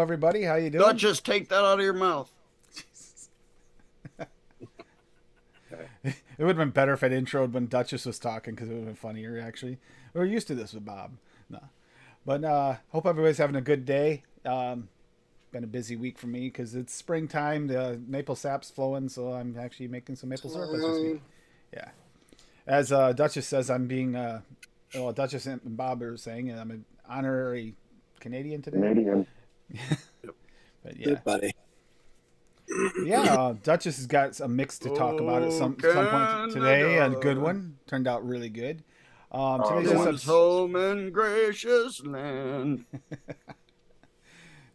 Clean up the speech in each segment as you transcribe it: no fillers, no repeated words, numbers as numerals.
everybody. How you doing? Just take that out of your mouth. Jesus. It would have been better if I'd introed when Duchess was talking because it would have been funnier, actually. We're used to this with Bob. No. But hope everybody's having a good day. Been a busy week for me because it's springtime. The maple sap's flowing, so I'm actually making some maple syrup as we speak. Yeah. As Duchess says, I'm being, well, Duchess and Bob are saying I'm an honorary Canadian today. Canadian. But yeah. Good buddy. Yeah, Duchess has got a mix to talk about at some point today. A good one. Turned out really good. Today's just home and gracious land.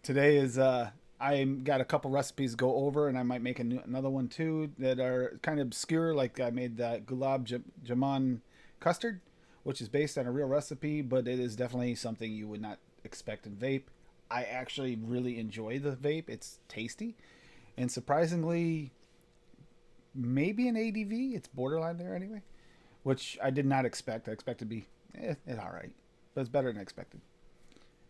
Today is I got a couple recipes to go over, and I might make another one too that are kind of obscure. Like I made that gulab jamun custard, which is based on a real recipe, but it is definitely something you would not expect in vape. I actually really enjoy the vape. It's tasty. And surprisingly, maybe an ADV. It's borderline there anyway, which I did not expect. I expected to be, it's all right, but it's better than expected.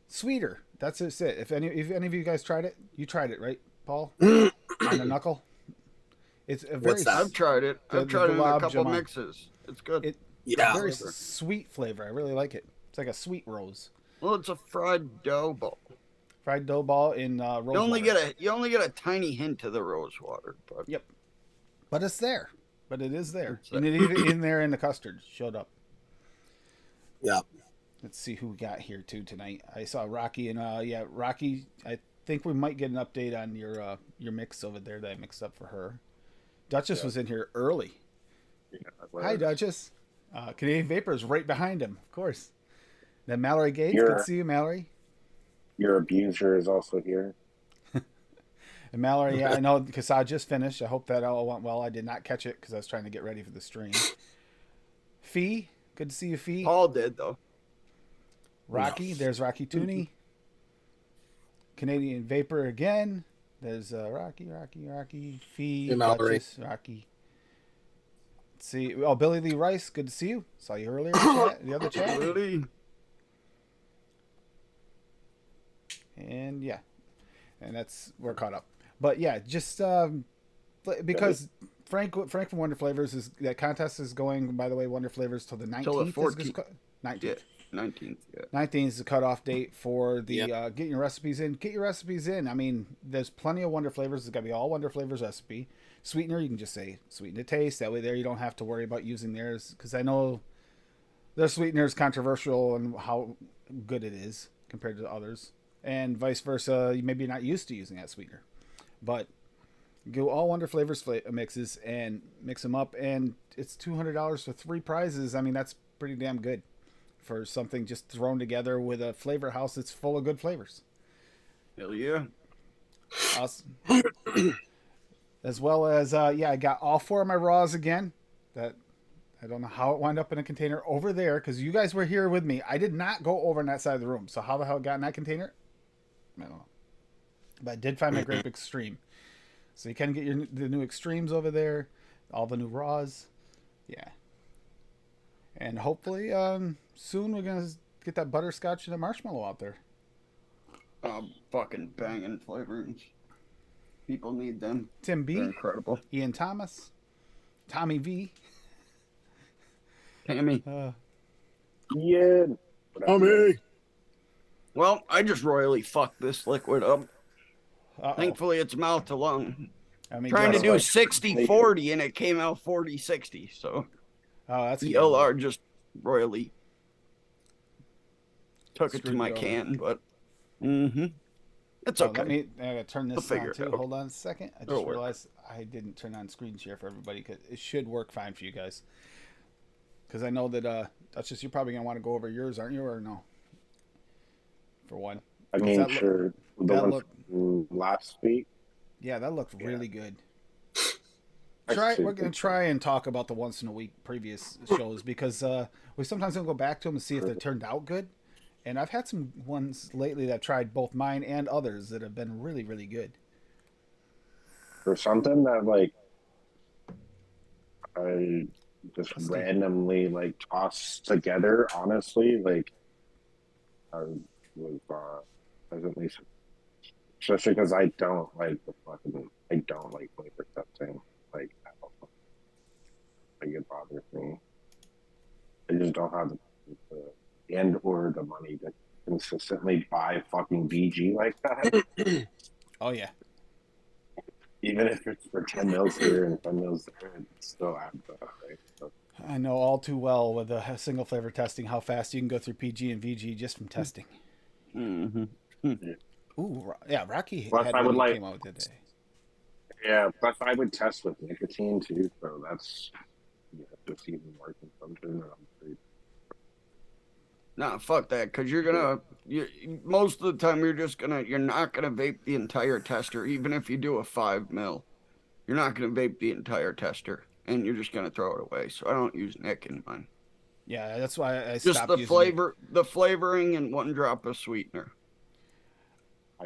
Sweeter. That's just it. If any of you guys tried it, you tried it, right, Paul? On the knuckle. It's a very. What's that? I've tried it. I've tried it in a couple mixes. It's good. It's a very sweet flavor. I really like it. It's like a sweet rose. Well, it's a fried dough ball. Fried dough ball in rose you only water. You only get a tiny hint of the rose water. But... Yep. But it's there. But it is there. It's and it even in there in the custard showed up. Yeah. Let's see who we got here too tonight. I saw Rocky and Rocky. I think we might get an update on your mix over there that I mixed up for her. Duchess was in here early. Yeah, Hi, Duchess. Canadian Vapor is right behind him, of course. Then Mallory Gates. Good to see you, Mallory. Your abuser is also here. And Mallory, yeah, I know because I just finished. I hope that all went well. I did not catch it because I was trying to get ready for the stream. Fee, good to see you, Fee. Paul did though. Rocky, there's Rocky Tooney. Canadian Vapor again. There's Rocky, Fee, hey, Duchess, Rocky. Let's see. Oh, Billy Lee Rice, good to see you. Saw you earlier in the other chat. Really? And yeah, and we're caught up. But yeah, just because Frank from Wonder Flavors is that contest is going. By the way, Wonder Flavors till the 19th. Till the 14th. 19th. Yeah, 19th. Yeah. 19th is the cutoff date for the get your recipes in. Get your recipes in. I mean, there's plenty of Wonder Flavors. It's got to be all Wonder Flavors recipe. Sweetener, you can just say sweeten to taste. That way, there you don't have to worry about using theirs because I know their sweetener is controversial and how good it is compared to others. And vice versa, you maybe not used to using that sweetener, but go all Wonder Flavors mixes and mix them up, and it's $200 for 3 prizes. I mean, that's pretty damn good for something just thrown together with a flavor house that's full of good flavors. Hell yeah! Awesome. As well as I got all 4 of my raws again. That I don't know how it wound up in a container over there because you guys were here with me. I did not go over on that side of the room, so how the hell it got in that container? I don't know. But I did find my Grape Extreme. So you can get the new Extremes over there, all the new Raws. Yeah. And hopefully soon we're going to get that butterscotch and the marshmallow out there. Fucking banging flavors. People need them. Tim B. They're incredible. Ian Thomas. Tommy V. Tammy. Ian. Tommy. Well, I just royally fucked this liquid up. Uh-oh. Thankfully, it's mouth to lung. I mean, Trying to do like 60-40 and it came out 40-60. So that's the LR just royally took it to Screwed my you over. can, but it's okay. I gotta turn this We'll on figure it too. out. Hold on a second. I It'll just work. realized I didn't turn on screen share for everybody because it should work fine for you guys. Because I know that Duchess, you're probably gonna want to go over yours, aren't you, or no? For one, I mean, that sure. The that one look- from last week. yeah, that looked really good. I We're gonna try and talk about the once in a week previous shows because we sometimes don't go back to them and see if they turned out good. And I've had some ones lately that I've tried both mine and others that have been really, really good. For something that like I just randomly like tossed together, honestly, like I was pleasantly especially because I don't like I don't like flavor testing. Like, at all. Like it bothers me. I just don't have the and or the money to consistently buy fucking BG like that. Oh yeah, Even if it's for 10 mils here and 10 mils there, it still adds up, right? So, I know all too well with the single flavor testing how fast you can go through PG and VG just from testing. Mm-hmm. yeah. Ooh, yeah, Rocky Plus, had I one would he like, came out with today. yeah, plus I would test with nicotine too, so that's just even more consumption. And I'm pretty, Nah, fuck that, because most of the time you're not gonna vape the entire tester, even if you do a 5 mil. You're not gonna vape the entire tester, and you're just gonna throw it away. So I don't use Nick in mine. Yeah, that's why I Just stopped using Nick. the flavoring, and 1 drop of sweetener.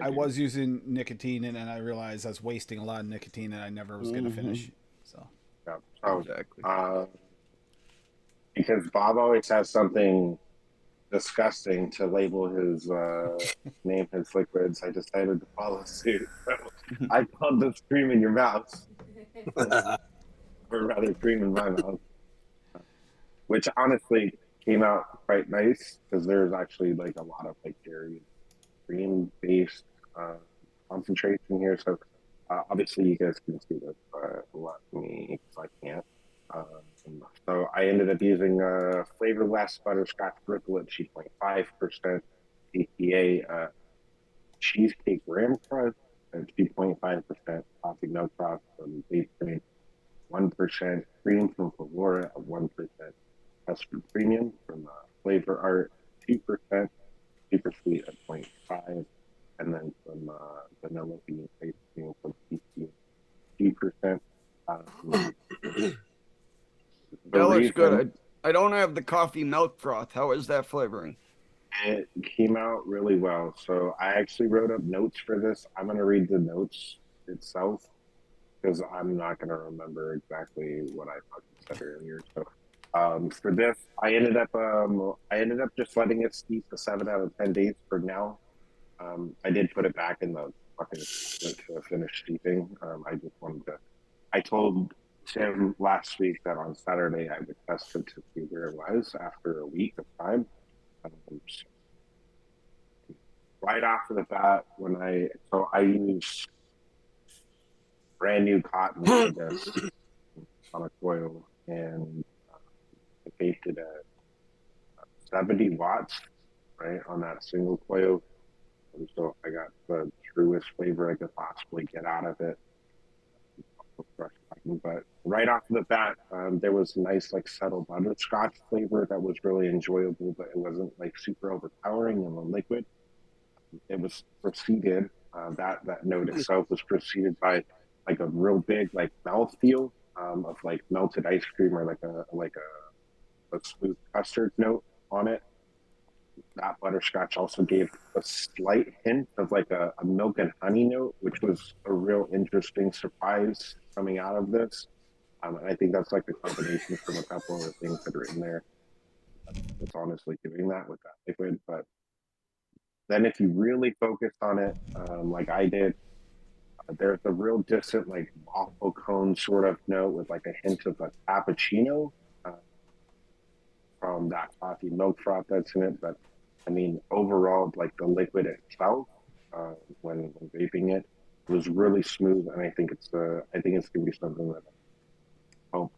I do. was using nicotine, and then I realized I was wasting a lot of nicotine, and I never was going to finish. So Yeah. So, Exactly. because Bob always has something disgusting to label his name his liquids, I decided to follow suit. So I called this cream in your mouth, or rather, cream in my mouth, which honestly came out quite nice because there's actually like a lot of like dairy cream based uh, concentration here. So obviously, you guys can see this, but let me because I can't. So I ended up using flavorless butterscotch Brooklyn 2.5% APA cheesecake graham crust and 2.5% coffee milk froth from Base Cream, 1% cream from Favora, 1% custard premium from Flavor Art, 2% super sweet at 0.5, and then some vanilla bean ice cream from PC, 2%. Um, the That looks reason good. I don't have the coffee milk froth. How is that flavoring? it came out really well. So I actually wrote up notes for this. I'm going to read the notes itself because I'm not going to remember exactly what I fucking said earlier. So for this, I ended up just letting it steep for 7 out of 10 days for now. I did put it back in the fucking to finish steeping. I just wanted to. I told Tim last week that on Saturday I would test it to see where it was after a week of time. So right after the bat, I use brand new cotton for this on a coil, and I baked it at 70 watts, right, on that single coil. And so I got the truest flavor I could possibly get out of it. But right off the bat, there was nice, like subtle butterscotch flavor that was really enjoyable, but it wasn't like super overpowering in the liquid. It was preceded that note itself was preceded by like a real big like mouth feel of like melted ice cream or a smooth custard note on it. That butterscotch also gave a slight hint of like a milk and honey note, which was a real interesting surprise coming out of this. And I think that's like a combination from a couple of the things that are in there. That's honestly doing that with that liquid. But then if you really focus on it, like I did, there's a real distant like waffle cone sort of note with like a hint of a cappuccino uh, from that coffee milk froth that's in it. But I mean, overall, like the liquid itself, when vaping it, was really smooth, and I think it's gonna be something that I hope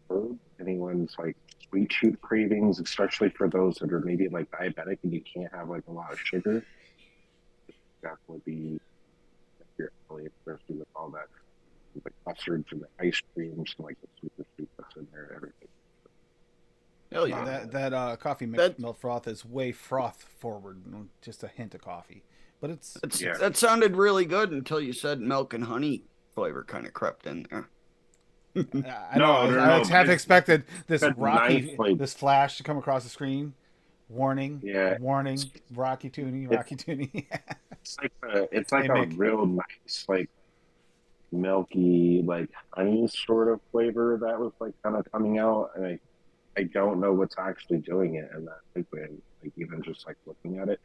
curb anyone's like sweet tooth cravings, especially for those that are maybe like diabetic and you can't have like a lot of sugar. Definitely be really, especially with all that the custards and the ice creams and like the super sweet that's in there and everything. Hell yeah, yeah. that coffee That milk froth is way froth forward, just a hint of coffee, but it's Yeah. that sounded really good until you said milk and honey flavor kind of crept in there. I know No, no, I no. half expected this It's nice, like this flash to come across the screen. Warning, yeah. warning, Rocky Tooney, It's Rocky Tooney. it's Hey like a Mick, real nice like milky like honey sort of flavor that was like kind of coming out, and I don't know what's actually doing it in that liquid. Like even just like looking at it,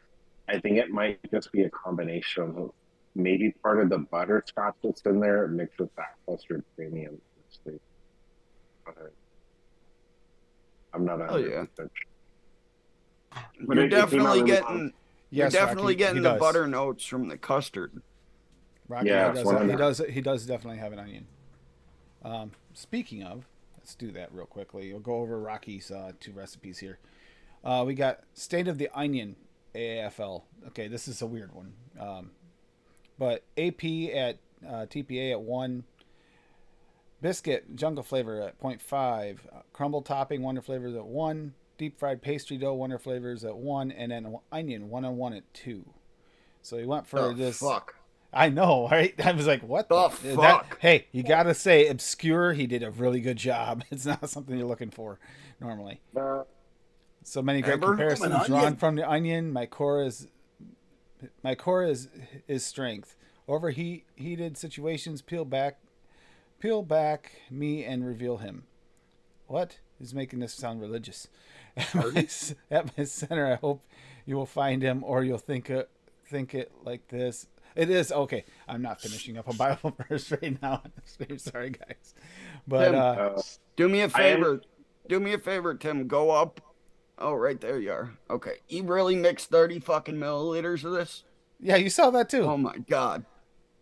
I think it might just be a combination of maybe part of the butterscotch that's in there mixed with that custard premium. I'm not Oh yeah, 100% but you're it came out definitely really well. getting you're Yes, definitely Rocky, he getting the does. butter notes from the custard. Rocky, he Yes, does. He 100. does. He does definitely have an onion. Speaking of, let's do that real quickly. We'll go over Rocky's 2 recipes here. We got State of the Onion AFL. Okay, this is a weird one. But AP at TPA at 1. Biscuit jungle flavor at 0.5. Crumble topping wonder flavors at 1. Deep fried pastry dough wonder flavors at 1. And then onion 1-on-1 at 2. So he went for The this. fuck. I know, right? I was like, what The that? fuck? Hey, you gotta say, obscure. He did a really good job. It's not something you're looking for normally. So many great Ever? comparisons An drawn onion. from the onion. My core is strength. Overheated situations peel back me and reveal him. What is making this sound religious? At my center, I hope you will find him, or you'll think it like this. It is okay. I'm not finishing up a Bible verse right now. I'm sorry, guys, but Tim, do me a I am favor. Do me a favor, Tim. Go up. Oh, right there you are. Okay. You really mixed 30 fucking milliliters of this? yeah, you saw that too. Oh my god.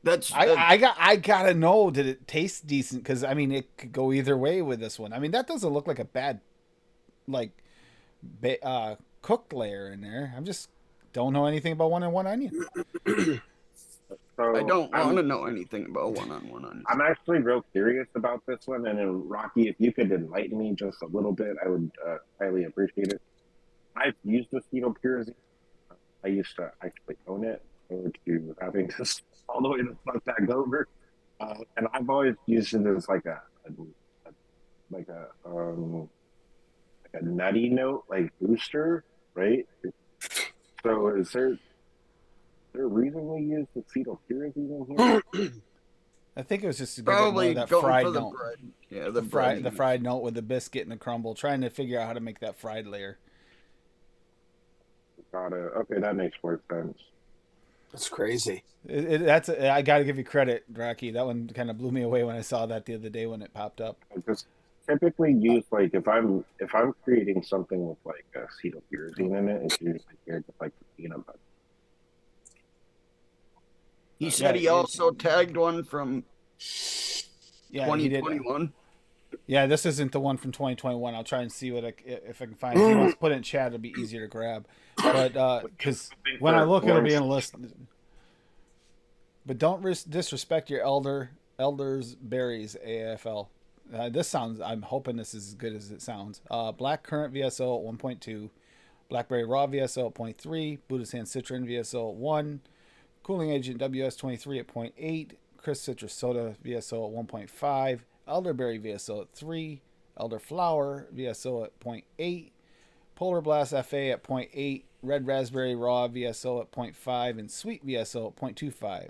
That's I gotta know, did it taste decent? Because I mean, it could go either way with this one. I mean, that doesn't look like a bad like cooked layer in there. I'm just don't know anything about 1-on-1 onion. so I don't want to I'm know anything about one-on-one onions. I'm actually real curious about this one, and then Rocky, if you could enlighten me just a little bit, I would highly appreciate it. I've used the keto pyrazine. I used to actually own it, or to having to all the way to fuck that over, and I've always used it as like a like a nutty note, like booster, right? So is there a reason we use the fetal pyrazine in here? I think it was just to give it more Probably of that going fried for the note. bread. Yeah, The bread. fried note with the biscuit and the crumble, trying to figure out how to make that fried layer. Got it. Okay, that makes more sense. That's crazy. I got to give you credit, Rocky. That one kind of blew me away when I saw that the other day when it popped up. I just typically use like if I'm creating something with like acetylpyrazine in it, it's usually paired with like peanut butter. He said he also tagged one from Yeah, he did. 2021. Yeah, this isn't the one from 2021. I'll try and see if I can find. If he wants to put it in chat, it'll be easier to grab. But because when I look, it'll be in a list. But don't disrespect your elders berries AFL. This sounds. I'm hoping this is as good as it sounds. Black currant VSO at 1.2, blackberry raw VSO at 0.3, Buddha Sand citron VSO at 1, cooling agent WS23 at 0.8, crisp citrus soda VSO at 1.5, elderberry VSO at 3, elderflower VSO at 0.8, polar blast FA at 0.8, red raspberry raw VSO at 0.5, and sweet VSO at 0.25.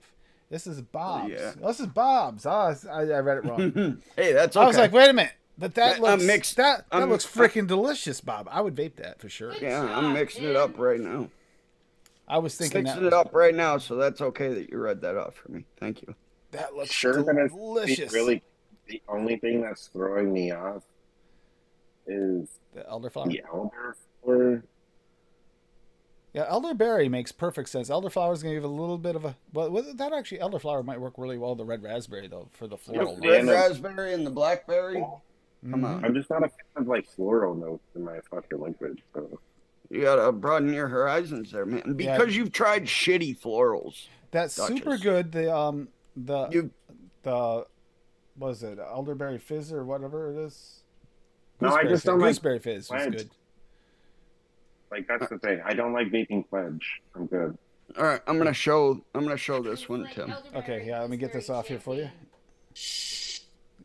This is Bob's. yeah. This is Bob's. Oh, I read it wrong. Hey, that's okay. I was like, wait a minute. But that I'm looks mixed. that I'm- looks freaking delicious, Bob. I would vape that for sure. Yeah, I'm mixing it up right now. I was thinking Mixing that it up right now, so that's okay that you read that off for me. Thank you. that looks Sure, gonna be delicious. really. The only thing that's throwing me off is The elderflower. the elder or Yeah, elderberry makes perfect sense. Elderflower is going to give a little bit of a. But with that, actually, elderflower might work really well. The red raspberry though, for the floral. The note. red raspberry and the blackberry. Come on. I'm just not a fan of like floral notes in my fucking liquid. So You gotta broaden your horizons there, man. Because you've tried shitty florals. That's super Duchess. good. The You what is it? Elderberry fizz or whatever it is. No, I Gooseberry just fizz. don't like Gooseberry fizz was pledge. good. like that's the thing. I don't like vaping pledge. I'm good. all right, I'm gonna show this one, Tim. Okay, yeah, let me get this off here for you.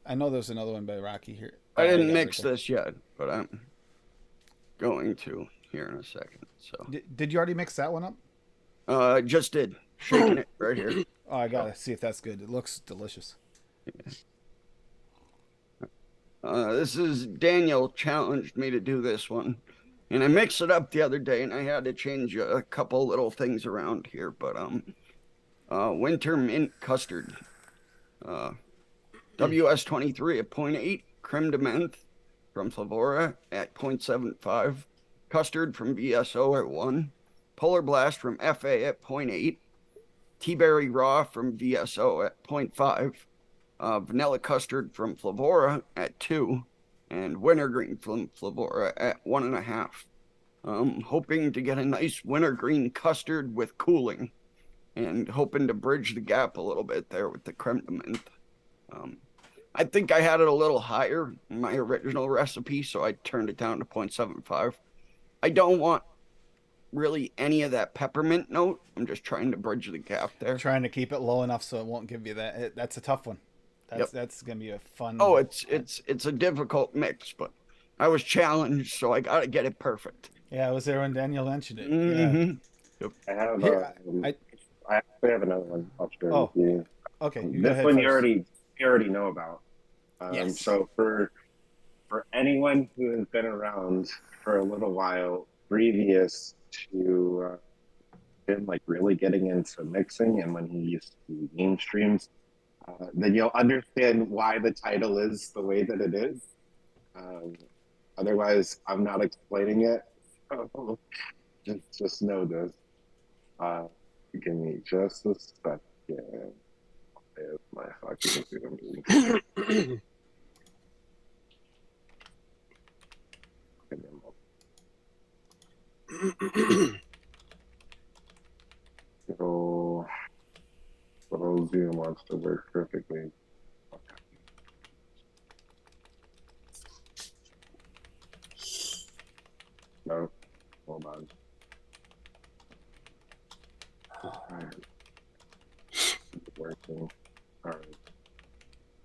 I know there's another one by Rocky here. I Oh, didn't got it mix right there. this yet, but I'm going to here in a second. So Did you already mix that one up? I just did. Shaking it right here. Oh, I gotta see if that's good. It looks delicious. This is Daniel challenged me to do this one. And I mixed it up the other day, and I had to change a couple little things around here. But winter mint custard, WS23 at 0.8, creme de menthe from Flavora at 0.75, custard from VSO at 1, polar blast from FA at 0.8, tea berry raw from VSO at 0.5, vanilla custard from Flavora at 2, and wintergreen from Flavora at 1.5. Hoping to get a nice wintergreen custard with cooling, and hoping to bridge the gap a little bit there with the creme de menthe. I think I had it a little higher in my original recipe, so I turned it down to 0.75. I don't want really any of that peppermint note. I'm just trying to bridge the gap there. Trying to keep it low enough so it won't give you that. That's a tough one. Yep. That's gonna be a fun. Oh, it's a difficult mix, but I was challenged, so I got to get it perfect. Yeah, I was there when Daniel mentioned it. Yeah. Mm-hmm. I have. Here, I actually have another one. I'll share with you. Okay, you go This ahead one first. you already know about. Yes. So for anyone who has been around for a little while previous to him like really getting into mixing, and when he used to do game streams, then you'll understand why the title is the way that it is. Otherwise, I'm not explaining it. So just know this. Give me just a second. There's my fucking Zoom. So, little Zoom wants to work perfectly. Okay. No, hold on. Alright. It's working. Alright.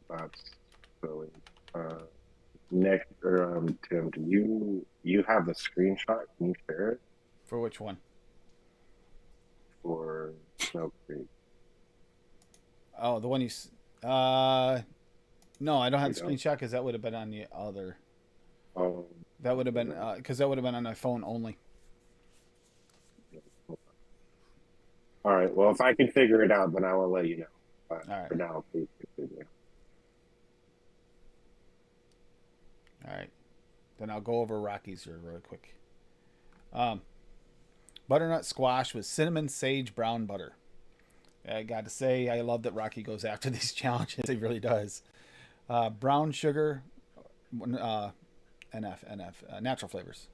That's silly. Nick or Tim, do you have the screenshot? Can you share it For which one? for Snow Creek? Oh, the one you. No, I don't have You the don't? screenshot because that would have been on the other. Oh, That would have been because that would have been on my phone only. all right. Well, if I can figure it out, then I will let you know. But All right. for now, please continue. All right. Then I'll go over Rockies here really quick. Butternut squash with cinnamon sage brown butter. I got to say, I love that Rocky goes after these challenges. He really does. Brown sugar, NF, natural flavors.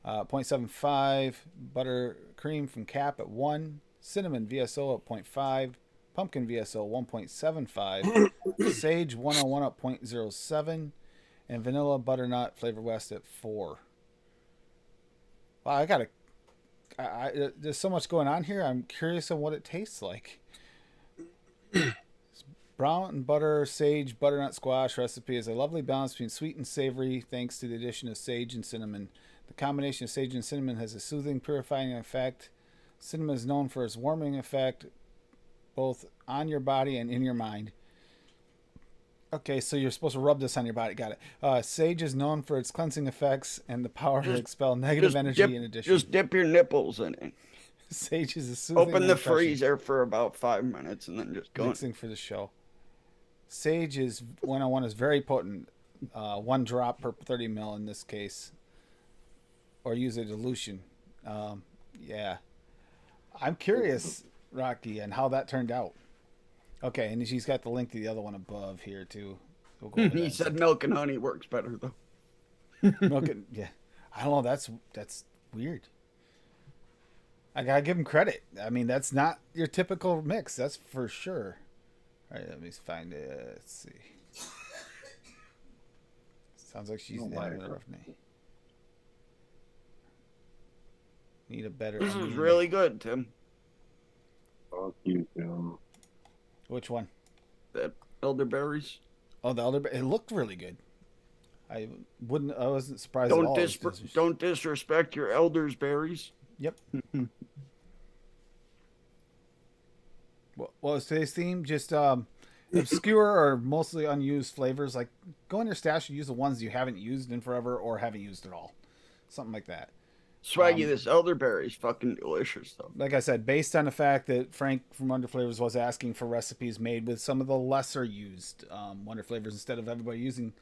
0.75, buttercream from Cap at 1, cinnamon VSO at 0.5, pumpkin VSO 1.75, sage 101 at 0.07, and vanilla butternut flavor west at 4. Wow, there's so much going on here. I'm curious on what it tastes like. Brown butter sage butternut squash recipe is a lovely balance between sweet and savory thanks to the addition of sage and cinnamon. The combination of sage and cinnamon has a soothing, purifying effect. Cinnamon is known for its warming effect, both on your body and in your mind. Okay, so you're supposed to rub this on your body. Got it. Sage is known for its cleansing effects and the power to expel negative energy in addition. Just dip your nipples in it. Sage is a soothing Open and the refreshing. freezer for about 5 minutes and then just go. Mixing for the show. Sage is 101 is very potent. 1 drop per 30 ml in this case. Or use a dilution. Yeah. I'm curious, Rocky, and how that turned out. Okay, and she's got the link to the other one above here too. We'll go over He that. said milk and honey works better though. Milk and, yeah. I don't know. That's weird. I gotta give him credit. I mean, that's not your typical mix. That's for sure. All right, let me find it. Let's see. Sounds like she's having a rough night. Need a better. This is really good, Tim. Fuck you, Tim. Which one? That elderberries. Oh, the elder. It looked really good. I wasn't surprised at all. Don't disrespect your elders' berries. Yep. What was today's theme? Just obscure or mostly unused flavors. Like, go in your stash and use the ones you haven't used in forever or haven't used at all. Something like that. Swaggy, this elderberry is fucking delicious, though. Like I said, based on the fact that Frank from Wonder Flavors was asking for recipes made with some of the lesser used Wonder Flavors instead of everybody using,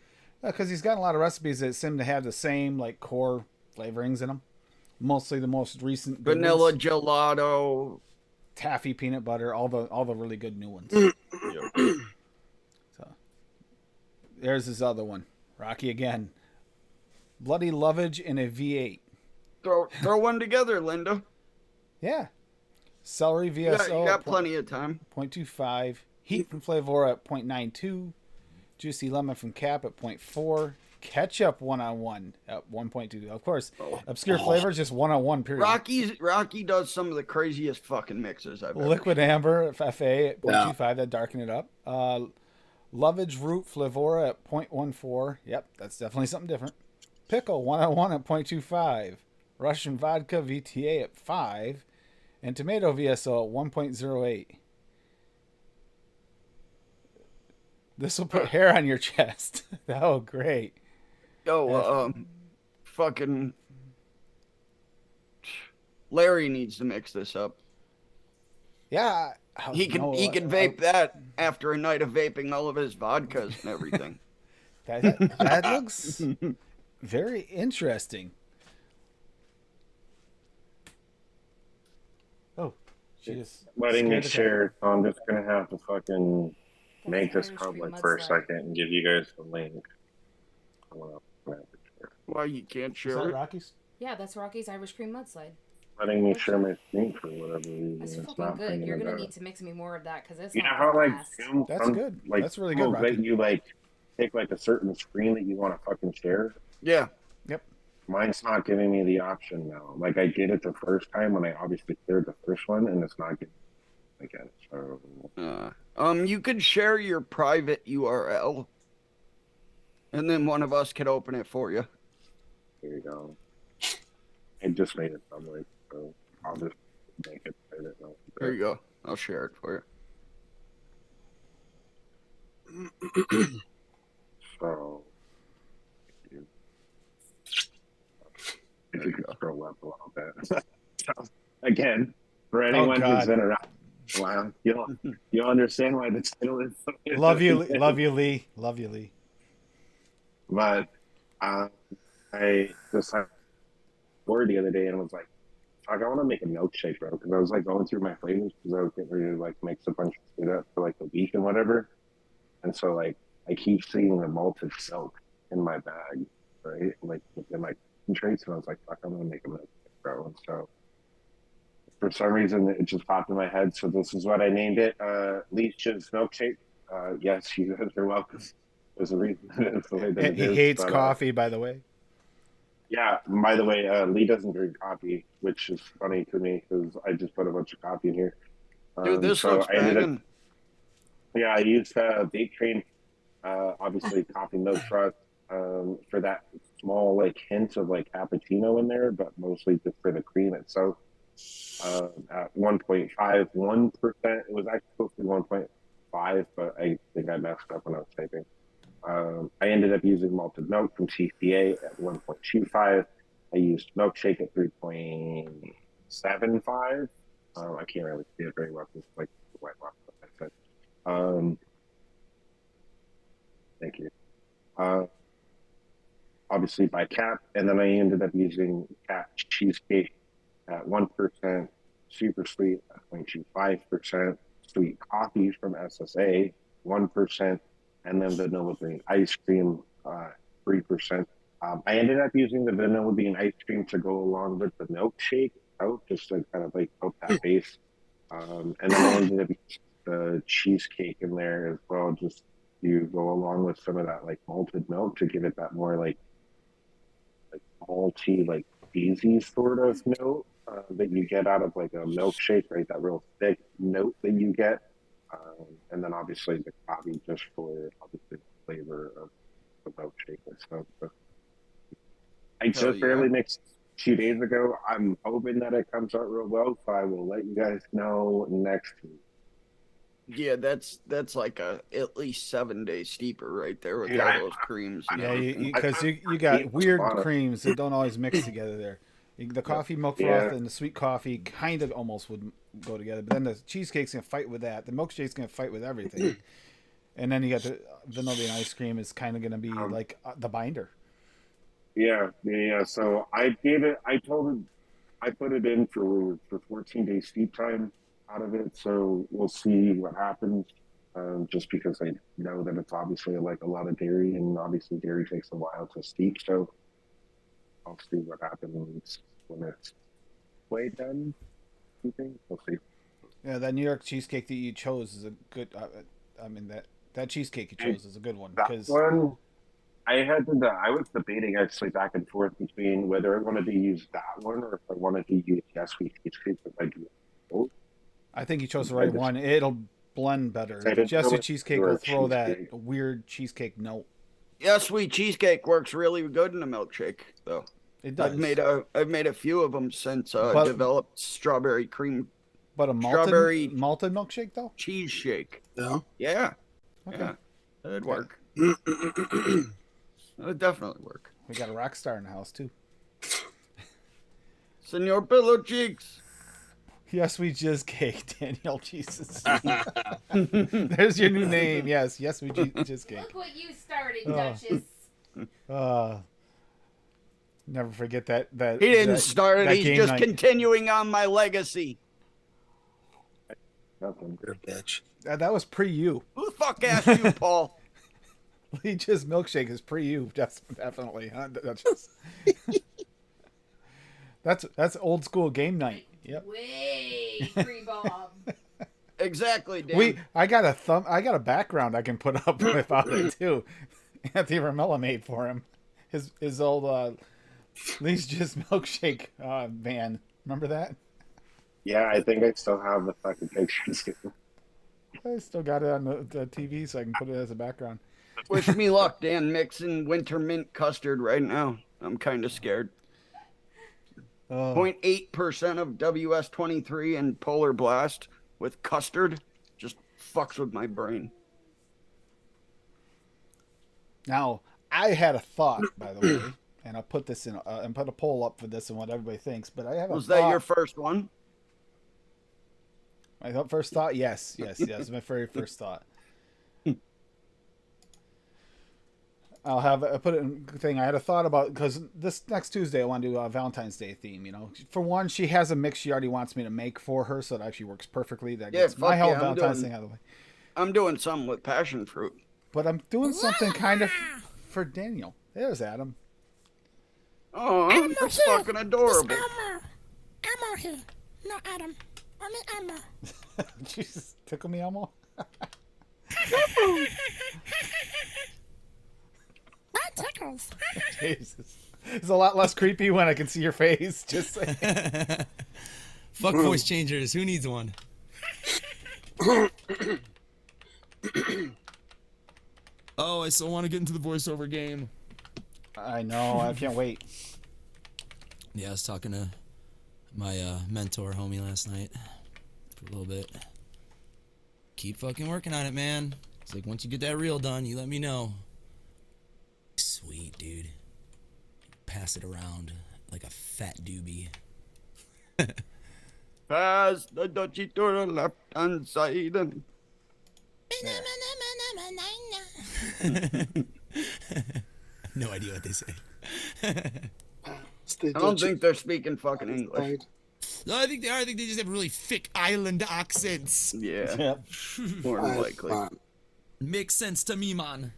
because he's got a lot of recipes that seem to have the same like core flavorings in them. Mostly the most recent good Vanilla ones. gelato. Taffy peanut butter, all the really good new ones. So there's his other one, Rocky again. Bloody Lovage in a V8. Throw one together, Linda. Yeah. Celery VSO. You got plenty of time. 0.25. Heat from Flavora at 0.92. Juicy Lemon from Cap at 0.4. Ketchup 1-on-1 at 1.2. Of course, obscure flavors just 1-on-1 period. Rocky does some of the craziest fucking mixes I've ever Liquid seen. Amber FA at 0.25. That darken it up. Lovage Root Flavora at 0.14. Yep, that's definitely something different. Pickle 1-on-1 at 0.25. Russian Vodka VTA at 5. And Tomato VSO at 1.08. This will put hair on your chest. Oh, great. Fucking Larry needs to mix this up. Yeah. He can vape that after a night of vaping all of his vodkas and everything. That looks very interesting. Oh, she just letting me scared the share, so I'm just gonna have to fucking make this Irish public cream for a mudslide. second and give you guys the link. I'm gonna have to share. Why you can't Is share that it? Rockies? Yeah, that's Rocky's Irish cream mudslide. Letting me share my screen for whatever reason. That's It's fucking not good. bringing You're it gonna up. need to mix me more of that because it's You know not how gonna like last. Zoom, That's good. like That's really good, will Rocky. let you like pick like a certain screen that you want to fucking share. Yeah. Yep. Mine's not giving me the option now. Like I did it the first time when I obviously cleared the first one, and it's not giving me again. So You could share your private URL, and then one of us could open it for you. there you go. I just made it public, so I'll just make it private now. There you go. I'll share it for you. So if you could scroll up a little bit. So, again, for anyone who's God. been around a while, you'll understand why the title is. Love you, Lee. Love you, Lee. But I just had bored the other day and was like, "Fuck, I want to make a milkshake, bro." Because I was like going through my flavors because I was getting ready to like mix a bunch of shit up for like a week and whatever. And so like I keep seeing the malted milk in my bag, right? Like in my concentrates, and I was like, "Fuck, I'm gonna make a milkshake, bro." And so for some reason it just popped in my head. So this is what I named it: Leach's milkshake. Yes, you guys are welcome. There's a reason. It's the way that it He is, hates but, coffee, by the way. yeah, by the way, Lee doesn't drink coffee, which is funny to me because I just put a bunch of coffee in here. Dude, this so looks I ended up, banging. yeah, I used Vape Train, obviously coffee milk trust, for that small like hint of like cappuccino in there, but mostly just for the cream itself. At 1.51%, it was actually supposed to be 1.5, but I think I messed up when I was typing. I ended up using malted milk from CCA at 1.25. I used milkshake at 3.75. I can't really see it very well. It's like the white box, like I said. Thank you. Obviously by Cap, and then I ended up using Cap cheesecake at 1%, super sweet at 0.25%, sweet coffee from SSA 1%, and then vanilla bean ice cream 3%. I ended up using the vanilla bean ice cream to go along with the milkshake out, just to kind of like coat that base. And then I ended up using the cheesecake in there as well, just to go along with some of that like malted milk to give it that more like malty, like easy sort of note that you get out of like a milkshake, right? That real thick note that you get. And then obviously the coffee just for obviously the flavor of the milkshake and stuff. But I just barely mixed 2 days ago. I'm hoping that it comes out real well, so I will let you guys know next week. Yeah, that's like a at least 7-day steeper right there with Yeah, all those creams. And Yeah, everything. because you got weird creams that don't always mix together there. The coffee milk Yeah. froth and the sweet coffee kind of almost would go together, but then the cheesecake's gonna fight with that. The milkshake's gonna fight with everything, and then you got the vanilla bean ice cream is kind of gonna be like the binder. Yeah. So I gave it. I told it. I put it in for 14 days steep time out of it. So we'll see what happens. Just because I know that it's obviously like a lot of dairy, and obviously dairy takes a while to steep. So I'll see what happens when it's way done. We'll see. Yeah, that New York cheesecake that you chose is a good. I mean that cheesecake you chose is a good one That because one, I was debating actually back and forth between whether I wanted to use that one or if I wanted to use Yes Sweet Cheesecake. If I do both. I think you chose the right one. It'll blend better. I didn't Just know a if cheesecake you were will a throw cheesecake. that weird cheesecake note. Yeah, sweet cheesecake works really good in a milkshake, though. It does. I've made a few of them since But- developed strawberry cream But a Strawberry- malted milkshake though? cheese shake. No. Yeah, Okay. yeah, that'd work. That'd definitely work. We got a rock star in the house too. Senor Pillow Cheeks. Yes, we just cake, Daniel. Jesus. There's your new name. Yes, we just cake. Look what you started, Oh. Duchess. Never forget that. He didn't that- start it. that He's game just night. continuing on my legacy. Nothing. You're a bitch. That was pre you. Who the fuck asked you, Paul? Leech's milkshake is pre you. Definitely. Huh? That's just... that's old school game night. Yep. Way free Bob. Exactly, Dan. I got a background I can put up without it too. Anthony Ramella made for him. His old Lee's just milkshake van. Remember that? Yeah, I think I still have the fucking pictures. I still got it on the TV so I can put it as a background. Wish me luck, Dan. Mixing winter mint custard right now. I'm kind of scared. Oh. 0.8% of WS-23 and Polar Blast with custard just fucks with my brain. Now, I had a thought, by the way, and I'll put this in and put a poll up for this and what everybody thinks. But I have a Was thought. that your first one? My first thought? Yes. My very first thought. I put it in thing. I had a thought about because this next Tuesday I want to do a Valentine's Day theme. You know, for one, she has a mix she already wants me to make for her, so it actually works perfectly. That Yeah, gets fuck my whole yeah, I'm Valentine's doing- thing out of the way. I'm doing something with passion fruit. But I'm doing something kind of for Daniel. There's Adam. Oh, that's fucking adorable. Elmo here. No, Adam. Only Elmo. Jesus, tickle me, Elmo. That tickles. Jesus, it's a lot less creepy when I can see your face. Just like, Fuck voice changers. Who needs one? Oh, I still want to get into the voiceover game. I know. I can't wait. Yeah, I was talking to my mentor homie last night for a little bit. Keep fucking working on it, man. It's like once you get that reel done, you let me know. Sweet, dude. Pass it around like a fat doobie. Pass the dutchie to the left hand side. And No idea what they say. I don't think they're speaking fucking English. No, I think they are. I think they just have really thick island accents. Yeah, Yep. more than likely. Makes sense to me, man.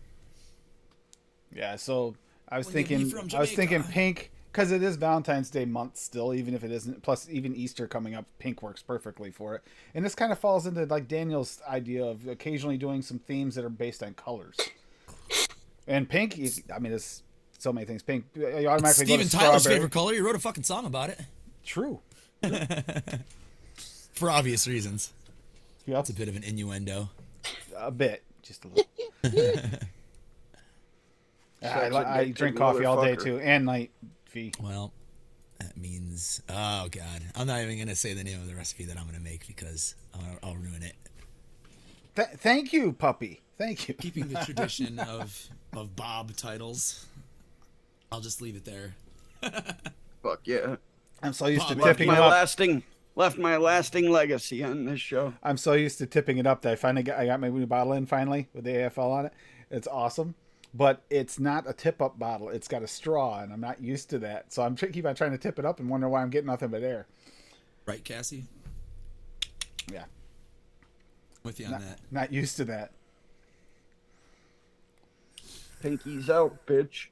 Yeah. So I was When you be thinking. from I was thinking Jamaica. pink because it is Valentine's Day month still, even if it isn't. Plus, even Easter coming up, pink works perfectly for it. And this kind of falls into like Daniel's idea of occasionally doing some themes that are based on colors. And pink, I mean, there's so many things. Pink, you automatically go to Steven Tyler's strawberry. favorite color. He wrote a fucking song about it. True. For obvious reasons. Yep. It's a bit of an innuendo. A bit, just a little. I drink coffee all day motherfucker. too, and night. Fee. Well, that means... Oh, God. I'm not even going to say the name of the recipe that I'm going to make because I'll ruin it. Thank you, puppy. Thank you. Keeping the tradition of Bob titles. I'll just leave it there. Fuck yeah. I'm so used to Bob, tipping it up. Left my lasting legacy on this show. I'm so used to tipping it up that I got my new bottle in finally with the AFL on it. It's awesome, but it's not a tip up bottle. It's got a straw, and I'm not used to that. So I'm keep on trying to tip it up and wonder why I'm getting nothing but air. Right, Cassie? Yeah, With you on that. not used to that. Pinky's out, bitch.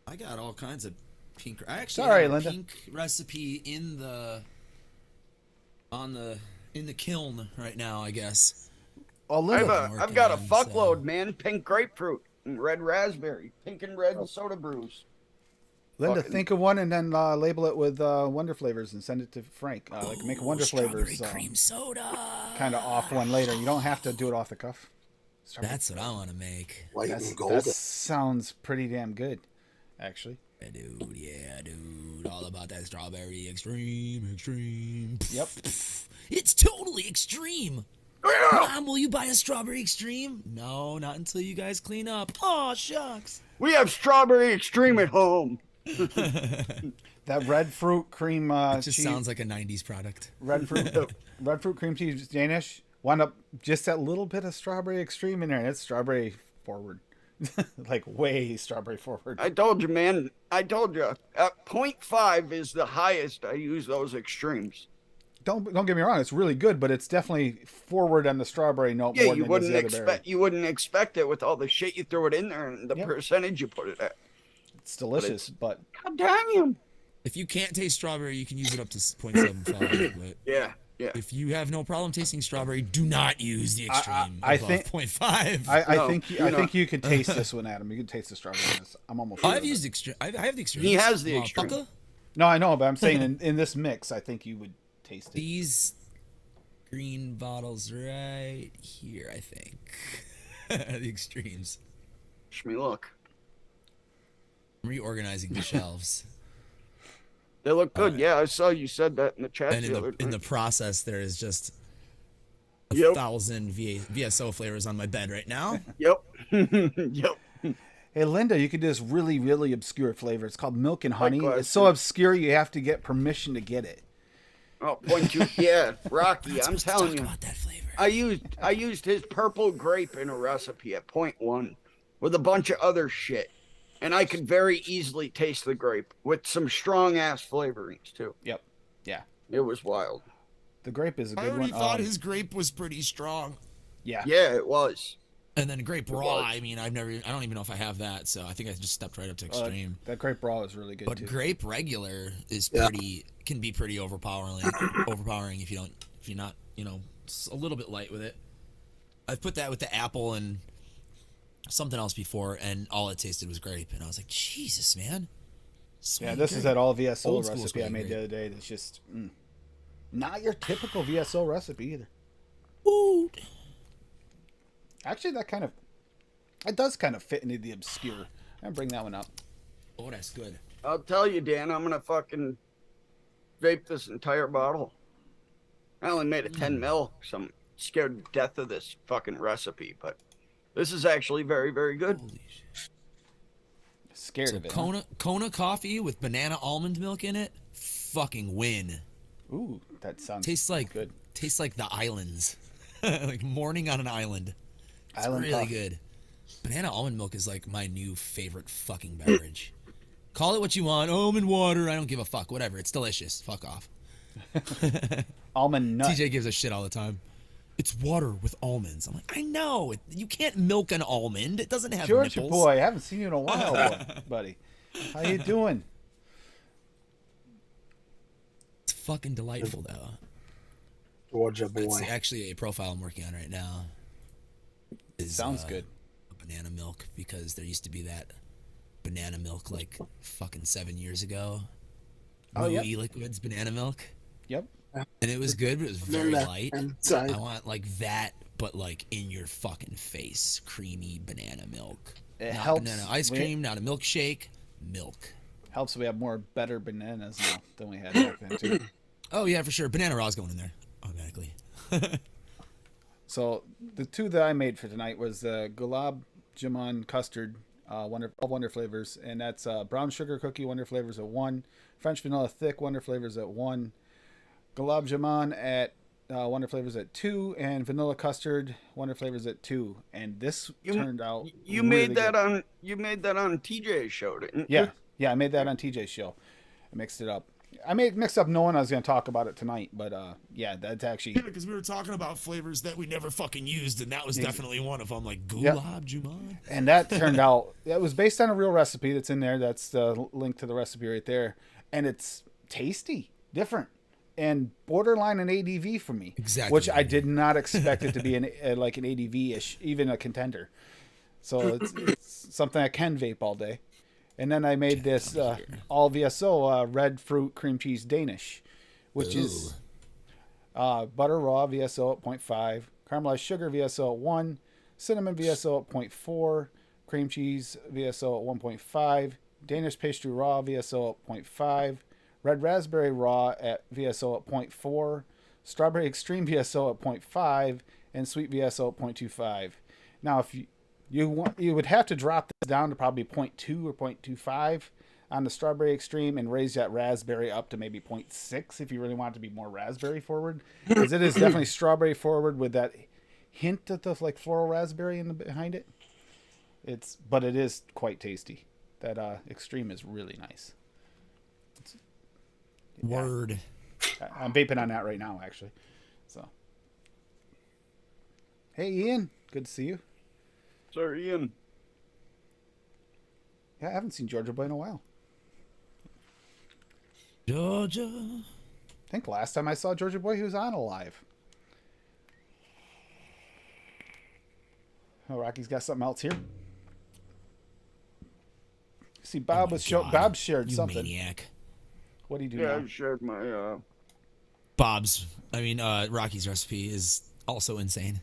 I got all kinds of pink. I actually Sorry, have a Linda. pink recipe in the kiln right now, I guess. Oh, Linda, I've got a working on, fuckload, so- man. Pink grapefruit and red raspberry, pink and red soda brews. Linda, fucking- think of one and then label it with Wonder Flavors and send it to Frank. Like make a Wonder Strawberry Flavors cream soda. kind of off one later. You don't have to do it off the cuff. That's what I want to make. White That and golden. sounds pretty damn good, actually. Yeah, dude. All about that strawberry extreme. Yep. It's totally extreme. Mom, will you buy a strawberry extreme? No, not until you guys clean up. Oh, shucks. We have strawberry extreme at home. That red fruit cream It just cheese. sounds like a 90s product. Red fruit cream cheese Danish. Wound up just that little bit of strawberry extreme in there, and it's strawberry forward. Like way strawberry forward. I told you, man. I told you. At 0.5 is the highest I use those extremes. Don't get me wrong, it's really good, but it's definitely forward on the strawberry note Yeah, more you than wouldn't the other berry. expect expect it with all the shit you throw it in there and the Yep. percentage you put it at. It's delicious, but God damn you. If you can't taste strawberry, you can use it up to 0.75. But Yeah. if you have no problem tasting strawberry, do not use the extreme I above think- 0.5. I No, think you're I think not. you could taste this one, Adam. You can taste the strawberry in this. I'm almost. Oh, sure I've of used it. extreme. I have the extreme. He has the extreme. Motherfucker. No, I know, but I'm saying in this mix, I think you would taste it. These green bottles right here, I think. The extremes. Wish me luck. I'm reorganizing the shelves. They look good. Yeah, I saw you said that in the chat And the other in the night. process, there is just a Yep. 1,000 VSO flavors on my bed right now. Yep. Yep. Hey, Linda, you could do this really, really obscure flavor. It's called milk and honey. Likewise. It's so obscure you have to get permission to get it. Oh, 0.2. Yeah, Rocky. I'm Supposed to telling talk you. about that flavor. I used his purple grape in a recipe at 0.1 with a bunch of other shit. And I could very easily taste the grape with some strong ass flavorings too. Yep. Yeah. It was wild. The grape is a I good already one. thought his grape was pretty strong. Yeah. Yeah, it was. And then grape raw, was. I mean, I don't even know if I have that, so I think I just stepped right up to extreme. That grape raw is really good But too. grape regular is can be pretty overpowering if you're not, a little bit light with it. I've put that with the apple and something else before, and all it tasted was grape, and I was like, Jesus, man. Yeah, this is that all VSO Old school recipe I sweet made the grape. other day. That's just not your typical VSO recipe either. Ooh. Actually, it does kind of fit into the obscure. I'm gonna bring that one up. Oh, that's good. I'll tell you, Dan, I'm gonna fucking vape this entire bottle. I only made a 10 mil, so I'm scared to death of this fucking recipe, but this is actually very, very good. Holy shit. Scared So of it. Huh? Kona coffee with banana almond milk in it, fucking win. Ooh, that sounds Tastes like good. Tastes like the islands, like morning on an island. It's Island really coffee. good. Banana almond milk is like my new favorite fucking beverage. Call it what you want, almond water. I don't give a fuck. Whatever. It's delicious. Fuck off. Almond nut. TJ gives a shit all the time. It's water with almonds. I'm like, I know. You can't milk an almond. It doesn't have Georgia nipples. boy, I haven't seen you in a while, buddy. How you doing? It's fucking delightful though. Georgia It's boy. actually a profile I'm working on right now. Is, Sounds good. Banana milk, because there used to be that banana milk like fucking 7 years ago. Oh, yep. E-Liquids banana milk. Yep. And it was good, but it was very Banana light. inside. I want like that, but like in your fucking face, creamy banana milk. It Not helps banana ice with- cream, not a milkshake. Milk. Helps we have more better bananas now than we had back then too. Oh yeah, for sure. Banana raw's going in there automatically. So the two that I made for tonight was the Gulab Jamun custard Wonder flavors, and that's brown sugar cookie Wonder flavors at 1, French vanilla thick Wonder flavors at 1, gulab jamun at Wonder flavors at 2, and vanilla custard Wonder flavors at 2. And this turned out You really made that good. on TJ's show, didn't Yeah, you? yeah, I made that on TJ's show. I mixed it up. Mixed up knowing I was going to talk about it tonight, but yeah, that's actually. Yeah, because we were talking about flavors that we never fucking used, and that was definitely one of them. Like Yep. gulab jamun. And that turned out, it was based on a real recipe that's in there. That's the link to the recipe right there. And it's tasty, different, and borderline an ADV for me. Exactly. Which I did not expect it to be like an ADV-ish, even a contender. So it's something I can vape all day. And then I made this all VSO red fruit cream cheese Danish, which is butter raw VSO at 0.5, caramelized sugar VSO at 1, cinnamon VSO at 0.4, cream cheese VSO at 1.5, Danish pastry raw VSO at 0.5, red raspberry raw at VSO at 0.4, strawberry extreme VSO at 0.5, and sweet VSO at 0.25. Now, if you would have to drop this down to probably 0.2 or 0.25 on the strawberry extreme and raise that raspberry up to maybe 0.6 if you really want it to be more raspberry forward, because it is definitely strawberry forward with that hint of the like floral raspberry behind it. But it is quite tasty. That extreme is really nice. Word. I'm vaping on that right now, actually. So, hey Ian, good to see you. Sir Ian. Yeah, I haven't seen Georgia Boy in a while. Georgia. I think last time I saw Georgia Boy, he was on Alive. Oh, Rocky's got something else here. See, Bob Bob shared you something. Maniac. What do you do Yeah, now? I shared my Rocky's recipe is also insane.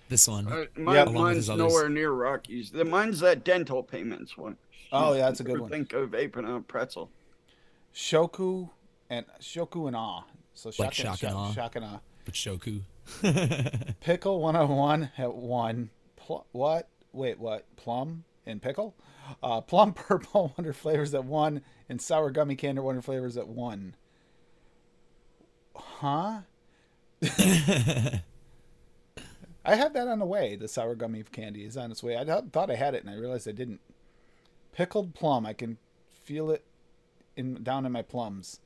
This one. Yep. Along with mine's his others. nowhere near Rocky's. Mine's that dental payments one. Oh, yeah, that's a good Never one. Think of vaping on a pretzel. Shoku and awe. So Like shock and awe. shock and awe. But Shoku. Pickle 101 at 1. What? Wait, what? Plum and pickle? Plum purple Wonder flavors at 1, and sour gummy candy Wonder flavors at 1. Huh? I have that on the way. The sour gummy candy is on its way. I thought I had it, and I realized I didn't. Pickled plum. I can feel it down in my plums.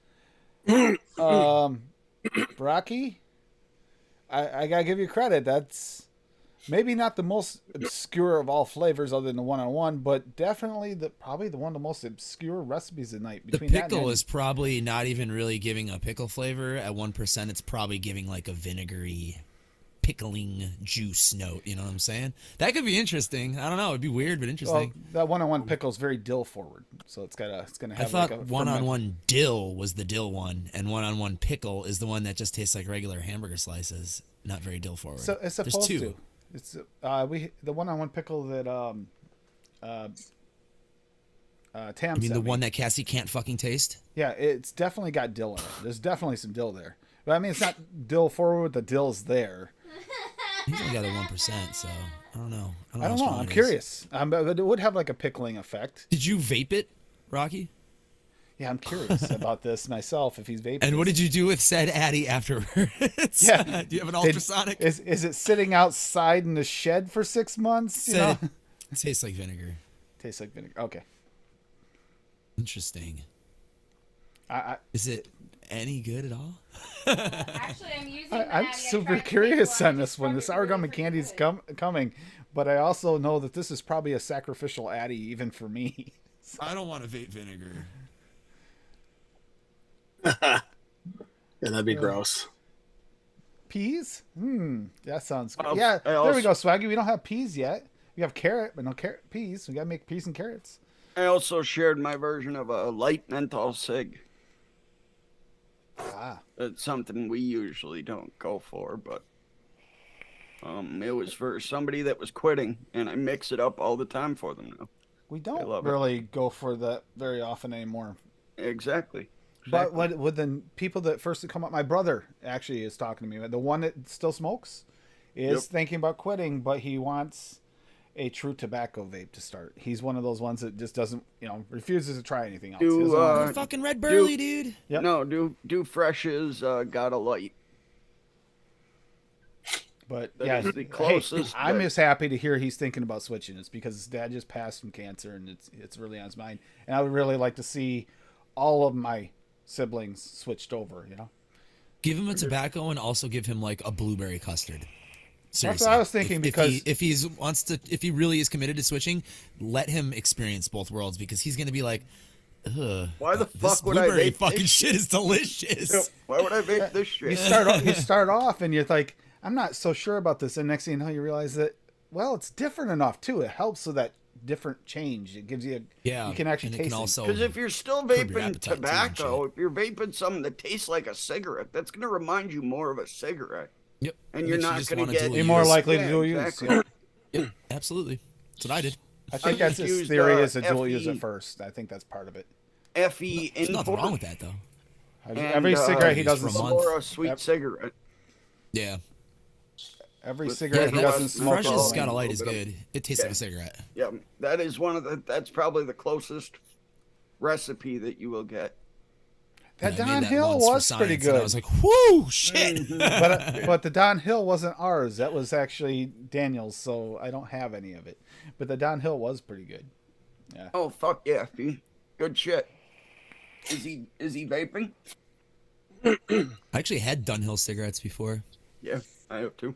Brocky, I gotta give you credit. That's maybe not the most obscure of all flavors, other than the one-on-one, but definitely probably one of the most obscure recipes of the night. The Between that pickle and is probably not even really giving a pickle flavor. At 1%, it's probably giving like a vinegary, pickling juice note. You know what I'm saying? That could be interesting. I don't know. It'd be weird, but interesting. that one-on-one pickle is very dill forward, so it's gonna I have. thought like a one-on-one dill was the dill one, and one-on-one pickle is the one that just tastes like regular hamburger slices, not very dill forward. So it's There's supposed two. to. It's the one-on-one pickle that Tam You mean sent the me. one that Cassie can't fucking taste? Yeah, it's definitely got dill in it. There's definitely some dill there. But I mean, it's not dill forward. The dill's there. He's only got a 1%, so I don't know. I don't how know. strong I'm it is. curious. But it would have like a pickling effect. Did you vape it, Rocky? Yeah, I'm curious about this myself. If he's vaping. And what did you do with said Addy afterwards? Yeah. Do you have an ultrasonic? Is it sitting outside in the shed for 6 months? You know? Said it tastes like vinegar. Tastes like vinegar. Okay. Interesting. I Is it any good at all? Actually, I'm using the I'm Natty. I super tried to curious make on one. this one. The It's sour really gum and freaking candy's good. coming, but I also know that this is probably a sacrificial Addy even for me. I don't want to vape vinegar. Yeah, that'd be gross. Peas? That sounds good. Well, Yeah, I there we also- go, Swaggy. We don't have peas yet. We have carrot, but no peas. We gotta make peas and carrots. I also shared my version of a light menthol cig. Ah, It's something we usually don't go for, but it was for somebody that was quitting, and I mix it up all the time for them now. we I don't love it. really go for that very often anymore. Exactly. But with the people that first come up, my brother actually is talking to me. The one that still smokes is Yep. thinking about quitting, but he wants a true tobacco vape to start. He's one of those ones that just doesn't, refuses to try anything else. Do, He doesn't want to- Fucking Red Burley, dude. Yep. No, do Fresh's got a light. But That yeah, is the closest I'm that- just happy to hear he's thinking about switching. It's because his dad just passed from cancer, and it's really on his mind. And I would really like to see all of my siblings switched over. Give him a tobacco and also give him like a blueberry custard. Seriously. what I was thinking, because- if he really is committed to switching, let him experience both worlds, because he's gonna be like, ugh, Why the this fuck would I blueberry vape fucking this shit is delicious. Why would I vape this You shit? start off, and you're like, I'm not so sure about this, and next thing you know, you realize that it's different enough too. It helps with that different change. It gives you you can actually and it taste can it. also Because if you're still curb your vaping appetite too and tobacco, shit. if you're vaping something that tastes like a cigarette, that's going to remind you more of a cigarette. Yep. And you're Makes you not just going to wanna get... dual You're more use. likely to Yeah, dual use. exactly. Yeah. Yep, absolutely. That's what I did. I think I that's just his used, theory is to dual FE. use at first. I think that's part of it. FE There's nothing import wrong with that though. Every cigarette he just doesn't for a smoke. month. or a sweet cigarette. Yeah. Every With- cigarette yeah, he doesn't that's- smoke. Fresh's alcohol. got a light A is little bit good. It tastes like a cigarette. Yeah, that is that's probably the closest recipe that you will get. That I made Don Hill once for was pretty science, and good. I was like, whoo, shit. but the Don Hill wasn't ours. That was actually Daniel's, so I don't have any of it. But the Don Hill was pretty good. Oh fuck yeah, FE. Good shit. Is he vaping? I actually had Dunhill cigarettes before. Yeah, I have too.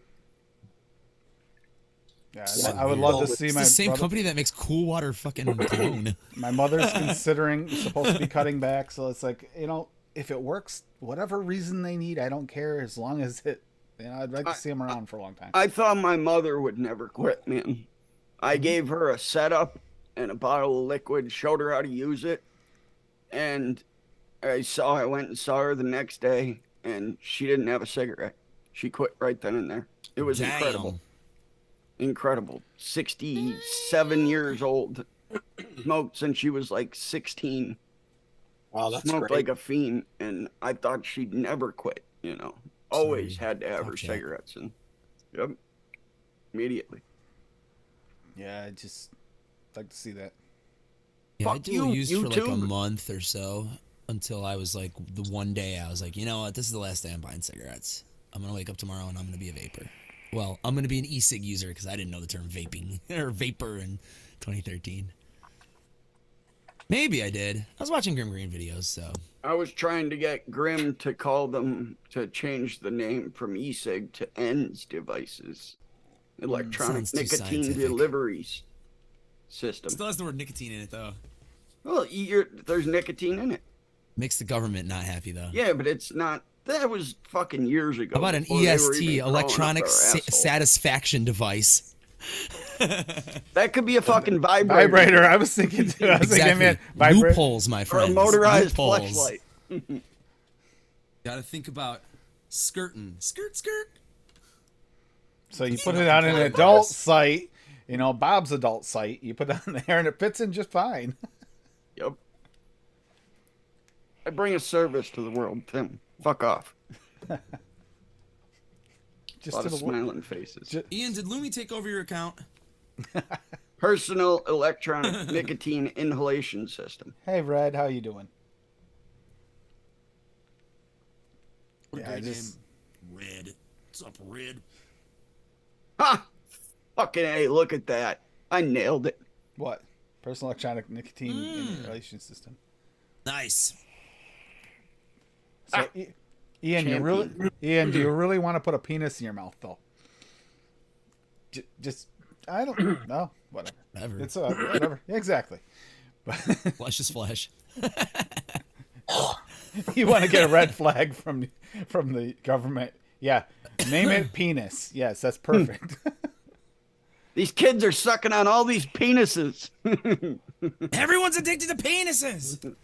Yeah, So I would love to weird. see It's my the same brother- company that makes Cool Water fucking cologne. My mother's considering supposed to be cutting back, so it's like, if it works, whatever reason they need, I don't care as long as it. I'd like to see them around for a long time. I thought my mother would never quit, man. Mm-hmm. I gave her a setup and a bottle of liquid, showed her how to use it, and I went and saw her the next day, and she didn't have a cigarette. She quit right then and there. It was Damn. incredible. Incredible. 67 years old. Smoked since she was like 16. Wow, that's Smoked great. like a fiend, and I thought she'd never quit, Always Sorry. had to have her Fuck yeah. cigarettes, and yep, immediately. Yeah, I just like to see that. Yeah, I Fuck dual you, used for like a YouTube. month or so until I was like, the one day I was like, you know what, this is the last day I'm buying cigarettes. I'm going to wake up tomorrow and I'm going to be a vapor. Well, I'm going to be an e-cig user because I didn't know the term vaping or vapor in 2013. Maybe I did. I was watching Grim Green videos, so. I was trying to get Grim to to change the name from e-cig to ENDS devices. Electronic sounds too nicotine scientific. deliveries system. Still has the word nicotine in it, though. Well, there's nicotine in it. Makes the government not happy, though. Yeah, but it's not. That was fucking years ago. How about an before they were EST, even crawling up electronic our asshole. satisfaction device? That could be a fucking vibrator. Vibrator. I was thinking too. I was Exactly. thinking, man, vibrator. Loopholes, my Or a friends. motorized Loopholes. fleshlight. Gotta think about skirting. Skirt, skirt. So you put it on an adult site, Bob's adult site. You put it on there, and it fits in just fine. Yep. I bring a service to the world, Tim. Fuck off. A Just lot to of the world. smiling faces. Ian, did Lumi take over your account? Personal electronic nicotine inhalation system. Hey, Red, how you doing? What a Yeah, I great just name. Red. What's up, Red? Ha! Fucking A, look at that. I nailed it. what? Personal electronic nicotine inhalation system. Nice. So, Ian, Ian, do you really want to put a penis in your mouth, though? Just, I don't know. Whatever. Whatever. It's whatever. Yeah, exactly. Flesh is flesh. You want to get a red flag from the government? Yeah, name it penis. Yes, that's perfect. These kids are sucking on all these penises. Everyone's addicted to penises.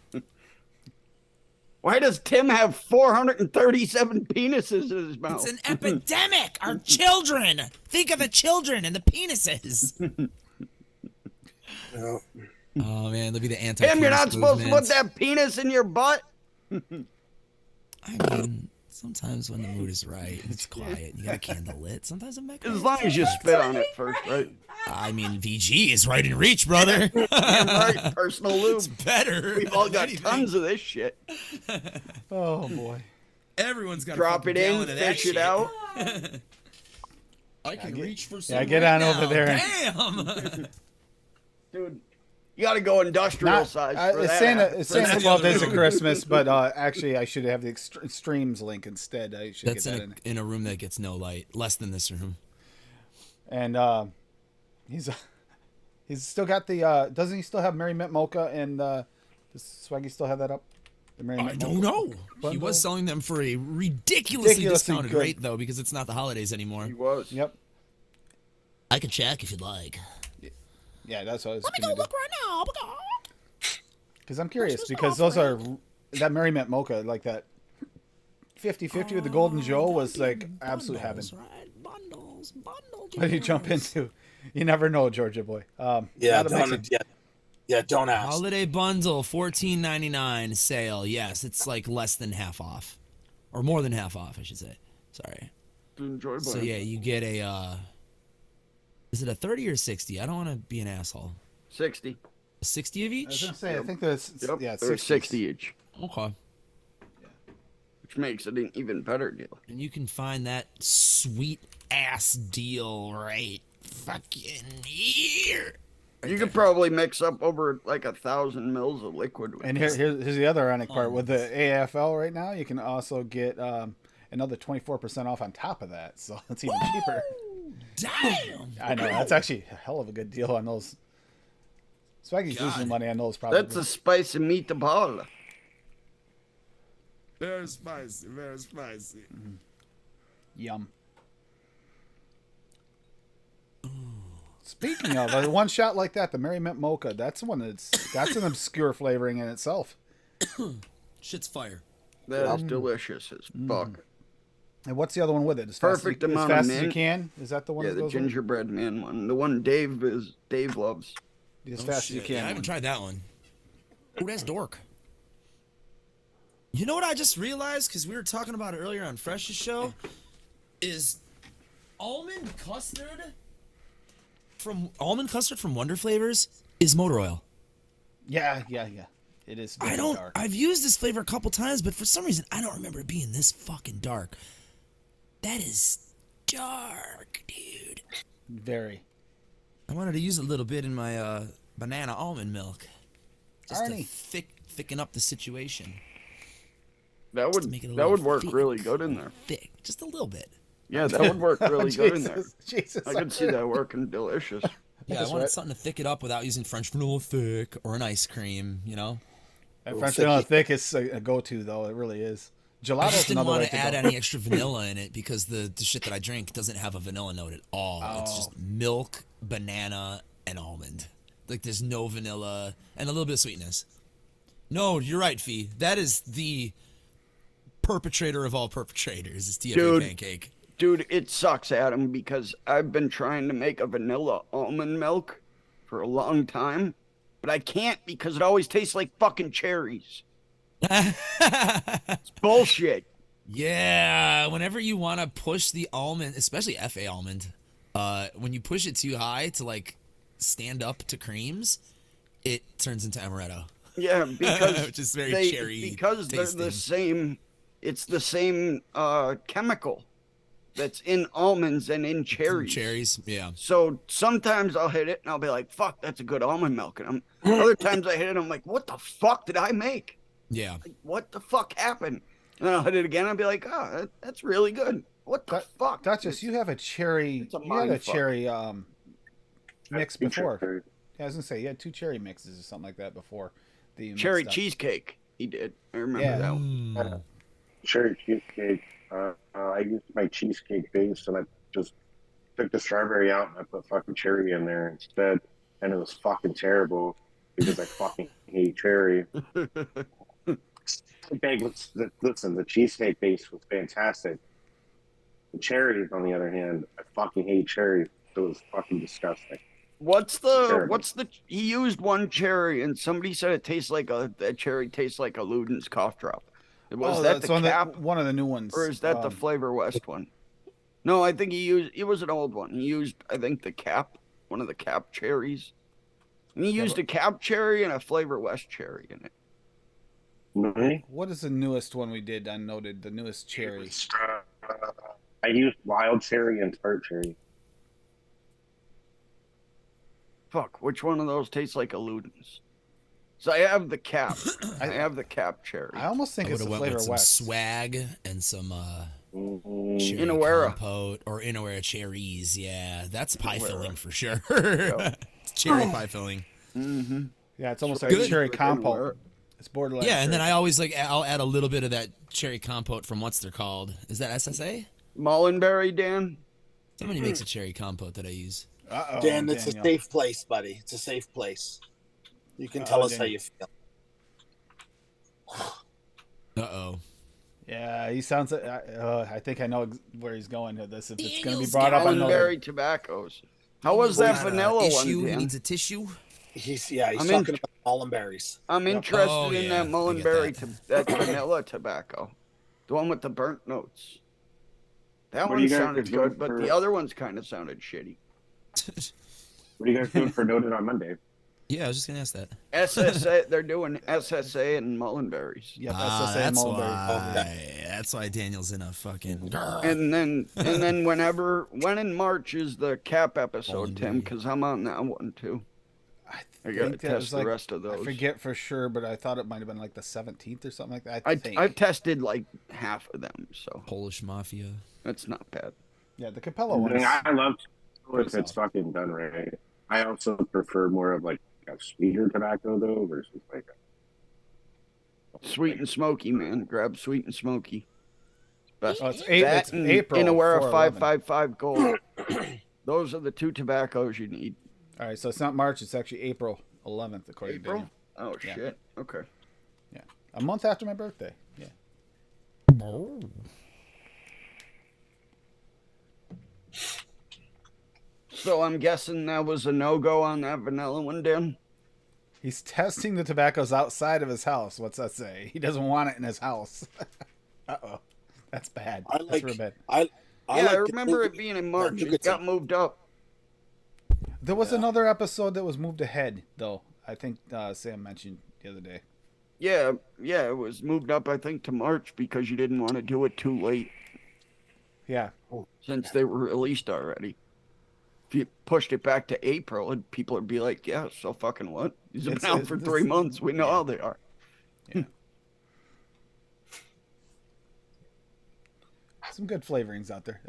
Why does Tim have 437 penises in his mouth? It's an epidemic. Our children. Think of the children and the penises. Yeah. Oh man, they'll be the anti. Tim, you're not supposed to put that penis in your butt. I mean, Sometimes when the mood is right, it's quiet. You got a candle lit. Sometimes I'm back. As long as you spit on it first, right? I mean, VG is right in reach, brother. Right, personal lube. It's better. We've all got Anything. tons of this shit. Oh boy. Everyone's got Drop a it in, gallon of that fish shit. it out. I can reach for some. Yeah, get right on over now. there. Damn. Dude, you got to go industrial Not, size for it's that. saying app. it's saying That's the 12 other days of room. Christmas, but actually I should have the streams link instead. I should That's get that in a room that gets no light, less than this room. And he's still got the doesn't he still have Merry Mint Mocha and does Swaggy still have that up? The Merry I Mint don't Mocha know. He bundle? was selling them for a ridiculously discounted good. rate, though, because it's not the holidays anymore. He was. Yep. I could check if you'd like. Yeah, that's what I was Let me go going to do. look right now. Because I'm curious, Christmas because those are offering. that Merry Mint Mocha, like that 50-50 with the Golden Joe was like absolute heaven. Right, bundles. What do you jump into? You never know, Georgia boy. Yeah, now that makes it- don't ask. Holiday bundle, $14.99 sale. Yes, it's like less than half off, or more than half off, I should say. Sorry. Enjoy So yeah, you get a. Is it a 30 or 60? I don't want to be an asshole. 60. A 60 of I was each? gonna say, I think that's Yep. yeah, They're 60s. 60 each, Okay. which makes it an even better deal. And you can find that sweet ass deal right fucking here. You could probably mix up over like 1,000 mils of liquid. With And this. here's the other ironic part with the AFL right now. You can also get another 24% off on top of that, so it's even cheaper. Damn. I know that's actually a hell of a good deal on those. Swaggy's losing money on those probably. That's a spicy meatball. Very spicy, very spicy. Yum. Speaking of a one shot like that, the Merry Mint Mocha, that's one that's an obscure flavoring in itself. Shit's fire. That is delicious as fuck. And what's the other one with it? Perfect as amount of fast as you mint. can. Is that the one? Yeah, that the goes with it? gingerbread man one. The one Dave loves. As Oh, fast as you shit. can. Yeah, I haven't tried that one. Oh, that's dork. You know what I just realized? Because we were talking about it earlier on Fresh's show? Is almond custard from Wonder Flavors is motor oil. Yeah. It is. Very dark. I've used this flavor a couple times, but for some reason I don't remember it being this fucking dark. That is dark, dude. Very. I wanted to use a little bit in my banana almond milk. Just Arnie. to thicken up the situation. That would Make it a that would little work thick. really good in there. Thick. Just a little bit. Yeah, that would work really good in there. Jesus. I could see that working delicious. Yeah, I That's wanted right. something to thick it up without using French vanilla thick or an ice cream, you know? And French vanilla thick is a go-to though. It really is. I Gelato's just didn't another want way to to add go. any extra vanilla in it because the shit that I drink doesn't have a vanilla note at all. It's just milk, banana, and almond. Like there's no vanilla and a little bit of sweetness. No, you're right, Fee. That is the perpetrator of all perpetrators. Is TFA Dude. pancake. Dude, it sucks, Adam, because I've been trying to make a vanilla almond milk for a long time, but I can't because it always tastes like fucking cherries. It's bullshit. Yeah, whenever you want to push the almond, especially FA almond, when you push it too high to like stand up to creams, it turns into amaretto. Yeah, because Which is very cherry because they're the tasting. same. It's the same chemical that's in almonds and in cherries. Cherries, yeah. So sometimes I'll hit it and I'll be like, "Fuck, that's a good almond milk." And other times I hit it, and I'm like, "What the fuck did I make? Yeah. Like, what the fuck happened?" And then I'll hit it again. And I'll be like, "Oh, that's really good. What the fuck?" Duchess, you have a cherry. It's a You had a mind fuck. cherry mix Feature before. cherry. Yeah, I was gonna say you had 2 cherry mixes or something like that before. that you mixed Cherry up. cheesecake. He did. I remember Yeah. that one. Mm. Cherry cheesecake. I used my cheesecake base and I just took the strawberry out and I put fucking cherry in there instead, and it was fucking terrible because I fucking hate cherry. Listen, the cheesecake base was fantastic. The cherries, on the other hand, I fucking hate cherry. It was fucking disgusting. Terrible. He used one cherry and somebody said it tastes like that cherry tastes like a Luden's cough drop. Was that the Cap, one of the new ones, or is that the Flavor West one? No, I think it was an old one. He used, I think, the Cap, one of the Cap cherries. And he used a Cap cherry and a Flavor West cherry in it. Really? What is the newest one we did? I noted the newest cherry. I used wild cherry and tart cherry. Fuck, which one of those tastes like a Ludens? So I have the Cap. I have the Cap cherry. I almost think I it's would the have went Flavor with some West. swag and some cherry Inawera. compote or Inawera cherries. Yeah, that's pie Inawera. filling for sure. Yep. Cherry pie filling. Mm-hmm. Yeah, it's almost Good. like cherry compote. It's borderline. Yeah, and then cherry. I always I'll add a little bit of that cherry compote from what's they're called. Is that SSA? Mullenberry, Dan? Somebody makes a cherry compote that I use. Uh-oh, Dan, it's Daniel. a safe place, buddy. It's a safe place. You can tell us how you feel. Uh-oh. Yeah, he sounds. I think I know where he's going with this. If it's going to be brought up on Mullenberry tobaccos. How was that vanilla one, He Dan? needs a tissue. He's I'm talking about Almond berries. I'm interested Oh, in yeah, that I get Mullenberry, that vanilla tobacco. The one with the burnt notes. That What do one you guys sounded do good, but for- the other ones kind of sounded shitty. What are you guys doing for Noted on Monday? Yeah, I was just gonna ask that. SSA, they're doing SSA and Mullenberries. Yep, Ah, SSA that's Mulberry. why. That's why Daniel's in a fucking. And then when in March is the Cap episode, Tim? Mullenberry. Because I'm on that one too. I gotta think that test was the like- rest of those. I forget for sure, but I thought it might have been like the 17th or something like that. I think. I've tested like half of them, so Polish mafia. that's not bad. Yeah, the Capella I one. mean, I love pretty if it's fucking done right. I also prefer more of like a sweeter tobacco though versus like Sweet and smoky, man. Grab sweet and smoky. Best. Oh, it's That it's and April. Inawera 4/11. 555 Gold. Those are the two tobaccos you need. All right, so it's not March. It's actually April 11th, according to April? Daniel. Oh Yeah. shit. Okay. Yeah, a month after my birthday. Yeah. So I'm guessing that was a no-go on that vanilla one, Dan. He's testing the tobaccos outside of his house. What's that say? He doesn't want it in his house. Uh-oh. That's bad. I That's like. real bad. I like remember it being in March. It nicotine. got moved up. There was another episode that was moved ahead, though. I think Sam mentioned the other day. Yeah, it was moved up, I think, to March because you didn't want to do it too late Yeah. since they were released already. If you pushed it back to April, and people would be like, yeah, so fucking what? These have been out for 3 months. We know how they are. Some good flavorings out there.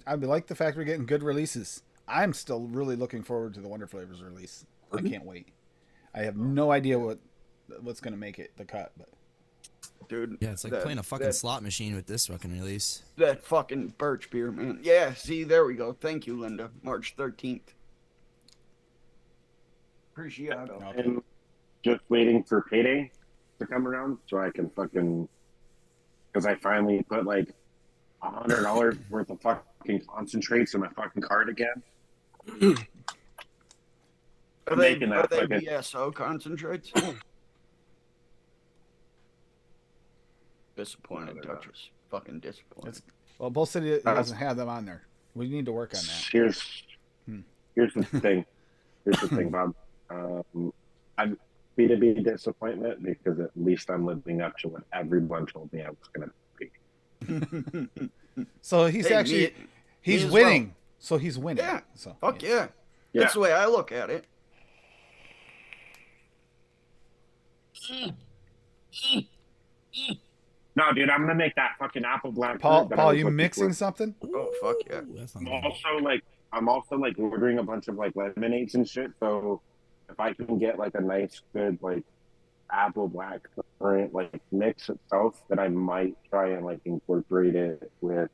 I like the fact we're getting good releases. I'm still really looking forward to the Wonder Flavors release. I can't wait. I have no idea what's going to make it the cut, but Dude. Yeah, it's like playing a fucking slot machine with this fucking release. That fucking birch beer, man. Yeah, see, there we go. Thank you, Linda. March 13th. Appreciate it. and just waiting for payday to come around so I can fucking because I finally put like $100 worth of fucking concentrates in my fucking cart again. Are I'm they, making are that they fucking BSO concentrates? Disappointed, Duchess. Fucking disappointed. well, Bull City doesn't have them on there. We need to work on that. Here's the thing. Here's the thing, Bob. I'm B2B disappointment because at least I'm living up to what everyone told me I was going to be. So he's Hey, actually me he's as winning. well. So he's winning. Yeah. So Fuck yeah. yeah. That's the way I look at it. No, dude, I'm gonna make that fucking apple black. Paul, that I Paul, was you looking mixing for. something? Oh, fuck yeah. Ooh, that's I'm not also like ordering a bunch of like lemonades and shit. So if I can get like a nice, good like apple black currant like mix itself, then I might try and like incorporate it with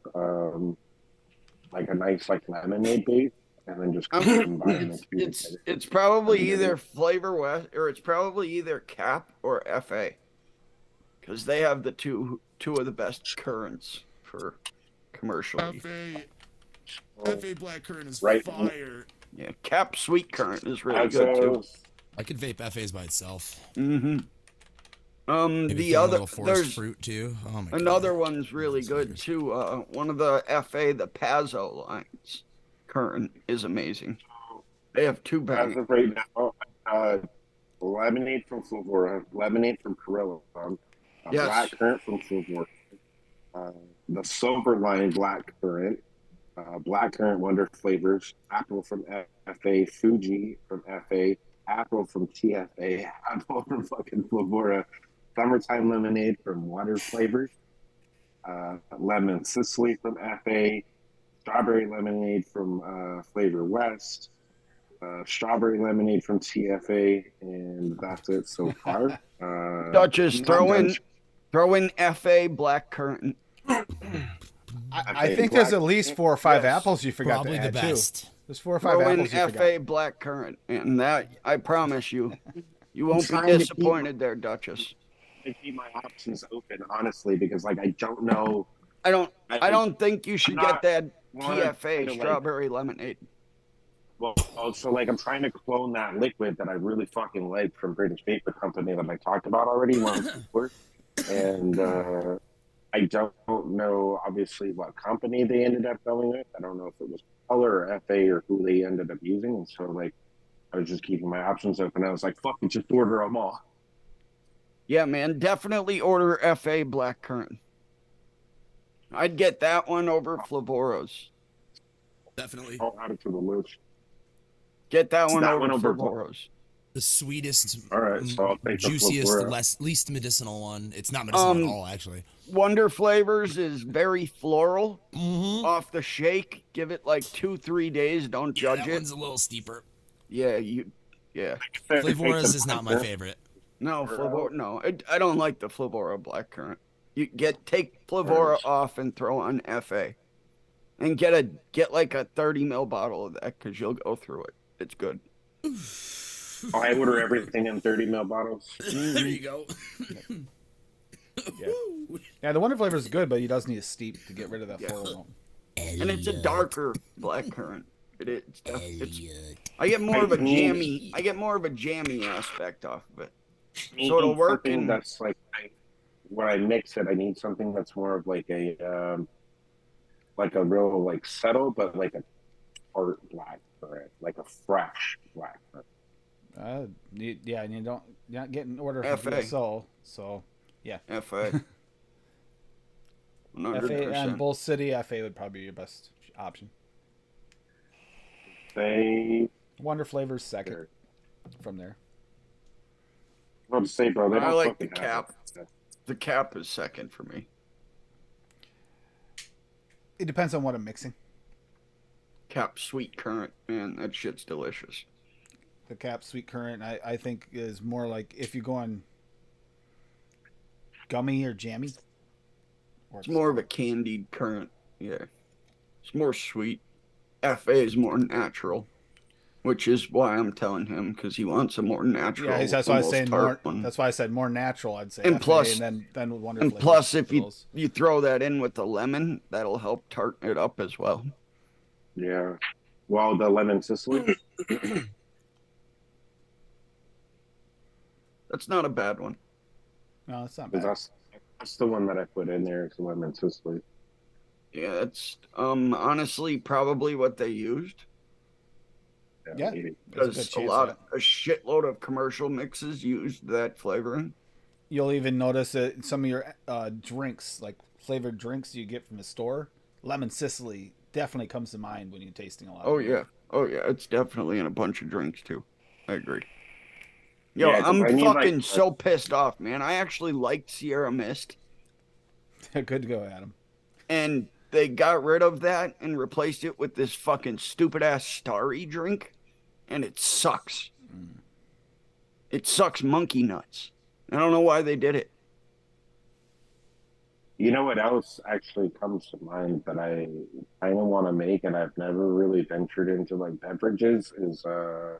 like a nice like lemonade base, and then just combine the two. It's probably either Flavor West or it's probably either Cap or FA. Because they have the two of the best currents for commercially. FA Black Currant is Right. fire. Yeah, Cap Sweet Current is really And good too. so I could vape FAs by itself. Mm-hmm. Maybe The throw in a other little forest there's fruit too. Oh my another god. one's really Those good flavors. too. One of the the Pazzo lines, current is amazing. They have two As bangers. of right now, lemonade from Flavora, lemonade from Corella, Yes. black currant from Flavora, the silver line black currant, black currant wonder flavors, apple from FA, Fuji from FA, apple from TFA, apple from fucking Flavora, summertime lemonade from water flavors, lemon Sicily from FA, strawberry lemonade from Flavor West, strawberry lemonade from TFA, and that's it so far. Duchess, I'm not done. throw in FA black currant. I think there's at least 4 or 5 Yes. apples you forgot Probably to the add best. too. There's 4 or 5 Throw in apples you forgot. FA black currant, and that I promise you, you won't be trying to keep- disappointed there, Duchess. I keep my options open, honestly, because like I don't know. I don't think you should not- get that wanna TFA kinda, like- strawberry lemonade. Well, so like I'm trying to clone that liquid that I really fucking like from British Vapor Company that I talked about already once before, and I don't know obviously what company they ended up going with. I don't know if it was Color or FA or who they ended up using, and so like I was just keeping my options open. I was like, fuck it, just order them all. Yeah, man, definitely order FA black currant. I'd get that one over Flavoro's. Definitely. I'll add it to the list. Get that one That over one over Flavoro's. The sweetest, All right, so I'll take the juiciest, Flavora. least medicinal one. It's not medicinal at all, actually. Wonder Flavors is very floral. Mm-hmm. Off the shake, give it like 2-3 days. Don't Yeah, judge that it. one's a little steeper. Yeah. Flavora's is not my favorite. No, Flavora. No, I don't like the Flavora black currant. You take Flavora off and throw on FA, and get like a 30 ml bottle of that because you'll go through it. It's good. I order everything in 30 ml bottles. There you go. Yeah, the Wonder Flavor is good, but he does need a steep to get rid of that Yeah. floral note. And it's a darker black currant. It's I get more of a jammy. I get more of a jammy aspect off of it. So it'll work Something in. that's like when I mix it, I need something that's more of like a real like subtle, but like a tart black currant, like a fresh black currant. Yeah, and you're not getting order from FA. DSO, so FA. 100%. FA and Bull City FA would probably be your best option. They Wonder Flavors second from there. I'm about to say, bro, they I don't like the fucking have cap. it. The cap is second for me. It depends on what I'm mixing. Cap sweet currant, man, that shit's delicious. The cap sweet currant, I think, is more like if you go on gummy or jammy. Or It's more of a candied currant. Yeah, it's more sweet. FA is more natural, which is why I'm telling him because he wants a more natural. Yeah, that's why I was almost saying tart more. one. That's why I said more natural. I'd say And FA, plus- and then Wonder And Flavors plus, if for those. you throw that in with the lemon, that'll help tarten it up as well. Yeah. Well, the lemon Sicily. That's not a bad one. No, it's not 'Cause bad. that's the one that I put in there. Is the lemon Sicily. Yeah, it's honestly probably what they used Yeah. maybe. There's a because good a chance lot, of a shitload of commercial mixes used that flavoring. You'll even notice that in some of your drinks, like flavored drinks you get from the store, lemon Sicily definitely comes to mind when you're tasting a lot. Oh of it. yeah, it's definitely in a bunch of drinks too. I agree. Yo, Yeah, 'cause I'm I need, fucking like, so pissed off, man. I actually liked Sierra Mist, Good to go, Adam. and they got rid of that and replaced it with this fucking stupid ass Starry drink, and it sucks. It sucks monkey nuts. I don't know why they did it. You know what else actually comes to mind that I kind of want to make, and I've never really ventured into like beverages is I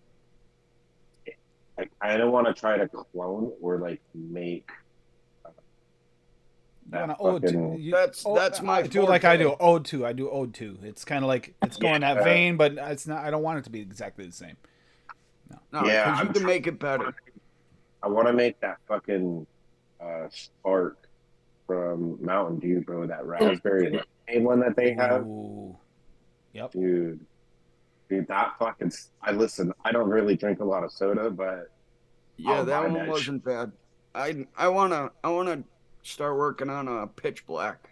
kind of want to try to clone or like make. Wanna ode to- fucking- you- That's my I do like I do forte. ode to. I do ode to. It's kind of like it's going that Yeah. vein, but it's not. I don't want it to be exactly the same. No, Yeah, because you I'm can make it better. I want to make that fucking Spark from Mountain Dew, bro. That raspberry lemonade one that they have, Ooh. Yep. dude. Dude, that fucking. I listen. I don't really drink a lot of soda, but Yeah, I'll that buy one that wasn't bad. I wanna start working on a pitch black.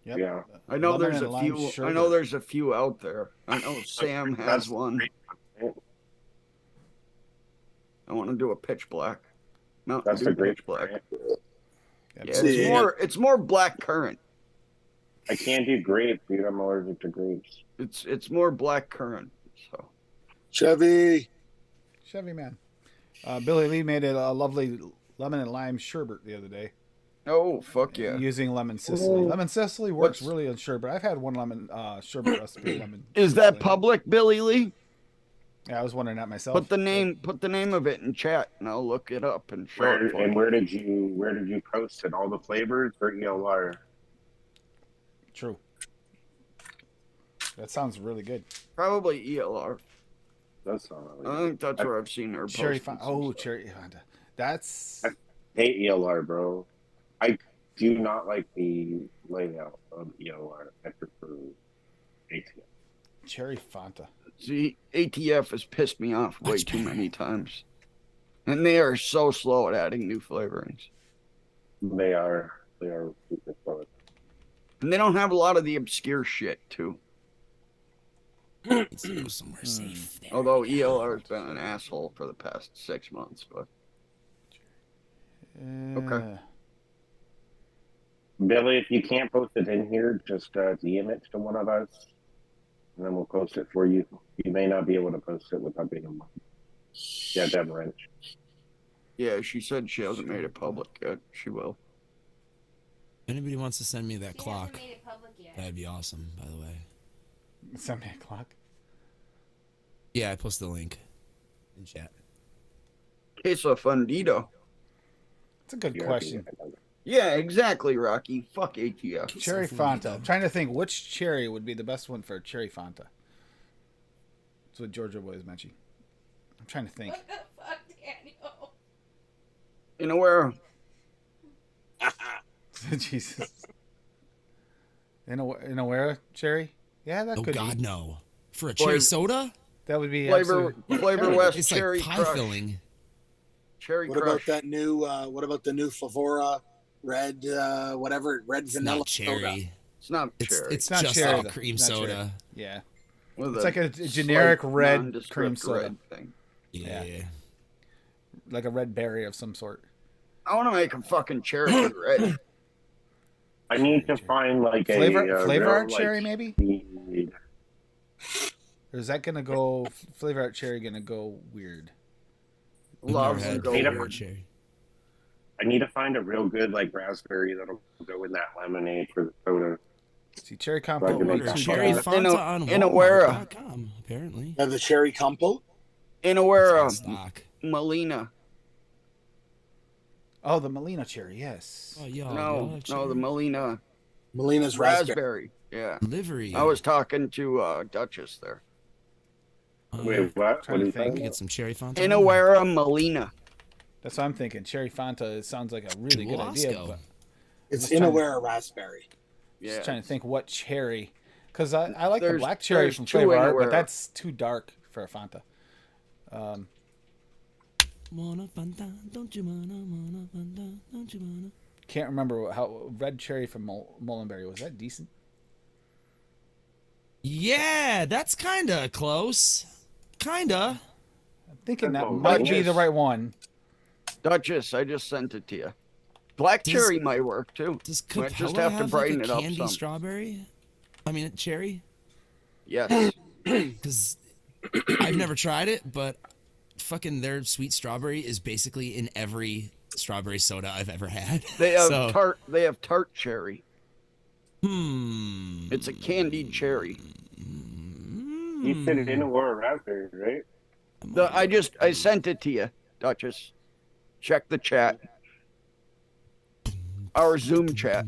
Yep. Yeah. I know Lemon there's and a lime few. I sherbet. know there's a few out there. I know Sam has That's one. great. I want to do a pitch black. Mountain That's Dew a great pitch black. brand. Yep. Yeah, See. it's more black currant. I can't do grape, dude. I'm allergic to grapes. It's more black currant. So Chevy. Chevy man. Billy Lee made a lovely lemon and lime sherbet the other day oh fuck yeah. using lemon Sicily. Lemon Sicily works What's- really on sherbet. I've had one lemon sherbet recipe. Lemon. Is that Sicily. public, Billy Lee? Yeah, I was wondering that myself. Put the name of it in chat, and I'll look it up and show it for you. Where did you post it? All the flavors or ELR? True. That sounds really good. Probably ELR. That's not I really. think that's where I've seen her. Cherry posting Fanta. some Oh, stuff. cherry Fanta. That's Hate ELR, bro. I do not like the layout of ELR. I prefer ATM. cherry Fanta. See, ATF has pissed me off way Much too better. many times, and they are so slow at adding new flavorings, They are super slow. and they don't have a lot of the obscure shit too. Needs to go somewhere safe. There. Although ELR has been an asshole for the past 6 months, but Okay. Billy, if you can't post it in here, just DM it to one of us, and then we'll post it for you. You may not be able to post it without being a month. Yeah, Deb Wrench. yeah, she said she hasn't made it public yet. She will. If anybody wants to send me that She clock, hasn't made it public yet. that'd be awesome, by the way. 7 o'clock. Yeah, I posted the link in chat. Queso fundido. That's a good You question. Yeah, exactly, Rocky. Fuck ATF. Cherry Fanta. I'm trying to think which cherry would be the best one for cherry Fanta. That's what Georgia was mentioning. I'm trying to think. What the fuck, Daniel? You know where? Jesus. In a where cherry? Yeah, that Oh could God, be. no! For a cherry soda, That would be Flavor absolute- Flavor West it's Cherry like pie Crush. filling. Cherry What Crush. about that new? What about the new Favora red? Whatever red It's vanilla not soda? cherry. It's not It's cherry. it's not just cherry, like though. a cream It's not cherry. soda. Yeah. With It's like a generic slight red nondescript cream soda. red thing. Yeah. Like a red berry of some sort. I want to make a fucking cherry red. I need to find like Flavor a flavor real, art like, cherry maybe? speed- Or is that gonna go flavor art cherry gonna go weird? I've never Loves had and go Peanut flavored weird. cherry. I need to find a real good like raspberry that'll go in that lemonade for the soda. See, cherry Right, compote good would be luck. Order too cherry dark. Fanta on Inawera. Walmart.com, apparently. Yeah, the cherry compote. In aware It's of in stock. Melina. Oh, the Molina cherry, yes. Oh, y'all, No, the Melina Melina's raspberry. raspberry. Yeah. livery. I was talking to Duchess there. Wait, what? Trying What to is think. that? Get some cherry Fanta. In aware of Melina. That's what I'm thinking. Cherry Fanta it sounds like a really good idea, Wasco. but It's Just trying to- Inawera raspberry. Yeah. just trying to think what cherry. Because I like the There's- black cherry there's from two Flavor Art, Inawera. but that's too dark for a Fanta. Wanna Fanta, don't you wanna Fanta, don't you wanna? Can't remember how red cherry from Mullenberry was that decent? Yeah, that's kinda close. Kinda. I'm thinking that Oh, might be Duchess. the right one. Duchess, I just sent it to you. Black Does- cherry might work too. Does Might Capella just have to like brighten a it up candy some. strawberry? I mean, cherry? Yes. Because I've never tried it, but fucking their sweet strawberry is basically in every strawberry soda I've ever had. They have So, tart. They have tart cherry. hmm. It's a candied cherry. You said it in a raspberry, right? I sent it to you, Duchess. Check the chat. Our Zoom chat.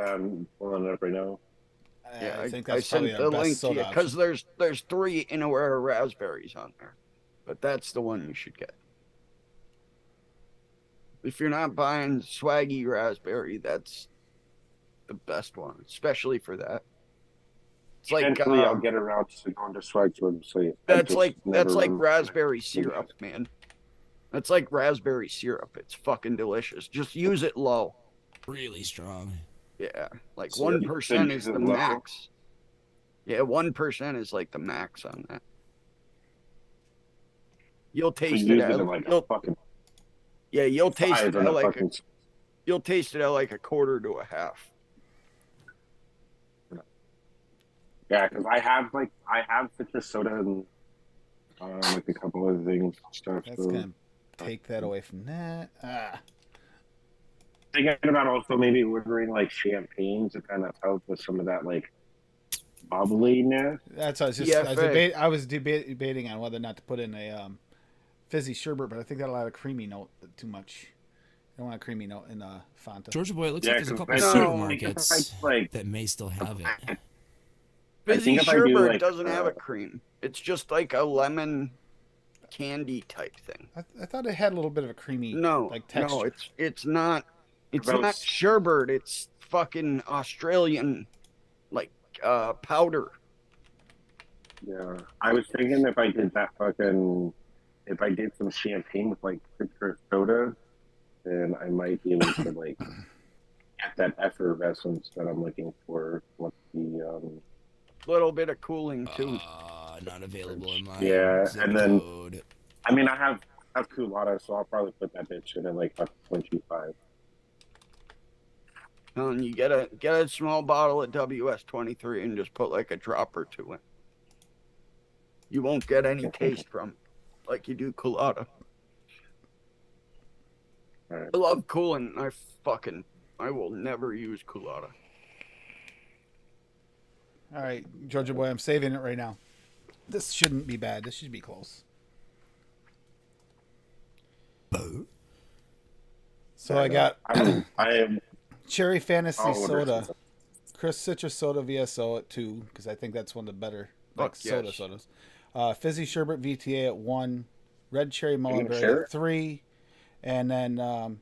I'm pulling it up right now. Yeah, I think I that's sent probably the the link best to you soda because option. there's 3 Inawera raspberries on there, but that's the one you should get. If you're not buying swaggy raspberry, that's the best one, especially for that. It's like Eventually, I'll get around to going to swag swim. So I that's just like never remember. raspberry syrup, man. That's like raspberry syrup. It's fucking delicious. Just use it low. Really strong. Yeah, like So 1% use is it the low? max. Yeah, 1% is like the max on that. You'll So taste use it. it At, in like a you'll, fucking yeah, you'll taste five it and at a like a, fucking. you'll taste it at like a quarter to a half. Yeah, because I have citrus soda and like a couple other things stuff. That's So. gonna take that away from that. Thinking about also maybe ordering like champagne to kind of help with some of that like bubbliness. That's what I was just. Yeah, I was debating on whether or not to put in a fizzy sherbet, but I think that'll add a creamy note too much. I don't want a creamy note in Fanta. Georgia Boy, it looks Yeah, like there's a 'cause couple I- supermarkets like that may still have it. Fizzy if I do, sherbet like, doesn't have a cream. It's just like a lemon candy type thing. I thought it had a little bit of a creamy like texture. No, it's not. It's About- not sherbet. It's fucking Australian, like powder. Yeah, I was thinking if I did that fucking, if I did some champagne with like citrus soda, then I might be able to like get that effervescence that I'm looking for. What the Little bit of cooling too. Not available in my Yeah, zip and then- code. I mean, I have culotta, so I'll probably put that bitch in at like 0.25. And you get a small bottle of WS-23 and just put like a drop or two in. You won't get any taste from it, like you do colada. Alright. I love cooling. I will never use colada. All right, Georgia Boy, I'm saving it right now. This shouldn't be bad. This should be close. So I got I am Cherry Fantasy I'll order Soda, some. Chris Citrus Soda VSO at 2, because I think that's one of the better like Fuck yes. sodas. Fizzy Sherbet VTA at 1, Red Cherry gonna Mulberry share at it? 3, and then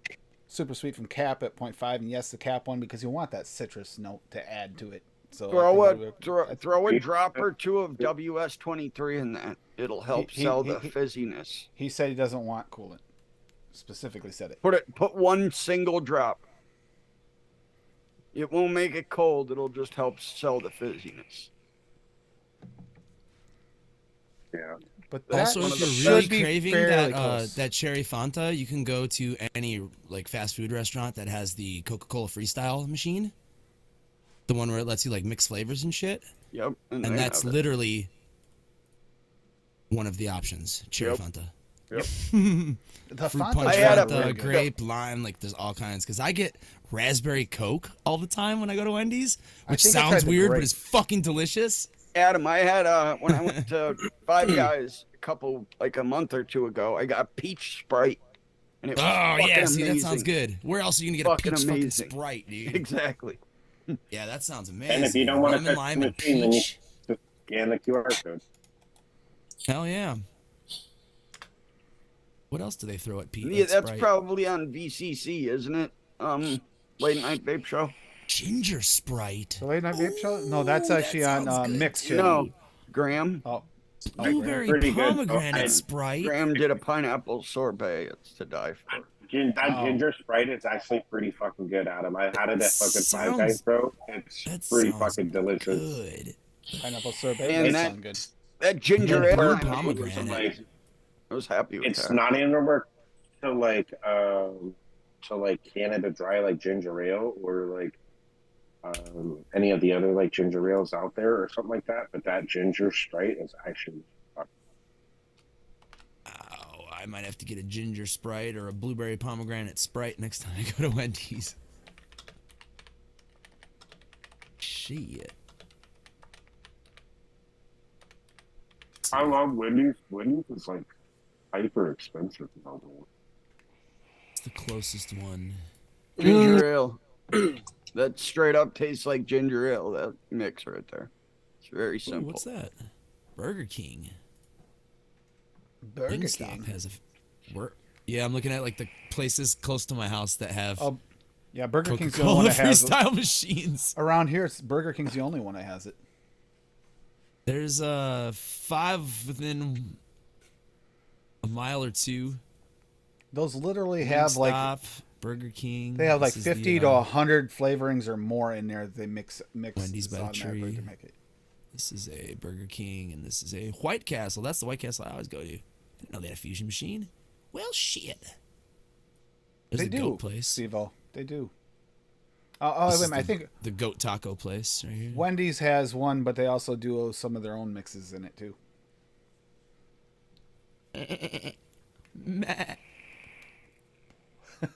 Super Sweet from Cap at 0.5. And yes, the Cap one, because you want that citrus note to add to it. So Throw a drop or two of WS-23 in that. It'll help sell the fizziness. He said he doesn't want coolant. Specifically said it. Put one single drop. It won't make it cold. It'll just help sell the fizziness. yeah. But that Also, one if of the you're really should be craving fairly that close. that cherry Fanta, you can go to any like fast food restaurant that has the Coca-Cola Freestyle machine, the one where it lets you like mix flavors and shit. Yep. And they that's have it. literally one of the options. Cherry Yep. Fanta. Yep. The Fruit Fanta punch I had a- Fanta, grape, lime, like there's all kinds. Because I get raspberry Coke all the time when I go to Wendy's, which think I sounds tried the weird, but grape. it's fucking delicious. Adam, I had when I went to Five Guys a month or two ago, I got peach Sprite, and it was Oh fucking yeah, see amazing. that sounds good. Where else are you gonna get a Fucking peach fucking amazing. Sprite, dude? Exactly. Yeah, that sounds amazing. And if you don't want to Lemon, touch the lime, and machine, then you peach. just scan the QR code. Hell yeah. What else do they throw at peach? Yeah, that's probably on VCC, isn't it? Late night vape show. Ginger Sprite. The late night vape show? No, that's Ooh, that actually on sounds good, Mix too. Channel. No, Graham. Oh, Blueberry Pretty good. pomegranate Oh, Sprite. Graham did a pineapple sorbet. It's to die for. That ginger Sprite is actually pretty fucking good, Adam. I had it at fucking Five Guys, Sounds- bro. It's That pretty sounds fucking delicious. good. pineapple sorbet. And That that- sounds good. That ginger Yeah, ale. blue I made was pomegranate. amazing. I was happy with It's that. not even gonna work to like Canada Dry like ginger ale or like any of the other like ginger ales out there or something like that. But that ginger Sprite is actually Oh, I might have to get a ginger Sprite or a blueberry pomegranate Sprite next time I go to Wendy's. Shit. I love Wendy's. Wendy's is like hyper expensive nowadays. It's the closest one. Ginger ale. That straight up tastes like ginger ale. That mix right there. It's very Ooh, simple. what's that? Burger King. Burger Wingstop King. has a Yeah, I'm looking at like the places close to my house that have Oh, yeah, Burger King's the only one Coca-Cola that has it. freestyle machines. Around here, it's Burger King's the only one that has it. There's 5 within a mile or two. Those literally have like Wingstop, Burger King. they have like This is 50 the, to 100 flavorings or more in there. They mix. Wendy's It's by the automatically tree. to make it. This is a Burger King, and this is a White Castle. That's the White Castle I always go to. Didn't know they had a fusion machine. Well, shit. There's They the do, goat place. Steve-O. They do. This Wait a is minute. I think the goat taco place right here. Wendy's has one, but they also do some of their own mixes in it too. Meh.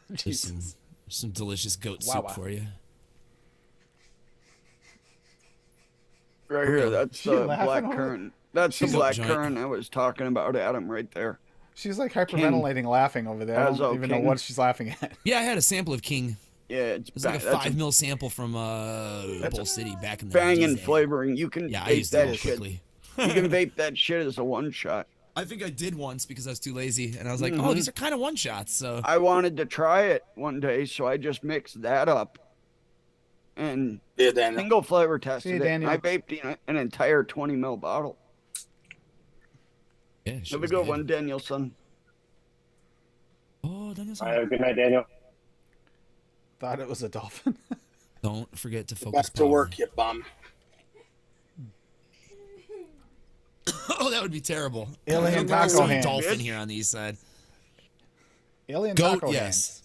There's Jesus. some delicious goat Wow, soup wow. for you. Right here, that's She the laughing black over it? currant. That's the She's a black giant- currant I was talking about, Adam, right there. She's like hyperventilating, laughing over there. I As don't a even know king. what she's laughing at. Yeah, I had a sample of King. Yeah, it's It was like a that's 5 mil sample from Bowl City back in the banging day. flavoring. You can Yeah, I vape used it that real shit. quickly. You can vape that shit as a one shot. I think I did once because I was too lazy, and I was like, "Oh, these are kind of one shots." So I wanted to try it one day, so I just mixed that up and Yeah, Daniel. single flavor tested it. Daniel. I vaped an entire 20 ml bottle. yeah, she Have a was good one, Danielson. Oh, Daniel's All right, good night, Daniel. Thought it was a dolphin. Don't forget to focus. Back to work, you bum. Oh, that would be terrible. Alien There's taco some hand. dolphin here on the east side. Alien Goat, taco yes.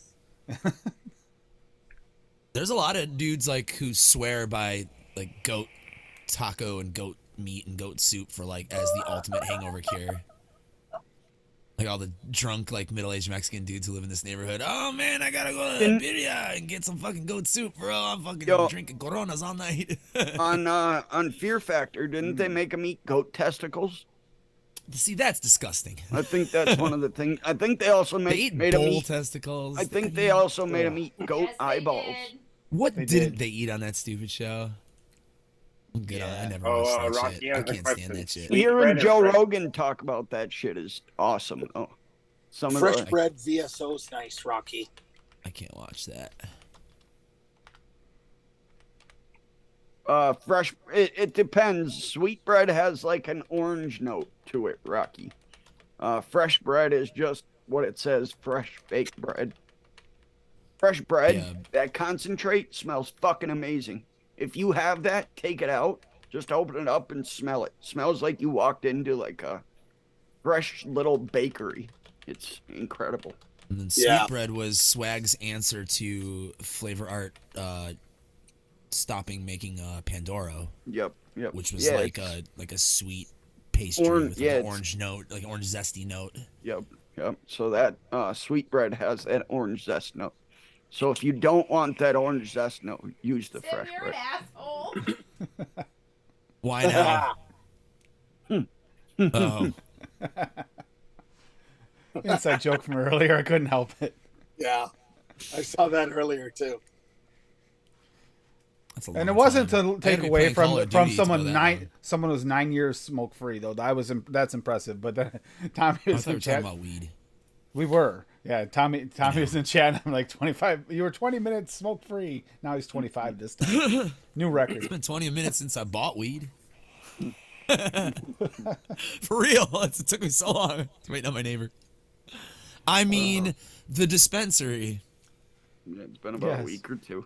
hands. There's a lot of dudes like who swear by like goat taco and goat meat and goat soup for like as the ultimate hangover cure. Like all the drunk like middle-aged Mexican dudes who live in this neighborhood. Oh man, I gotta go to the birria and get some fucking goat soup, bro. I'm fucking Yo. drinking Coronas all night. On Fear Factor, didn't they make them eat goat testicles? See, that's disgusting. I think that's one of the things. I think they also They eat made them bull eat. testicles. I think they also made them eat goat Yes, they eyeballs. did. What They didn't did. they eat on that stupid show? I'm good on it. I never Oh, watched that Rocky shit. I has a can't stand question. that shit. Sweet Hearing bread Joe and fresh- Rogan talk about that shit is awesome. Oh, some of Fresh the bread VSO's nice, Rocky. I can't watch that. fresh. It depends. Sweet bread has like an orange note to it, Rocky. Fresh bread is just what it says, fresh baked bread. Fresh bread, Yeah. that concentrate smells fucking amazing. If you have that, take it out, just open it up and smell it. Smells like you walked into like a fresh little bakery. It's incredible. And then Yeah. Sweetbread was Swag's answer to Flavor Art stopping making Pandoro, Yep. which was Yeah, like a sweet pastry Orange- with yeah, like an it's- orange note, like an orange zesty note. Yep. So that sweet bread has that orange zest note. So if you don't want that orange zest note, use the Sim, fresh you're an bread. asshole. Why now? Oh, Inside joke from earlier. I couldn't help it. Yeah, I saw that earlier too. that's a And long it wasn't time. I to had take be away playing Call from of Duty to someone go that long. someone who's 9 years smoke free though. That's impressive. But then Tommy I was thought we in were talking chat. about weed. We were, yeah. Tommy was in chat. And I'm like 25. You were 20 minutes smoke free. Now he's 25 this time. New record. It's been 20 minutes since I bought weed. For real, it took me so long to wait on my neighbor. I mean, the dispensary. Yeah, it's been about Yes. a week or two.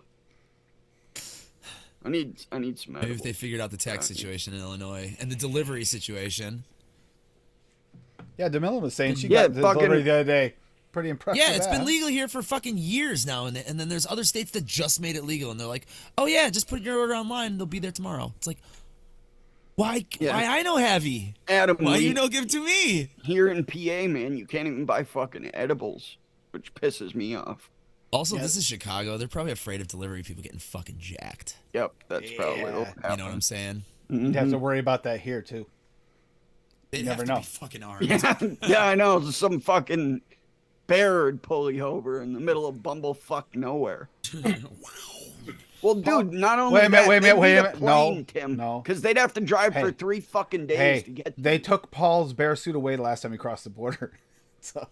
I need some Maybe if edibles. they figured out the tax situation in Illinois and the delivery situation. Yeah, DeMillen was saying she Yeah, got the fucking- delivery the other day. Pretty impressed. Yeah, with it's that. been legal here for fucking years now, and then there's other states that just made it legal, and they're like, "Oh yeah, just put your order online, and they'll be there tomorrow." It's like, why? Yeah. Why I know heavy? Adam, Why we- you no give to me? here in PA, man, you can't even buy fucking edibles, which pisses me off. Also, this is Chicago. They're probably afraid of delivery people getting fucking jacked. Yep, that's probably what Yeah. happened. You know what I'm saying? You'd have to worry about that here too. They'd never have to know. be fucking armed. Yeah, I know. Some fucking bear would pull you over in the middle of bumblefuck nowhere. Well, dude, not only Wait a minute, that, wait a minute, they'd wait a need a minute. No, plane, Tim, no. because they'd have to drive for Hey. 3 fucking days Hey, to get. they took Paul's bear suit away the last time he crossed the border. So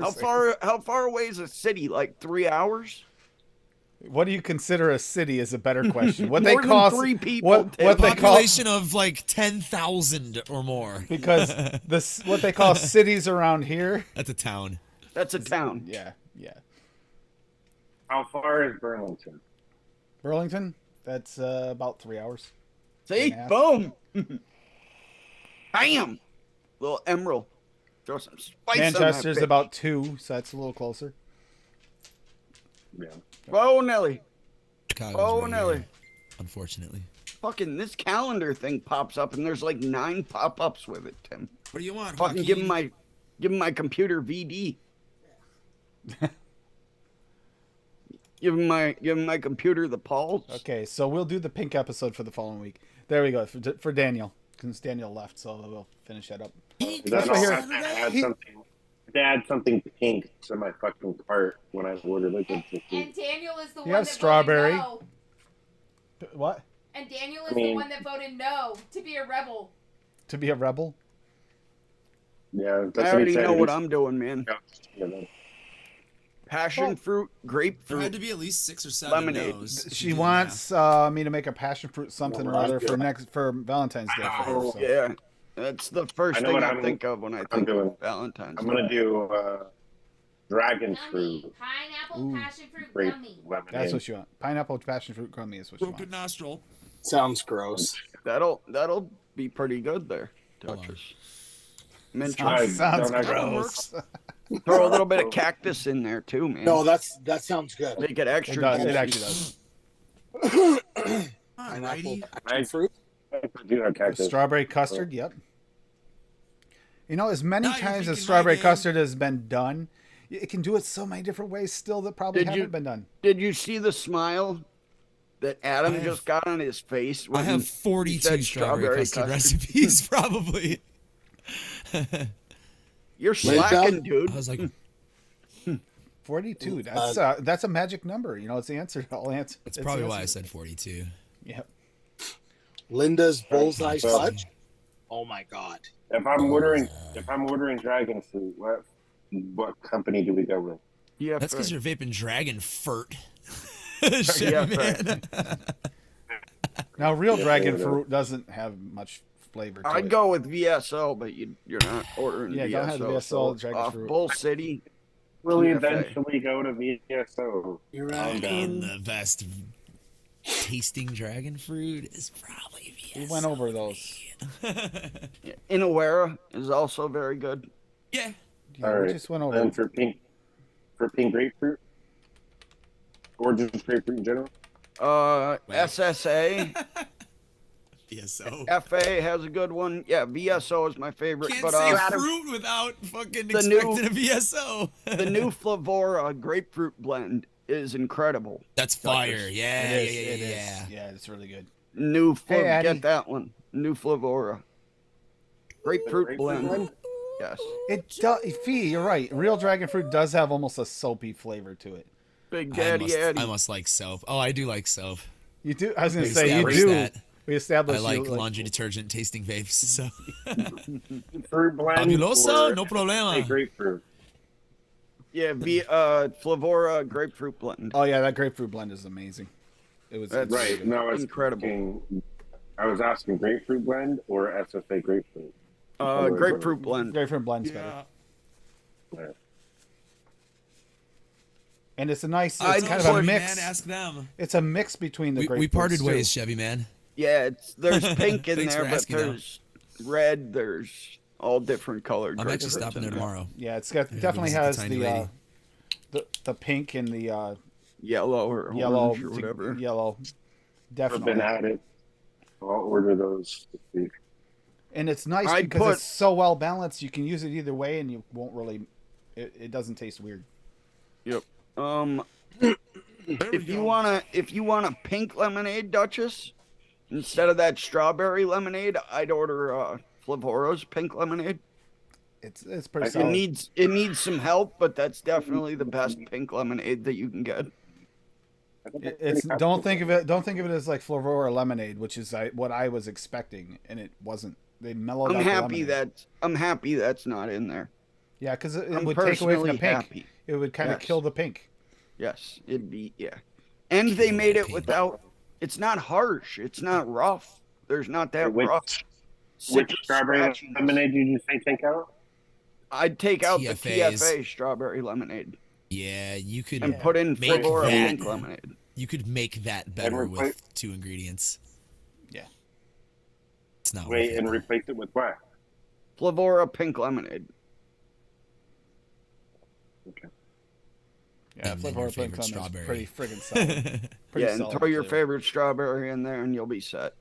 How far away is a city? Like 3 hours? What do you consider a city is a better question. What More they than call 3 people. what Tim. they call Population of like 10,000 or more. because this what they call cities around here. That's a town. That's a town. Yeah. How far is Burlington? Burlington, that's about 3 hours. See? 3.5. Boom. Bam. Little emerald. Throw some spice Manchester's on that about 2, so that's a little closer. Yeah. Whoa, Nelly. Chicago's Oh, right Nelly. here, unfortunately. Fucking this calendar thing pops up, and there's like 9 pop-ups with it, Tim. What do you want? Fucking Joaquin? give him my computer VD. give him my computer the pulse. Okay, so we'll do the pink episode for the following week. There we go for Daniel, because Daniel left, so we'll finish that up. That's what here- I had something pink to my fucking cart when I ordered liquids this week. And Daniel is the You one have that strawberry. voted no. What? And Daniel is I mean- the one that voted no to be a rebel. To be a rebel? Yeah, that's I what he already said. know what He's- I'm doing, man. Passion fruit, There grapefruit. had to be at least 6 or 7 Lemonade. no's. if you She do the wants me to make a passion fruit something or other for Valentine's Day. For her, so. Yeah, that's the first I know thing what I I'm- think of when I I'm think doing. of Valentine's. I'm gonna Day. do dragon Gummy. fruit, Pineapple Ooh. passion fruit grape gummy. lemonade. That's what you want. Pineapple passion fruit gummy is what you Broken want. nostril. Sounds gross. That'll be pretty good there. Hold on. Duchess. Mint Sounds- Sounds don't I- gross. Throw a little bit of cactus in there too, man. No, that sounds good. Make it It extra. does. It juicy. actually does. Pineapple Alrighty. passion fruit. I do have cactus. Strawberry custard. Yep. You know, as many Now you're times as thinking strawberry my game. custard has been done, it can do it so many different ways still that probably Did you- haven't been done. Did you see the smile that Adam I have- just got on his face? I when have he 42 said strawberry custard recipes, probably. You're Linda? slacking, dude. I was like, 42. That's a magic number. You know, it's the answer to all answers. that's probably why I said 42. Yep. Linda's bullseye So- fudge. Oh my god. If I'm ordering dragon fruit, what company do we go with? Yeah, That's because right. you're vaping dragon furt. Yeah, Shit, right. man. Now, real dragon yeah. fruit doesn't have much flavor to I'd it. go with VSO, but you're not ordering Yeah, VSO. don't have the VSO so dragon off fruit. Bull City. Will we TFA. eventually go to VSO? You're I'm right. down. And the best tasting dragon fruit is probably VS. We went over those. Yeah, Inawera is also very good. Yeah. Yeah, All we right. just went over. And for pink grapefruit, or just grapefruit in general. SSA, VSO. FA has a good one. Yeah, VSO is my favorite. Can't but say fruit without fucking the new- expecting a VSO. the new Flavora grapefruit blend is incredible. That's fire. Yeah, It is. yeah, It yeah, is. yeah. Yeah, it's really good. New Hey, Addy. get that one. New Flavora. Grapefruit blend. Yes. It does. Fee, you're right. Real dragon fruit does have almost a soapy flavor to it. Big I Daddy must, Addy. I must like soap. Oh, I do like soap. You do. I was gonna We say you established do. that. We I established like you laundry detergent tasting vapes. So Fruit blend. fabuloso, or no a problema. grapefruit. Yeah, Flavora grapefruit blend. Oh yeah, that grapefruit blend is amazing. It was That's really Right. good. No, I was Incredible. I was asking grapefruit blend or SFA grapefruit. Grapefruit blend. Grapefruit blend's better, Yeah. Right. and it's a nice. I It's kind of know, a Chevy, mix. Man, ask them. It's a mix between the We grapefruits, parted too. ways, Chevy man. Yeah, there's pink in Thanks there, for but asking, though. there's red. There's all different colored. I'm actually grapefruits stopping in there tomorrow. Yeah, it's got Yeah, definitely visit the has tiny the lady. the pink and the Yellow or yellow orange or whatever. yellow. I've Definitely. been at it. I'll order those this week. And it's nice I'd because put- it's so well balanced. You can use it either way, and you won't really. It doesn't taste weird. Yep. There If we you go. want a pink lemonade, Duchess, instead of that strawberry lemonade, I'd order Flavora's pink lemonade. It's pretty I solid. It needs some help, but that's definitely the best pink lemonade that you can get. I think It- that's It's pretty don't think of it as like Flavora lemonade, which is what I was expecting, and it wasn't. They mellowed. I'm out the happy lemonade. that's not in there. Yeah, because it I'm would take away from the personally pink. happy. It would kind of Yes. kill the pink. Yes, it'd be, yeah. And they made it pink. without, it's not harsh. It's not rough. There's not that Which, rough which citrus strawberry scratchiness. lemonade did you say take out? I'd take out the TFAs. TFA strawberry lemonade Yeah, you could and put in make Flavora that. pink lemonade. You could make that better replace- with 2 ingredients. Yeah. It's not Wait, worth and it. replace it with what? Flavora pink lemonade. Okay. Yeah, And then flavor your pink favorite lemon is strawberry. pretty friggin' solid. Pretty Yeah, and solid throw your flavor. favorite strawberry in there and you'll be set.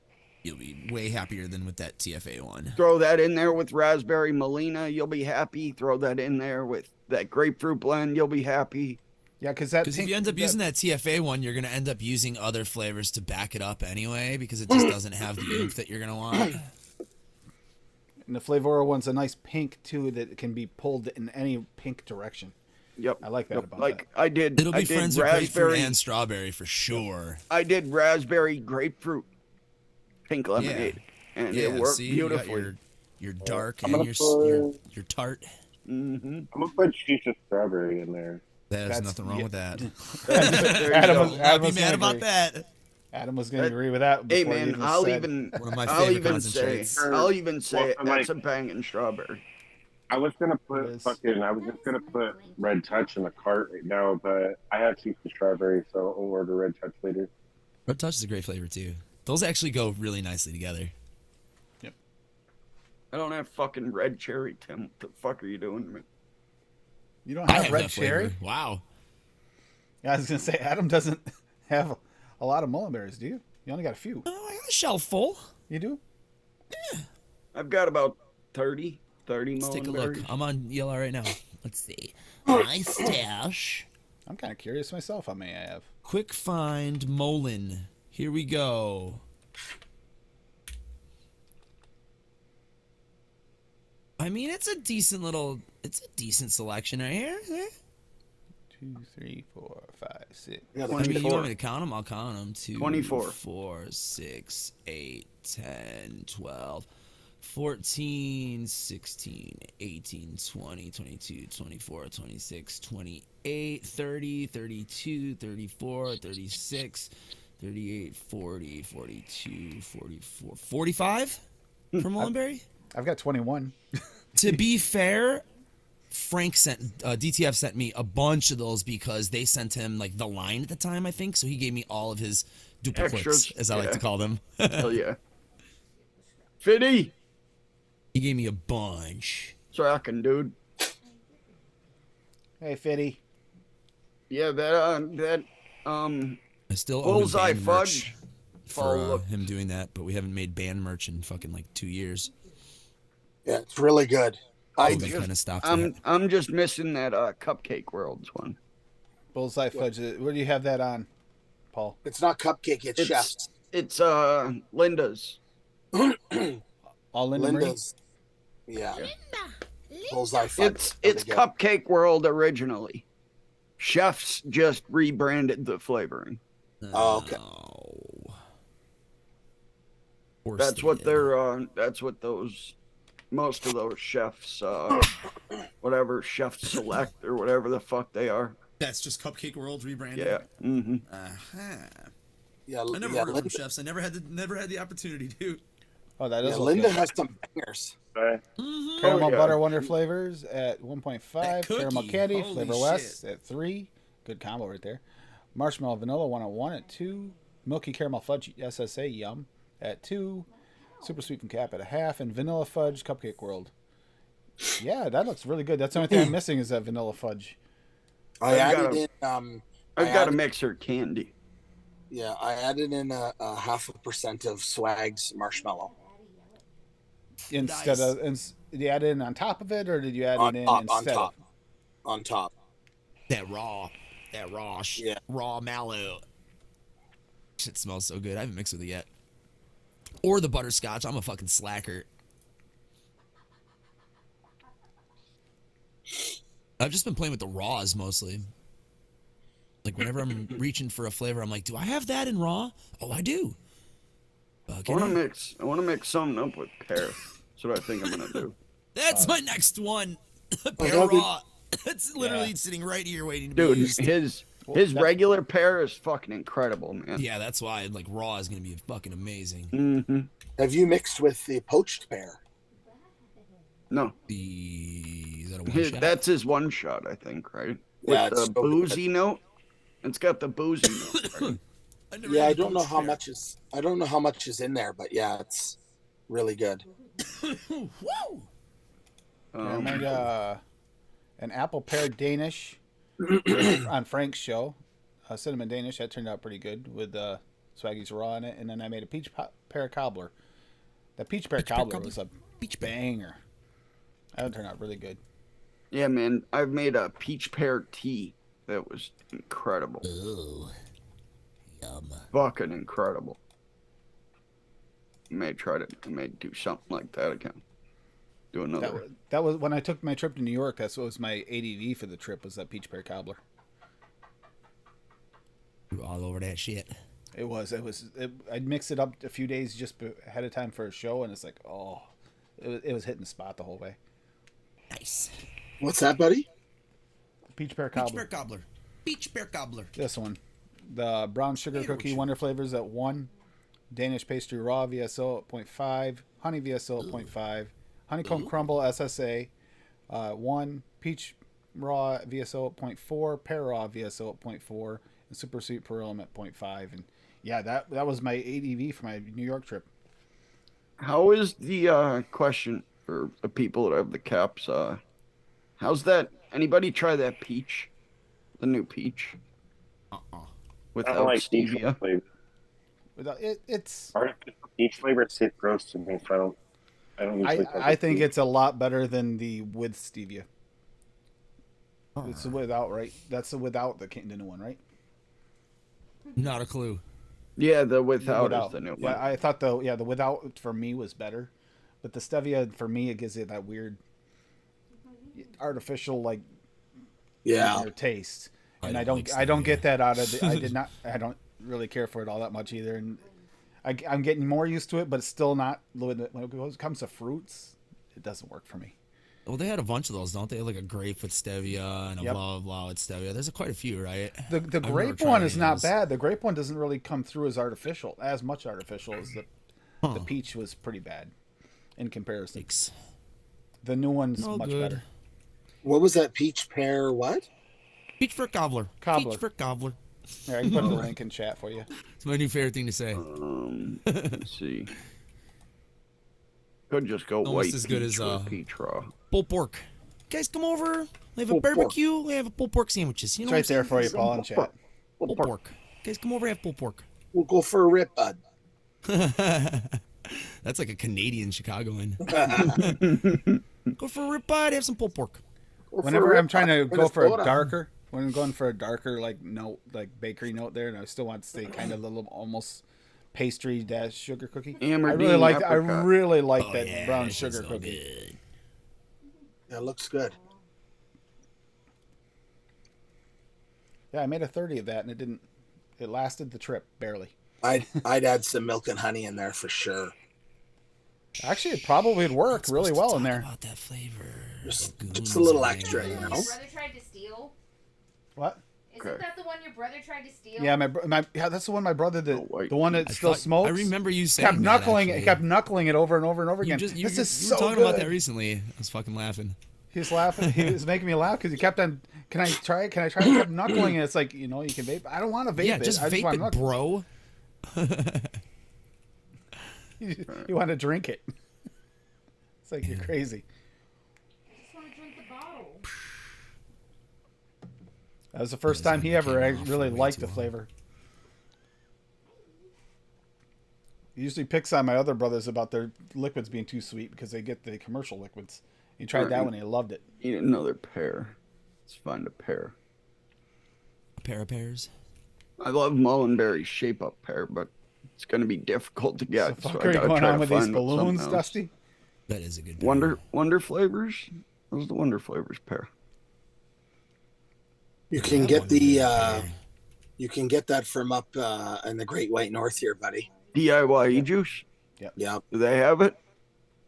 You'll be way happier than with that TFA one. Throw that in there with raspberry Molina, you'll be happy. Throw that in there with that grapefruit blend, you'll be happy. Yeah, because that Because if pink- you end up using that TFA one, you're going to end up using other flavors to back it up anyway, because it just doesn't have the oomph that you're going to want. and the Flavora one's a nice pink too that can be pulled in any pink direction. Yep. I like that Yep. about like that. I did. It'll I be did friends with grapefruit raspberry and strawberry for sure. I did raspberry grapefruit pink lemonade, and Yeah, it worked see, you got beautifully. your dark I'm and gonna your tart. Mm-hmm. I'm gonna put shisha strawberry in there. There's That's- nothing wrong yeah. with that. There you Adam go. was- I'd be was mad gonna about agree. that. Adam was going to agree with that. Hey before he man, I'll said- even One of my I'll favorite even say concentrates. I'll even say Well, that's like- a banging strawberry. I was gonna put Yes. I was just gonna put Red Touch in the cart right now, but I have shisha strawberry, so I'll order Red Touch later. Red Touch is a great flavor too. Those actually go really nicely together. I don't have fucking red cherry, Tim. What the fuck are you doing to me? You don't I have have red that flavor. cherry? Wow. Yeah, I was going to say, Adam doesn't have a lot of mulberries, do you? You only got a few. Oh, I got a shelf full. You do? I've got about 30 Let's take a look. mulberries. I'm on ELR right now. Let's see. My stash. I'm kind of curious myself how many I have. Quick find Molin. Here we go. I mean, it's a decent selection right here. 2, 3, 4, 5, 6. Yeah, I mean, you 24. want me to count them? I'll count them. 2, 24. 4, 6, 8, 10, 12, 14, 16, 18, 20, 22, 24, 26, 28, 30, 32, 34, 36, 38, 40, 42, 44, 45 for Mullenberry? I've got 21. To be fair, Frank sent DTF sent me a bunch of those because they sent him like the line at the time, I think. So he gave me all of his duplicates, Extras, as I like to yeah. call them. Hell yeah. Fitty, He gave me a bunch. tracking, dude. Hey, Fitty. Yeah, that I still owe him Bullseye band Fudge. merch for look. him doing that, but we haven't made band merch in fucking like 2 years. Yeah, it's really good. I just- kind of stopped. I'm just missing that Cupcake Worlds one. Bullseye Fudge. Where do you have that on, Paul? It's not cupcake, it's chef's. It's Linda's. All Linda Marie? Linda's. Yeah. Bullseye Fudge. It's Really good. Cupcake World originally. Chefs just rebranded the flavoring. Oh, okay. Of course That's they what did. they're that's what those most of those chefs whatever chef select or whatever the fuck they are. That's just Cupcake World rebranded. Yeah. Mm-hmm. Yeah, I never yeah, ordered from Linda, chefs. I never had the opportunity to. Oh, that is yeah, look Linda good. has some bangers. Okay. Caramel Oh, yeah. Butter Wonder flavors at 1.5. That cookie, Caramel Candy holy Flavor shit. West at 3. Good combo right there. Marshmallow Vanilla 101 at 2. Milky Caramel Fudge SSA Yum at 2. Super Sweet from Cap at a half. And Vanilla Fudge Cupcake World. Yeah, that looks really good. That's the only thing I'm missing is that Vanilla Fudge. I I've added got in I've I got a added- mixer candy. yeah, I added in a 0.5% of Swag's marshmallow. Instead of, did you add it in on top of it or did you add On it in top, on instead top. of? On top. That Yeah. raw mallow. Shit smells so good. I haven't mixed with it yet. Or the butterscotch. I'm a fucking slacker. I've just been playing with the raws mostly. Like whenever I'm reaching for a flavor, I'm like, do I have that in raw? Oh, I do. I Fucking want to A. mix something up with pear. That's what I think I'm gonna do. That's my next one. Pear no, raw. It's literally sitting right here waiting to be Dude, used. his that- regular pear is fucking incredible, man. Yeah, that's why like raw is gonna be fucking amazing. Mm-hmm. Have you mixed with the poached pear? No, Is that a one shot? that's his one shot, I think, right? With Yeah, the it's so good. boozy note. It's got the boozy note. Right? Yeah, I don't know how much is. I don't know how much is in there, but yeah, it's really good. Woo! I made Um, an apple pear Danish on Frank's show, cinnamon Danish. That turned out pretty good with Swaggy's raw in it, and then I made a pear cobbler. The peach pear cobbler was a banger. That turned out really good. yeah, man. I've made a peach pear tea that was incredible. Ooh. Yum. Fucking incredible. I may do something like that again. Do another. That was when I took my trip to New York. That's what was my ADV for the trip, was that peach pear cobbler. You're all over that shit. It was. I'd mix it up a few days just ahead of time for a show, and it's like, it was hitting the spot the whole way. Nice. What's that, buddy? Peach pear Peach cobbler. pear cobbler. Peach pear cobbler. This one, the brown sugar cookie Wonder Flavors at 1, Danish pastry raw VSO at 0.5, honey VSO at 0.5, honeycomb crumble SSA 1, peach raw VSO at 0.4, pear raw VSO at 0.4, and super sweet pearl at 0.5. And yeah, that was my ADV for my New York trip. How is the question for the people that have the caps? How's that? Anybody try that peach? The new peach I without don't like peach stevia. flavor. Without it's Artificial peach flavor tastes gross to me, so I don't usually. I think it's a lot better than the with stevia. It's the without, right? That's the without the new one, right? Not a clue. Yeah, the without is the new Yeah, one. I thought the without for me was better, but the stevia for me, it gives it that weird artificial like taste, and I don't get that out of the, I don't really care for it all that much either, and I'm getting more used to it, but it's still not when it comes to fruits, it doesn't work for me. Well, they had a bunch of those, don't they? Like a grape with stevia and a Yep. blah blah with stevia. There's quite a few, right? The I've never grape tried one any is of not those. bad. The grape one doesn't really come through as much artificial as the peach was pretty bad in comparison. Thanks. The new one's All much good. better. What was that peach pear? What? Peach for cobbler. Cobbler. Peach for cobbler. Here, I can put the link in chat for you. It's my new favorite thing to say. Let's see. Could just go Almost white as good peach as, or peach raw. Pulled pork. Guys, come over. We have a Pulled pork. barbecue. We have pulled pork sandwiches. You know It's right what I'm there for you, Paul, in chat. Pulled pork. Guys, come over and have pulled pork. We'll go for a rip, bud. That's like a Canadian Chicagoan. Go for a rib bud. Have some pulled pork. Whenever I'm trying to go for a Minnesota. darker, when I'm going for a darker like note, like bakery note there, and I still want to stay kind of a little almost pastry dash sugar cookie. I really Amerdine like apricot. that Yeah, brown that shit's sugar so cookie. good. Yeah, it looks good. Yeah, I made a 30 of that, and it didn't. It lasted the trip barely. I'd add some milk and honey in there for sure. Actually, it probably would work really Supposed to well in talk there. About that flavor. Just Goons a little and extra, you mangoes. know? Your brother tried to steal? What? Isn't Okay. that the one your brother tried to steal? Yeah, that's the one my brother did. Oh, wait. The one that I still thought- smokes. I remember you saying kept that, knuckling it. actually. Kept knuckling it over and over and over again. You This is were so talking good. about that recently. I was fucking laughing. He was laughing. He was making me laugh because he kept on. Can I try it? Can I try it? He kept knuckling it. It's like, you can vape. I don't want to vape Yeah, it. just I just want vape to it, bro. You want to drink it. It's like you're crazy. I just want to drink the bottle. That was the first time he ever really liked the flavor. He usually picks on my other brothers about their liquids being too sweet because they get the commercial liquids. He tried that one and he loved it. Eat another pear. Let's find a pear. A pair of pears. I love Mullenberry's shape up pear, but it's going to be difficult to get. So So fuck I are you gotta going try on to with these find something balloons, else. Dusty? That is a good pear. Wonder flavors. Those are the Wonder flavors pear. You can That get one the is a good pear. you can get that from up in the Great White North here, buddy. DIY juice. Yeah, Do they have it?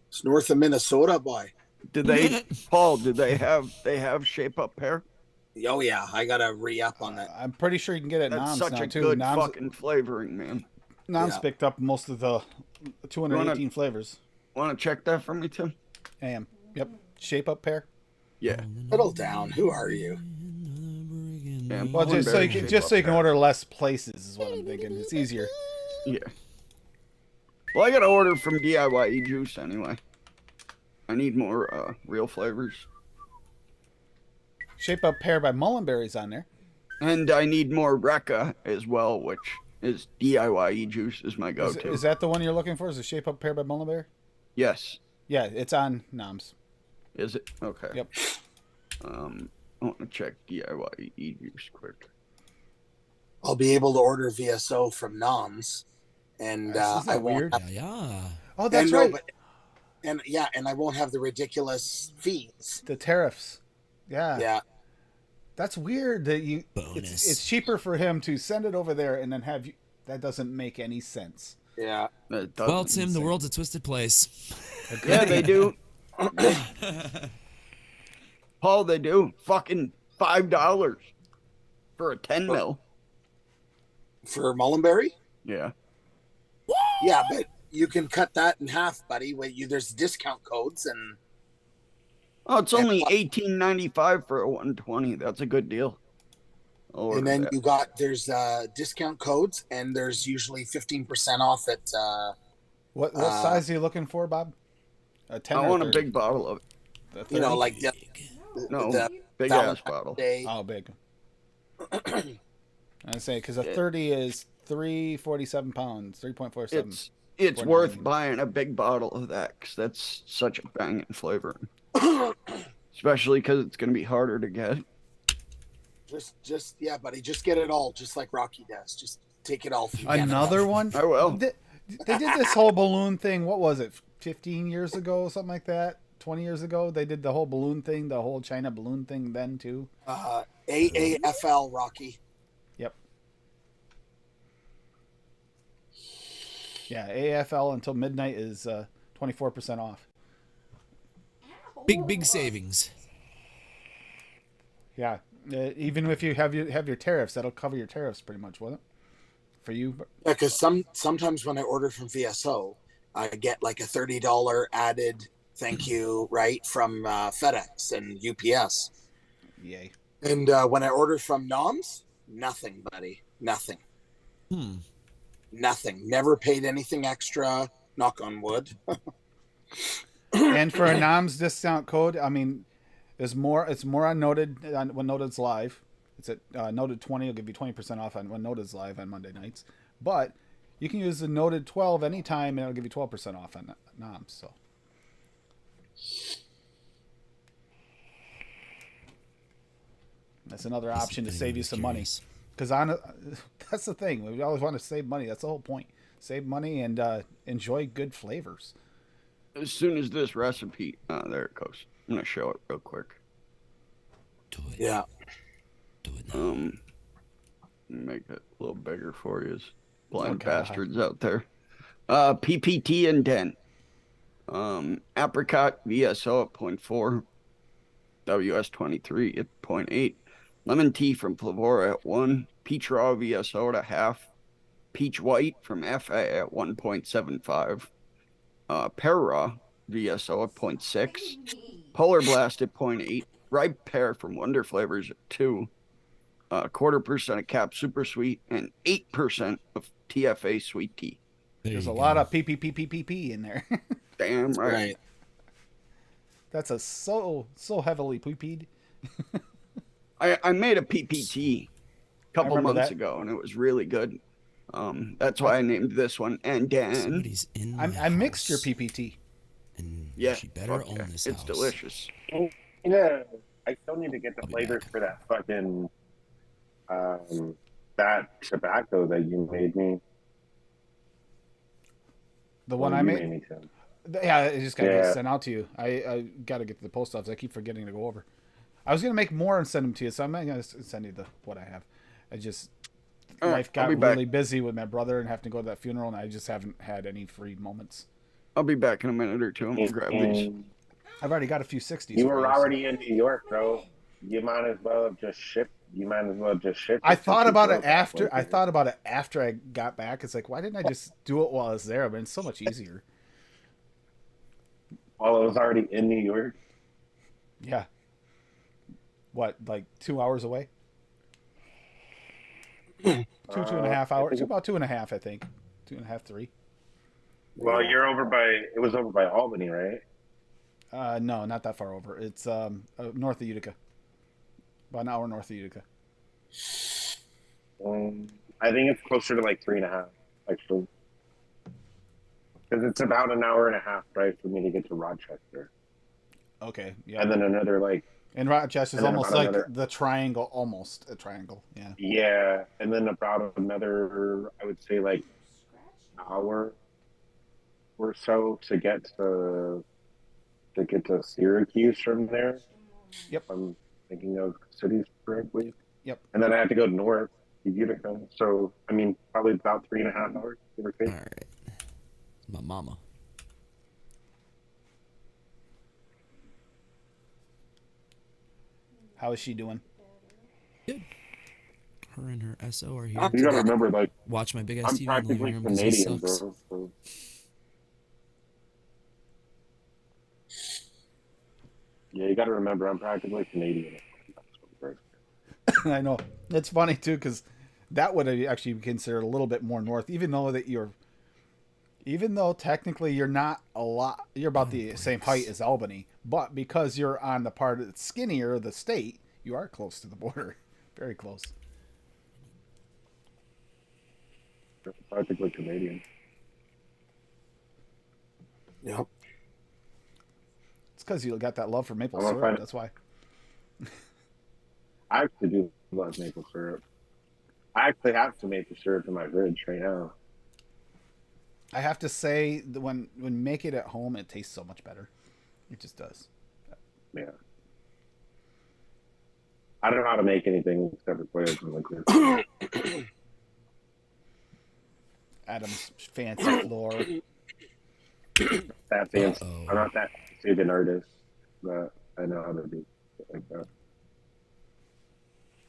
it's north of Minnesota, boy. Did they, Paul? Did they have shape up pear? Oh yeah, I gotta re-up on that. I'm pretty sure you can get it at That's Noms such now a too. good Noms, fucking flavoring, man. Noms Yeah. picked up most of the 218 flavors. Want to check that for me, Tim? AM. Yep. Shape up pear. Yeah. Settle down. Who are you? Yeah, Well, just so Mullenberry you can shape just up so you can pear. order less places is what I'm thinking. It's easier. Yeah. Well, I got to order from DIY juice anyway. I need more real flavors. Shape up pear by Mullenberry's on there. And I need more Recca as well, which is DIY juice is my go-to. Is that the one you're looking for? Is the shape up pear by Mullenberry? Yes. Yeah, it's on Noms. Is it? Okay. Yep. I want to check DIY juice quick. I'll be able to order VSO from Noms, and Isn't I that won't weird? have, Yeah. Oh, that's and no, right. but- and I won't have the ridiculous fees. The tariffs. Yeah. Yeah, That's weird that you. Bonus. It's cheaper for him to send it over there and then have you. That doesn't make any sense. yeah. That Well, doesn't- Tim, the world's a twisted place. Yeah, they do. Paul, they do. Fucking $5 for a 10 mil. For Mullenberry. Yeah. Yeah, but you can cut that in half, buddy. There's discount codes, and Oh, it's only $18.95 for a 120. That's a good deal. I'll order then that. there's discount codes, and there's usually 15% off at. What size are you looking for, Bob? A 10 I or want a 30? big bottle of it. A 30? You know, like the, No, the big ass Valentine's bottle. Day. Oh, big. I say because a 30 is 347 pounds, 3.47. It's 49. worth buying a big bottle of that because that's such a banging flavor. Especially because it's going to be harder to get. Just yeah, buddy. Just get it all, just like Rocky does. Just take it all from Canada. Another one? I will. They did this whole balloon thing. What was it? 15 years ago, something like that. 20 years ago, they did the whole balloon thing, the whole China balloon thing. Then too. AAFL Rocky. Yep. Yeah, AFL until midnight is 24% off. Big savings. Yeah, even if you have your tariffs, that'll cover your tariffs pretty much, won't it? For you. Yeah, because sometimes when I order from VSO, I get like a $30 added thank you right from FedEx and UPS. Yay. And when I order from Noms, nothing, buddy, nothing. Nothing. Never paid anything extra. Knock on wood. And for a NOMS discount code, I mean, it's more on Noted when Noted's live. It's at Noted 20 will give you 20% off on when Noted's live on Monday nights. But you can use the Noted 12 anytime and it'll give you 12% off on NOMS. So that's another option to save you some money. Because that's the thing. We always want to save money. That's the whole point. Save money and enjoy good flavors. As soon as this recipe, there it goes. I'm gonna show it real quick. Do it. Yeah. Do it now. Make it a little bigger for you, blind Okay. bastards out there. PPT and 10. Apricot VSO at 0.4. WS23 at 0.8. Lemon tea from Flavora at 1. Peach raw VSO at a half. Peach white from FA at 1.75. Pear raw VSO at 0.6. Polar blast at 0.8. Ripe pear from Wonder Flavors at 2. 0.25% of Cap Super Sweet and 8% of TFA sweet tea. There's a lot of PPPPPP in there. Damn right. Right. That's a so heavily poopied. I made a PPT a couple remember months that. ago and it was really good. That's why I named this one. And then, Somebody's in my I mixed your house, PPT. and yeah, she better fuck own yeah, this it's house. delicious. Yeah, I still need to get the I'll be flavors back. for that fucking that tobacco that you made me. The one Well, I you made. me, Tim. Yeah, it just got to Yeah. get sent out to you. I got to get to the post office. I keep forgetting to go over. I was gonna make more and send them to you, so I'm not gonna send you what I have. I just All right, life I'll got be back. really busy with my brother and having to go to that funeral, and I just haven't had any free moments. I'll be back in a minute or two. I'm gonna grab these. I've already got a few 60s. You for were so- already in New York, bro. You might as well have just shipped. You might as well just ship. I it since thought you about it drove that after. way I here. thought about it after I got back. It's like, why didn't I just do it while I was there? But it's so much easier. While I was already in New York. Yeah. What, like 2 hours away? Two and a half I hours. think About 2.5, I think. 2.5, 3. Well, you're over by. It was over by Albany, right? No, not that far over. It's north of Utica. About an hour north of Utica. I think it's closer to like 3.5, actually, because it's about an hour and a half drive for me to get to Rochester, Okay. Yeah. and then another like And Rochester's and then almost about like another- the triangle. Almost a triangle. Yeah. yeah, and then about another, I would say like hour or so to get to Syracuse from there. Yep. I'm thinking of cities correctly. Yep. And then I have to go north to Utica. So I mean, probably about 3.5 hours, give or take. All right. My mama. How is she doing? Good. Her and her SO are here. Up You to gotta that. remember, like, Watch my big ass I'm TV in the living practically room because he Canadian, sucks. bro. So. Yeah, you gotta remember, I'm practically Canadian. I know. It's funny too because that would actually be considered a little bit more north, even though technically you're not a lot. You're about the same height as Albany, but because you're on the part that's skinnier of the state, you are close to the border. Very close. Practically Canadian. Yep. It's because you got that love for maple I'm gonna syrup. find- That's why. I actually do love maple syrup. I actually have some maple syrup in my fridge right now. I have to say that when you make it at home, it tastes so much better. It just does. Yeah. I don't know how to make anything except for boiled and liquid. Adam's fancy floor. That fancy. Uh-oh. I'm not that fancy of an artist, but I know how to do shit like that.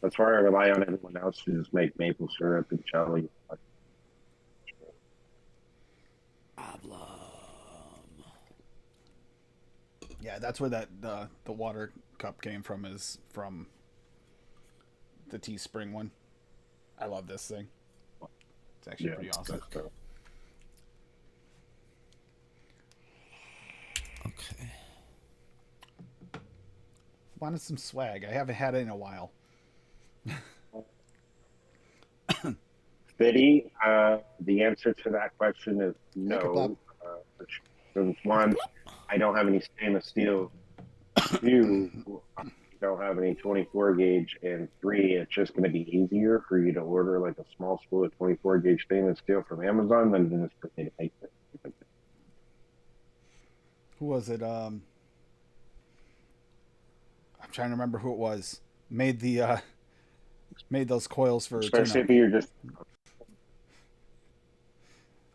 That's why I rely on everyone else to just make maple syrup and jelly. Yeah, that's where the water cup came from. Is from the Teespring one. I love this thing. It's actually pretty awesome. that's dope. Okay. Wanted some swag. I haven't had it in a while. Biddy, the answer to that question is Hey, Kaplop. no. Since one, I don't have any stainless steel. Two, I don't have any 24 gauge. And three, it's just going to be easier for you to order like a small spool of 24 gauge stainless steel from Amazon than it is for me to make it. Who was it? I'm trying to remember who it was. Made those coils for Especially tuna. if you're just.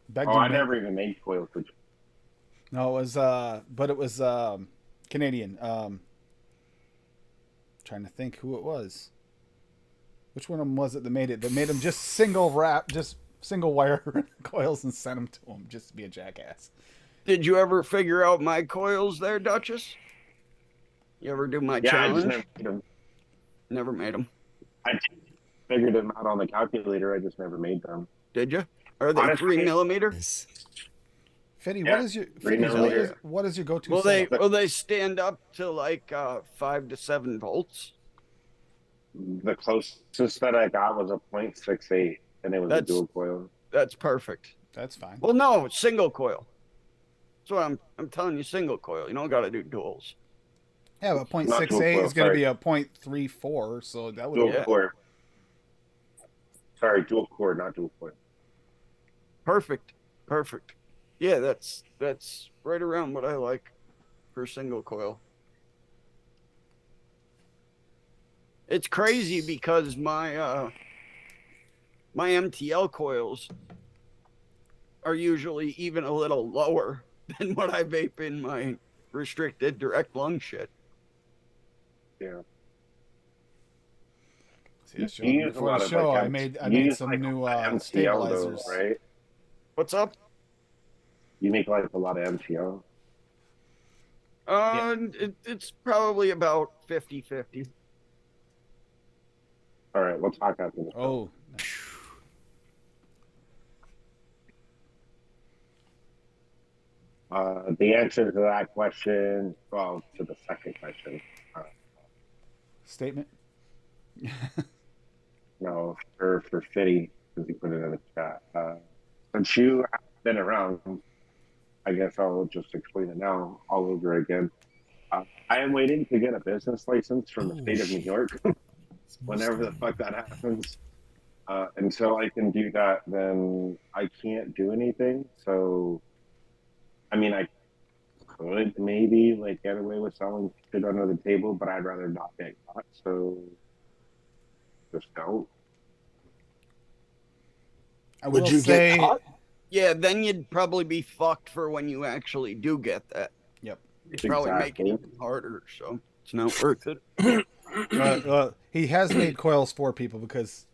Begged Oh, him I to- never even made coils for. No, it was but it was Canadian. Trying to think who it was. Which one of them was it that made it? That made them just single wire coils and sent them to him just to be a jackass. Did you ever figure out my coils there, Duchess? You ever do my Yeah, I just challenge? never made them. Never made them. I figured them out on the calculator. I just never made them. Did you? Are they Honestly- 3 millimeter? Yes. Fitty, Yeah, what is your 3 Fitty, millimeter. what is your go-to? Will they setup? stand up to like 5 to 7 volts? The closest that I got was a .68, and it was a That's- dual coil. That's perfect. That's fine. Well, no, it's single coil. That's what I'm telling you, single coil. You don't got to do duals. Yeah, but Not dual .68 coil, is going to sorry. be a .34, so that would Dual be Yeah. core. Sorry, dual core, not dual coil. Perfect. Perfect. Yeah, that's right around what I like for single coil. It's crazy because my MTL coils are usually even a little lower than what I vape in my restricted direct lung shit. Yeah. See, I showed You him use a before lot the of show. like I made you some use, like, new MTL stabilizers. though, right? What's up? You make like a lot of MTL. It's probably about 50-50. All right, we'll talk after the show. Oh, The answer to that question, well, to the second question, statement. no, for Fitty, because he put it in the chat. Since you have been around, I guess I'll just explain it now all over again. I am waiting to get a business license from the state of New York. Whenever the fuck that happens. Until I can do that, then I can't do anything. So, I mean, I could maybe like get away with selling shit under the table, but I'd rather not get caught. So, just don't. I Would will you say, get caught? Yeah, then you'd probably be fucked for when you actually do get that. Yep. It'd probably make it Exactly. even harder, so it's not worth it. He has made coils for people because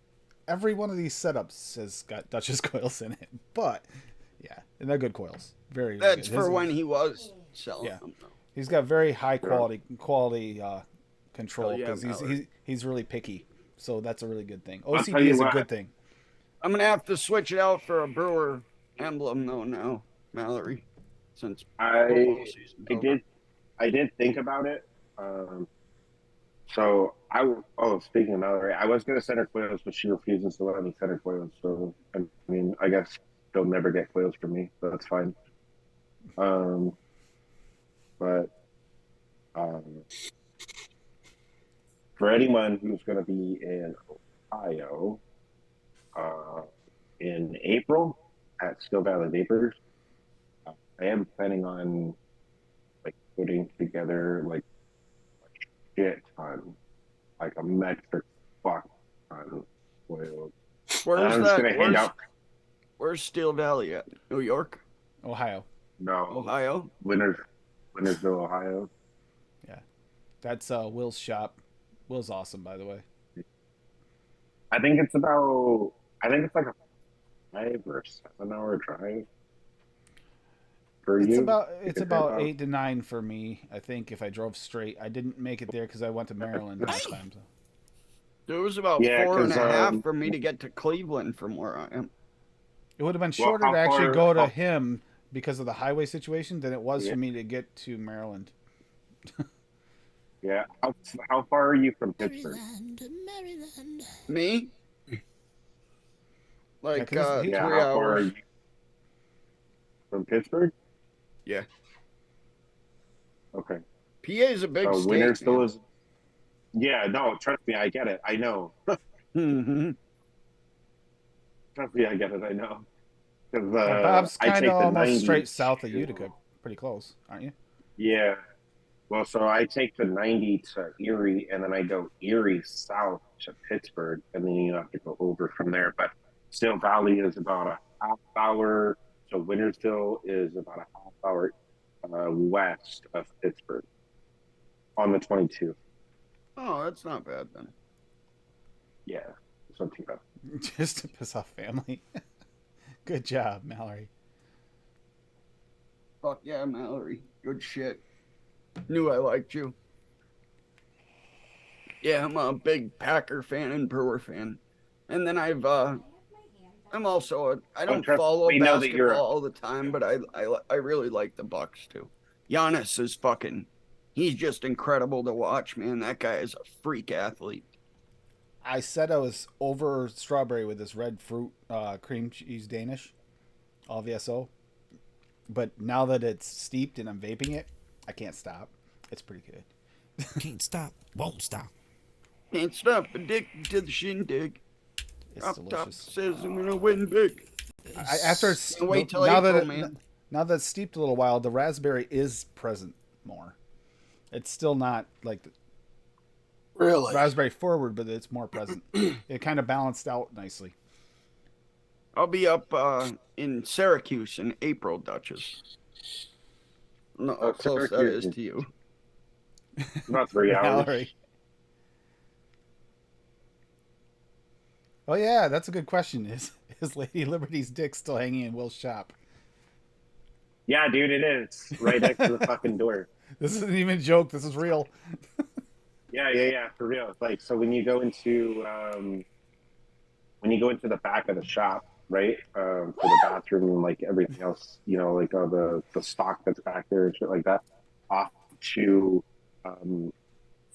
every one of these setups has got Duchess coils in it. But yeah, and they're good coils. Very. That's good. for when he was selling Yeah. them, though. He's got very high quality control Hell yeah, because he's really picky. So that's a really good thing. I'll tell OCD you is a what. good thing. I'm gonna have to switch it out for a brewer emblem though now, Mallory, since football season's over. I did think about it. So speaking of Mallory, I was gonna send her coils, but she refuses to let me send her coils. So I mean, I guess she'll never get coils from me. So that's fine. But for anyone who's gonna be in Ohio, in April at Still Valley Vapors, I am planning on like putting together like a shit ton, like a metric fuck ton oil. Where's I'm just that? gonna hand out. Where's Steel Valley at? New York, Ohio. No, Ohio. Wintersville, Ohio. Yeah. That's Will's shop. Will's awesome, by the way. I think it's like a 5 or 7 hour drive for It's you. about 8 to 9 for me. I think if I drove straight, I didn't make it there because I went to Maryland last time. So. It was about Yeah, 4.5 for me to get to Cleveland from where I am. It would have been Well, shorter how to actually far- go to how- him because of the highway situation than it was Yeah. for me to get to Maryland. Yeah. How far are you from Pittsburgh? Maryland, Maryland. Me? Like Yeah, 'cause he- 3 How far are hours. you from Pittsburgh? Yeah. Okay. PA is a big So state. Wintersville is. Yeah, no, trust me, I get it. I know. Mm-hmm. Trust me, I get it. I know. Because Yeah, Bob's I kind take of the almost 90 straight south of to- Utica. Pretty close, aren't you? Yeah. Well, so I take the 90 to Erie, and then I go Erie south to Pittsburgh, and then you have to go over from there. But Still Valley is about a half hour. So Wintersville is about a half hour west of Pittsburgh on the 22. Oh, that's not bad then. Yeah, it's not too bad. Just to piss off family. Good job, Mallory. Fuck yeah, Mallory. Good shit. Knew I liked you. Yeah, I'm a big Packer fan and Brewer fan. And then I'm also I don't trust- follow we know that you're basketball a- all the time, but I really like the Bucks too. Giannis is he's just incredible to watch, man. That guy is a freak athlete. I said I was over strawberry with this red fruit cream cheese Danish, all VSO. But now that it's steeped and I'm vaping it, I can't stop. It's pretty good. Can't stop, won't stop. Can't stop addicted to the shindig. It's Up top delicious. says I'm gonna win big. After it's, Can't wait till now April, that man. now that it's steeped a little while, the raspberry is present more. It's still not like the Really? raspberry forward, but it's more present. It kind of balanced out nicely. I'll be up in Syracuse in April, Duchess. No, how close that is to you. About 3 hours. Mallory. Oh yeah, that's a good question. Is Lady Liberty's dick still hanging in Will's shop? Yeah, dude, it is right next to the fucking door. This isn't even a joke. This is real. Yeah, for real. Like, so when you go into the back of the shop, right, for the bathroom and like everything else, like all the stock that's back there and shit like that, off to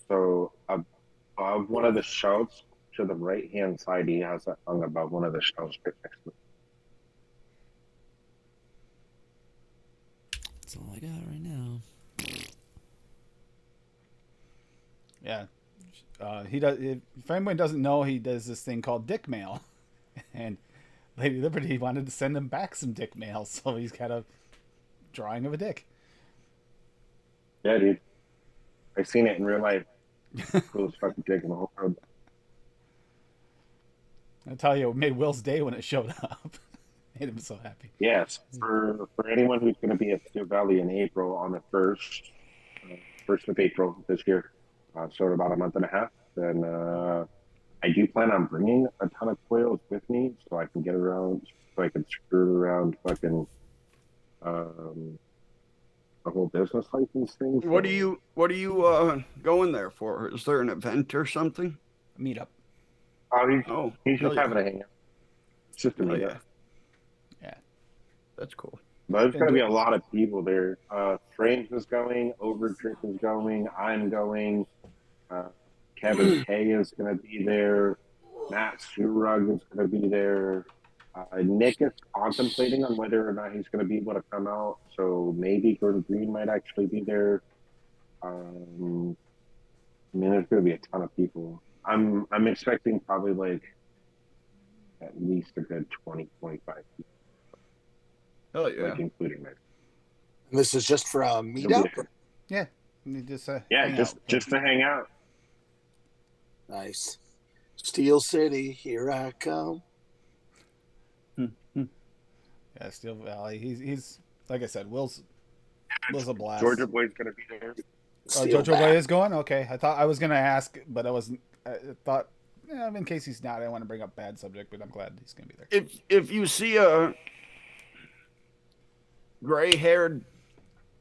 so above one of the shelves to the right hand side, he has that hung above one of the shelves right next to it. That's all I got right now. Yeah. He does. If anyone doesn't know, he does this thing called dick mail, and Lady Liberty wanted to send him back some dick mail, so he's got a drawing of a dick. Yeah, dude. I seen it in real life. Coolest fucking dick in the whole world. I tell you, it made Will's day when it showed up. Made him so happy. Yes, for anyone who's going to be at Steel Valley in April on the first of April this year, so in about a month and a half, then I do plan on bringing a ton of coils with me so I can get around, so I can screw around fucking the whole business license thing. What are you going there for? Is there an event or something? Meetup. He's just hell having a hangout. It's just a Oh, meetup. Yeah. That's cool. But there's going to be a lot of people there. Frames is going, Overdrink is going, I'm going, Kevin K is going to be there, Matt Surug is going to be there. Nick is contemplating on whether or not he's going to be able to come out, so maybe Gordon Green might actually be there. I mean, there's going to be a ton of people. I'm expecting probably like at least a good 20, 25 people. Oh yeah, like including me. And this is just for a meetup? Yeah. You just, just to hang out. Nice. Steel City, here I come. Yeah, Steel Valley. He's like I said, Will's a blast. Georgia Boy's gonna be there. Oh, Jojo Boy is going? Okay. I thought I was gonna ask, but I wasn't. I thought, in case he's not, I don't want to bring up bad subject, but I'm glad he's gonna be there. if you see a gray-haired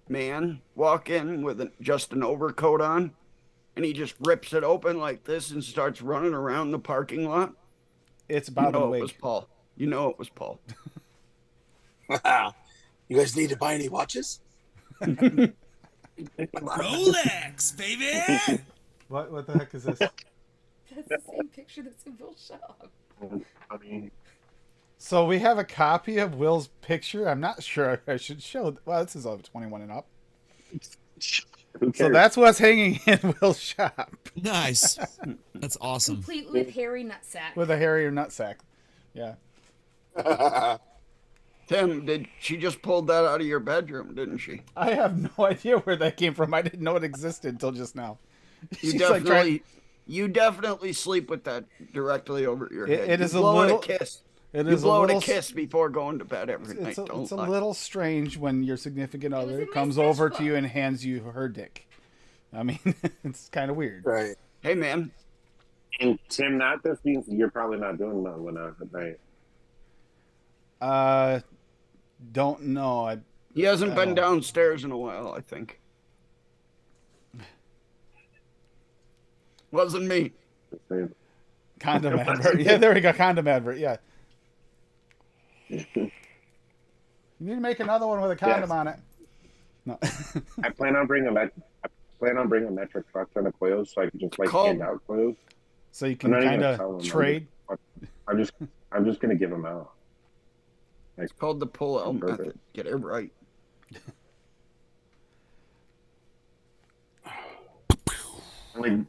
man walk in with just an overcoat on, and he just rips it open like this and starts running around the parking lot, It's Bob and it Wig. was Paul. You know it was Paul. You guys need to buy any watches? Rolex, baby. What the heck is this? That's the same picture that's in Will's shop. I mean, So we have a copy of Will's picture. I'm not sure I should show. Well, this is of 21 and up. who So cares? that's what's hanging in Will's shop Nice. That's awesome. Complete with hairy nutsack. with a hairier nutsack. Yeah. Tim, did she just pulled that out of your bedroom, didn't she? I have no idea where that came from. I didn't know it existed until just now. You She's definitely, like trying- you definitely sleep with that directly over your head. it You is a blow little- it a kiss. It You is blow a it little a kiss before going to bed every night. It's a lie. little strange when your significant was other in my comes over to sketchbook. you and hands you her dick. I mean, it's kind of weird. Right. Hey man, And Tim, that this means you're probably not doing that one out at night. Don't know. he hasn't been Oh. downstairs in a while. I think. Wasn't me. Just saying. Condom advert. Yeah, there we go. Condom advert. Yeah. You need to make another one with a condom Yes. on it. No. I plan on bringing a metric truck ton of coils so I can just like Call- hand out coils. So you I'm can not even kind gonna sell of them. trade. I'm just gonna give them out. It's called the pull-out Perfect. method. Get it right. I mean,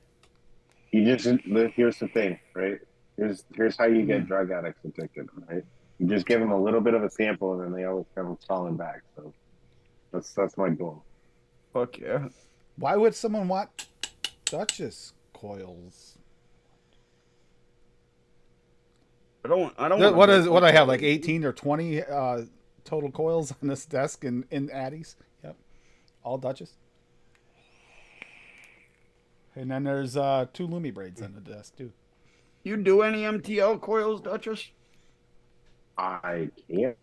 here's the thing, right? Here's how you get drug addicts addicted, right? You just give them a little bit of a sample, and then they always come falling back. So that's my goal. Fuck yeah. Why would someone want Duchess coils? I don't. wanna What break is what I have my- like 18 or 20 total coils on this desk in Addie's. Yep. All Duchess. And then there's 2 Lumi braids on the desk too. You do any MTL coils, Duchess? I can.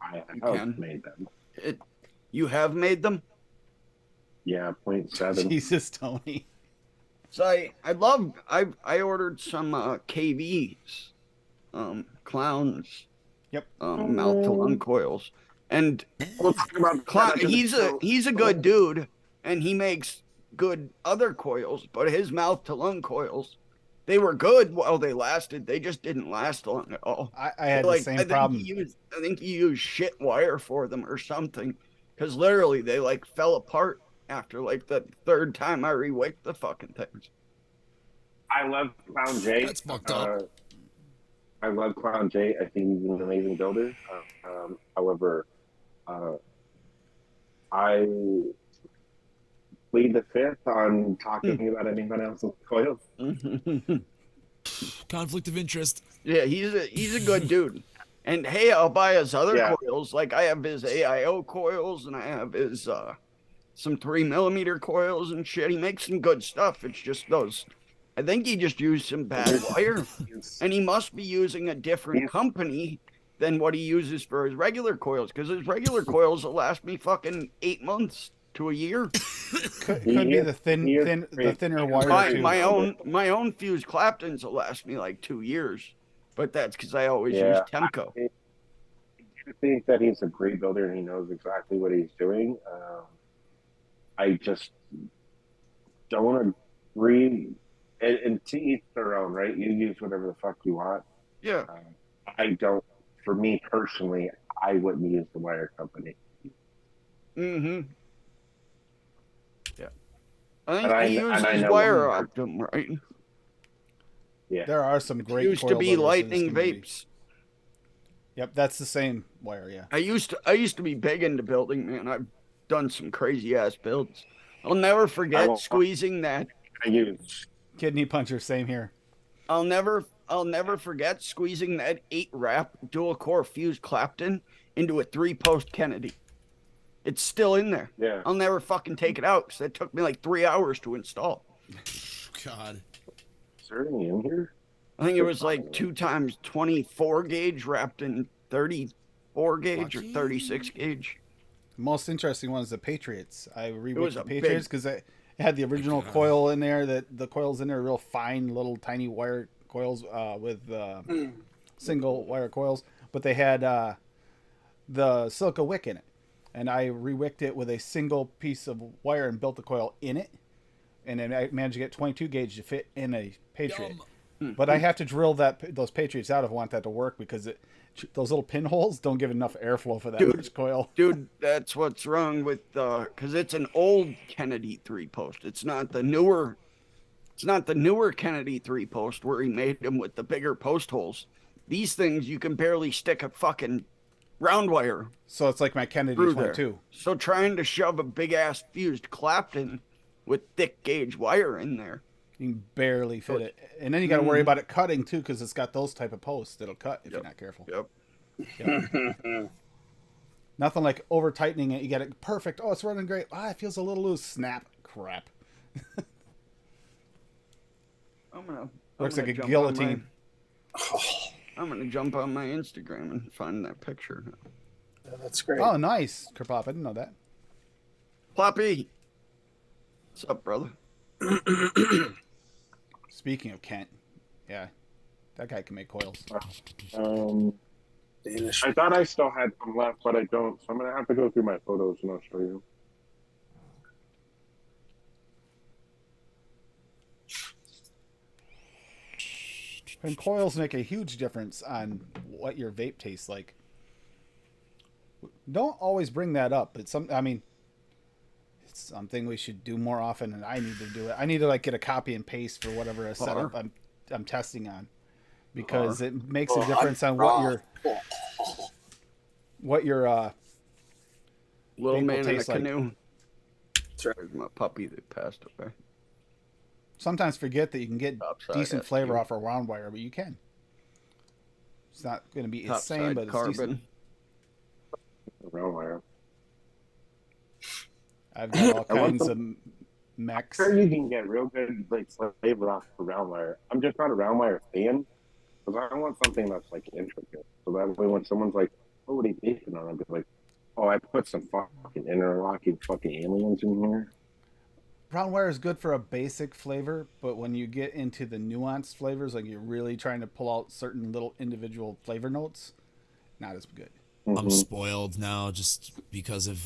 I You have can. made them. You have made them? Yeah, 0.7. Jesus, Tony. So I ordered some KVs, clowns, Yep. mouth to lung coils, and We'll talk about that. he's a good dude, and he makes good other coils, but his mouth to lung coils, they were good while they lasted. They just didn't last long at all. I had the same problem. I think he used shit wire for them or something, because literally they like fell apart after like the third time I rewicked the fucking things. I love Clown J. That's fucked up. I love Clown J. I think he's an amazing builder. However, I plead the fifth on talking about anyone else's coils. Conflict of interest. Yeah, he's a good dude. And hey, I'll buy his other Yeah. coils. Like I have his AIO coils, and I have his some 3mm coils and shit. He makes some good stuff. It's just those. I think he just used some bad wire, and he must be using a different company than what he uses for his regular coils, because his regular coils will last me fucking 8 months to a year. Could be the thinner wire too. My own fused Claptons will last me like 2 years, but that's because I always use Temco. I think that he's a great builder and he knows exactly what he's doing. I just don't agree. And to each their own, right? You use whatever the fuck you want. Yeah. I don't. For me personally, I wouldn't use the wire company. Mm-hmm. Yeah. I think And he I uses know wire one- optum, right? Yeah. There are some great Used to coil be builders in this lightning community. vapes. Yep, that's the same wire. Yeah. I used to be big into building, man. I've done some crazy ass builds. I'll never forget squeezing that. I use. Kidney puncher, same here. I'll never forget squeezing that 8-wrap dual core fused Clapton into a 3-post Kennedy. It's still in there. Yeah. I'll never fucking take it out because it took me like 3 hours to install. God. Is there any in here? I think it was like 2 times 24 gauge wrapped in 34 gauge or 36 gauge. The most interesting one is the Patriots. I was reworked the a Patriots because it had the original coil in there. That the coils in there are real fine, little tiny wire coils with single wire coils, but they had the silica wick in it, and I rewicked it with a single piece of wire and built the coil in it, and then I managed to get 22 gauge to fit in a Patriot. But I have to drill those Patriots out if I want that to work, because those little pinholes don't give enough airflow for that much coil. Dude, that's what's wrong with because it's an old Kennedy 3-post. It's not the newer Kennedy 3-post where he made them with the bigger post holes. These things you can barely stick a fucking round wire. So it's like my Kennedy through 22. there. So trying to shove a big ass fused Clapton with thick gauge wire in there. You can barely fit it. And then you got to worry about it cutting too, because it's got those type of posts that'll cut if you're not careful. Yep. Nothing like over tightening it. You get it perfect. Oh, it's running great. Ah, it feels a little loose. Snap. Crap. Looks like a guillotine. I'm gonna jump on my Instagram and find that picture. That's great. Oh, nice. Kerpop. I didn't know that. Ploppy. What's up, brother? Speaking of Kent, yeah, that guy can make coils. Danish. I thought I still had some left, but I don't. So I'm gonna have to go through my photos and I'll show you. And coils make a huge difference on what your vape tastes like. Don't always bring that up. It's something we should do more often, and I need to do it. I need to get a copy and paste for whatever setup I'm testing on, because it makes a difference on what your little vape man will in a taste like. canoe. That's right. There's my puppy that passed away. Sometimes forget that you can get Topside decent SQ. flavor off a round wire, but you can. It's not going to be the same, Topside but it's carbon. decent. Round wire. I've got all I want kinds of some- mechs. Sure, you can get real good like flavor off the round wire. I'm just not a round wire fan because I want something that's like intricate. So that way, when someone's like, "Oh, what are you basing on?" I'll be like, "Oh, I put some fucking interlocking fucking aliens in here." Brown wire is good for a basic flavor, but when you get into the nuanced flavors, like you're really trying to pull out certain little individual flavor notes, not as good. I'm spoiled now just because of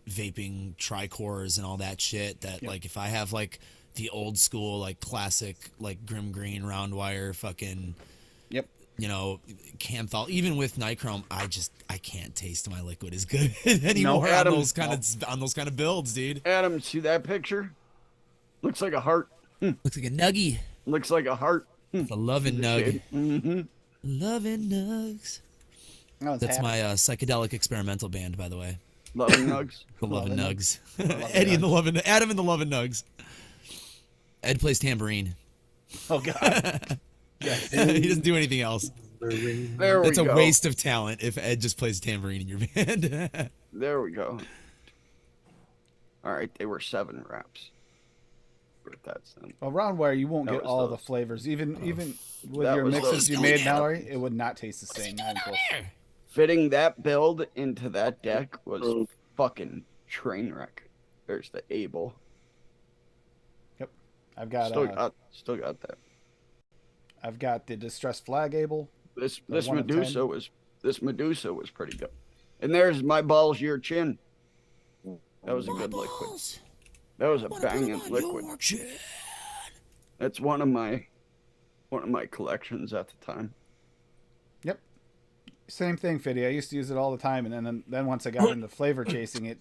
vaping tricores and all that shit. That like if I have like the old school like classic like Grim Green round wire fucking Yep. you know Camthol, even with Nichrome, I can't taste my liquid as good anymore on Adam, those kind of builds, dude. Adam, see that picture? Looks like a heart. Looks like a nuggie. Looks like a heart. It's a loving nug. Mm-hmm. Loving nugs. No, it's That's happy. my psychedelic experimental band, by the way. Loving nugs. The Lovin' Lovin' Nugs. Eddie and the Lovin' Adam and the Lovin' Nugs. Ed plays tambourine. Oh god. He doesn't do anything else. There we It's a go. waste of talent if Ed just plays tambourine in your band. There we go. All right, they were 7 wraps. That's them. Well, round wire, you won't That get was all those. the flavors. Even with That your was mixes those. you made, Mallory, it would not taste the same. Not even close. Fitting that build into that deck was fucking train wreck. There's the Able. Yep. I've got Still got that. I've got the distressed flag able. This The 1 of 10. Medusa was pretty good. And there's my balls your chin. That was a good liquid. That was a banging liquid. That's one of my collections at the time. Yep. Same thing, Fiddy. I used to use it all the time, and then once I got into flavor chasing it,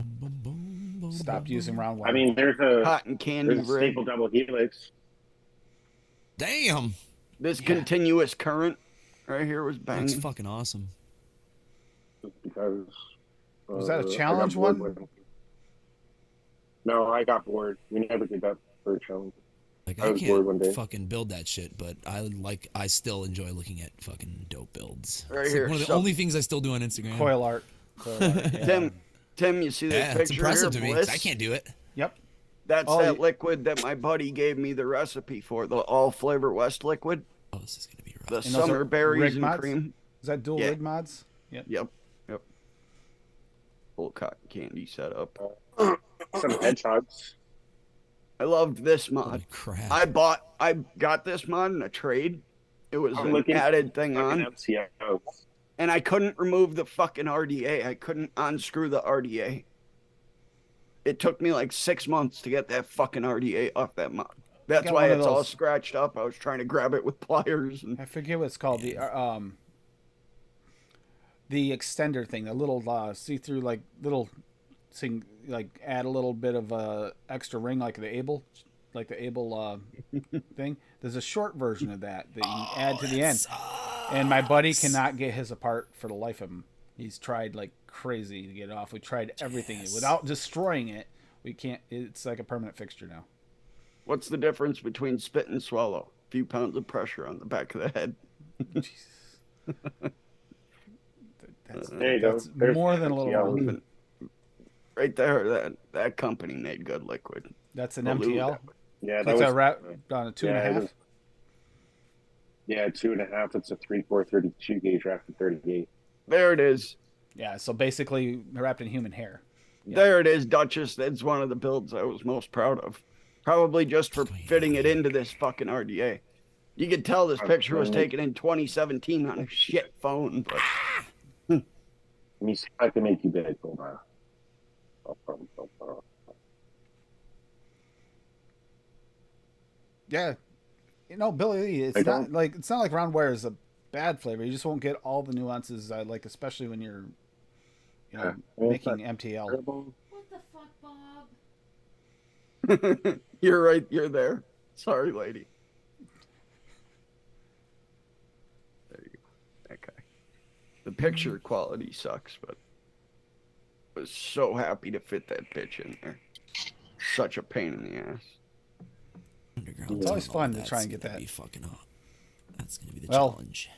stopped using round wire. I mean, there's a Cotton candy there's a rig. staple double helix. Damn. This continuous current right here was banging. Looks fucking awesome. Because Was that a I got challenge bored one? with- No, I got bored. We never did that for a challenge. Like I I was bored one can't day. fucking build that shit, but I still enjoy looking at fucking dope builds. Right It's here, like one of the so- only things I still do on Instagram. Coil art. Yeah. Tim, you see this Yeah, it's picture impressive here, to me. Bliss? I can't do it. Yep. That's Oh, that you- liquid that my buddy gave me the recipe for, the all flavor West liquid, Oh, this is gonna be rough. the And those summer are berries rig and mods? cream. Is that dual Yeah. rig mods? Yep. Yep. Full cotton candy setup. Some hedgehogs. I loved this mod. Holy crap. I got this mod in a trade. It was I'm an looking added thing Fucking on, MCO. and I couldn't remove the fucking RDA. I couldn't unscrew the RDA. It took me like 6 months to get that fucking RDA off that mod. That's got why one of it's all those- scratched up. I was trying to grab it with pliers. And I forget what it's called. The extender thing, the little see-through like little thing, like add a little bit of extra ring like the able thing. There's a short version of that you add to the end. And my buddy cannot get his apart for the life of him. He's tried like crazy to get it off. We tried everything without destroying it. We can't. It's like a permanent fixture now. what's the difference between spit and swallow? A few pounds of pressure on the back of the head. Jesus. There you go. That's There's more than a little. MCL. round. Right there, that company made good liquid. That's an Baloo. MTL. Yeah, that That's was a wrap on a 2.5. Yeah, 2.5. It's a 3/4 32 gauge wrapped at 38. There it is. Yeah, so basically wrapped in human hair. Yeah. There it is, Duchess. That's one of the builds I was most proud of. Probably just for fitting it into this fucking RDA. You could tell this picture was taken in 2017 on a shit phone, but Let me see if I can make you big. Hold on. Yeah, Billy, it's I not don't- like round wire is a bad flavor. You just won't get all the nuances I like, especially when you're, Yeah. Well, it's making not MTL. terrible. What the fuck, Bob? you're right. You're there. Sorry, lady. There you go. Okay. The picture quality sucks, but I was so happy to fit that bitch in there. Such a pain in the ass. Underground It's always tunnel, fun to that's try and get gonna that. Be fucking hot. That's gonna be the Well, challenge.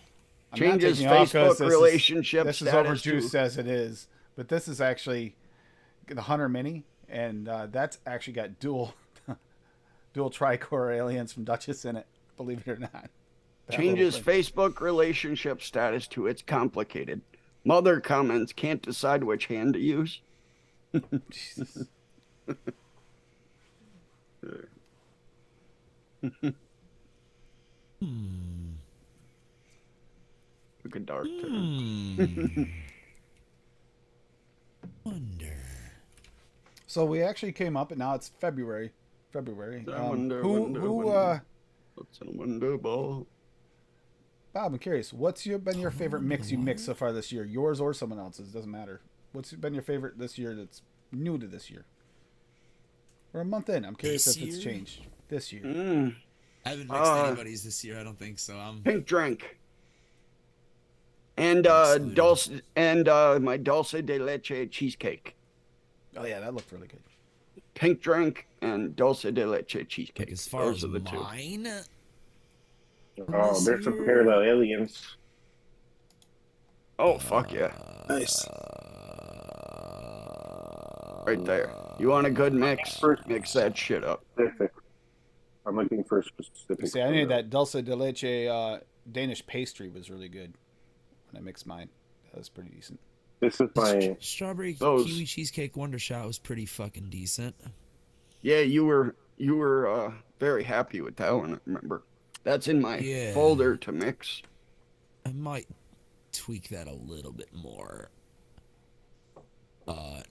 I'm not Changes taking you off 'cause Facebook this is- relationship This is status overjuiced to- as it is, but this is actually the Hunter Mini, and that's actually got dual tricore aliens from Duchess in it. Believe it or not. That Changes little thing. Facebook relationship status to it's complicated. Mother comments can't decide which hand to use. Jesus. Took a dark turn. Wonder. So we actually came up, and now it's February. I wonder, Who? What's in a wonder ball? Bob, I'm curious. What's been your favorite mix you mixed so far this year? Yours or someone else's? Doesn't matter. What's been your favorite this year that's new to this year? We're a month in. I'm curious This if it's year? changed this year. I haven't mixed anybody's this year. I don't think so. Pink drink. And Absolutely. my dulce de leche cheesecake. Oh yeah, that looked really good. Pink drink and dulce de leche cheesecake. Like as far Those as are the two. mine, Oh, there's some parallel aliens. Oh fuck yeah! Nice. Right there. You want a good mix? Mix that shit up. Specific. I'm looking for a specific. See, I knew photo. that dulce de leche Danish pastry was really good when I mixed mine. That was pretty decent. This is my. strawberry Those- kiwi cheesecake wonder shot was pretty fucking decent. Yeah, you were very happy with that one. I remember. That's in my Yeah. folder to mix. I might tweak that a little bit more.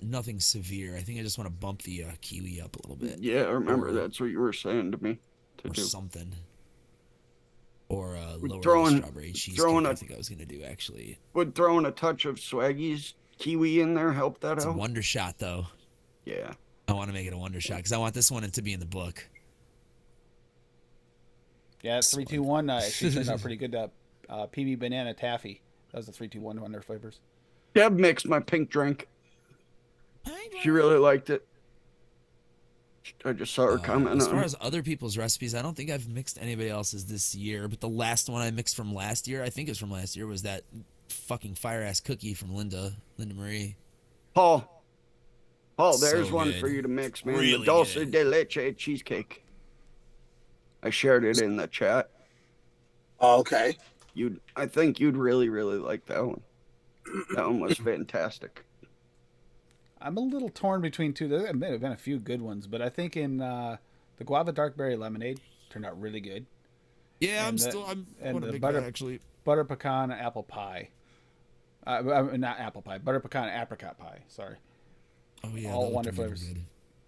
Nothing severe. I think I just want to bump the kiwi up a little bit. Yeah, I remember Or- that's what you were saying to me to or do. something. Or lower throwing- the strawberry cheesecake. throwing I a- think I was gonna do actually. Would throwing a touch of Swaggy's kiwi in there help that It's a out? wonder shot though. Yeah. I want to make it a wonder shot because I want this one to be in the book. Yeah, 3-2-1 actually turned out pretty good. PB banana taffy. That was the 3-2-1 Wonder flavors. Deb mixed my pink drink. She really liked it. I just saw her comment As on far it. as other people's recipes, I don't think I've mixed anybody else's this year. But the last one I mixed from last year, I think it was from last year, was that fucking fire ass cookie from Linda Marie. Paul, there's So one good. for you to mix, man. Really the dulce good. de leche cheesecake. I shared it in the chat. Oh, okay. I think you'd really, really like that one. That one was fantastic. I'm a little torn between two. There may have been a few good ones, but I think in the guava dark berry lemonade turned out really good. Yeah, And I'm and one of the big butter- fan, actually. Butter pecan apple pie. Not apple pie. Butter pecan apricot pie. Sorry. Oh yeah, All that looked wonder really flavors. good.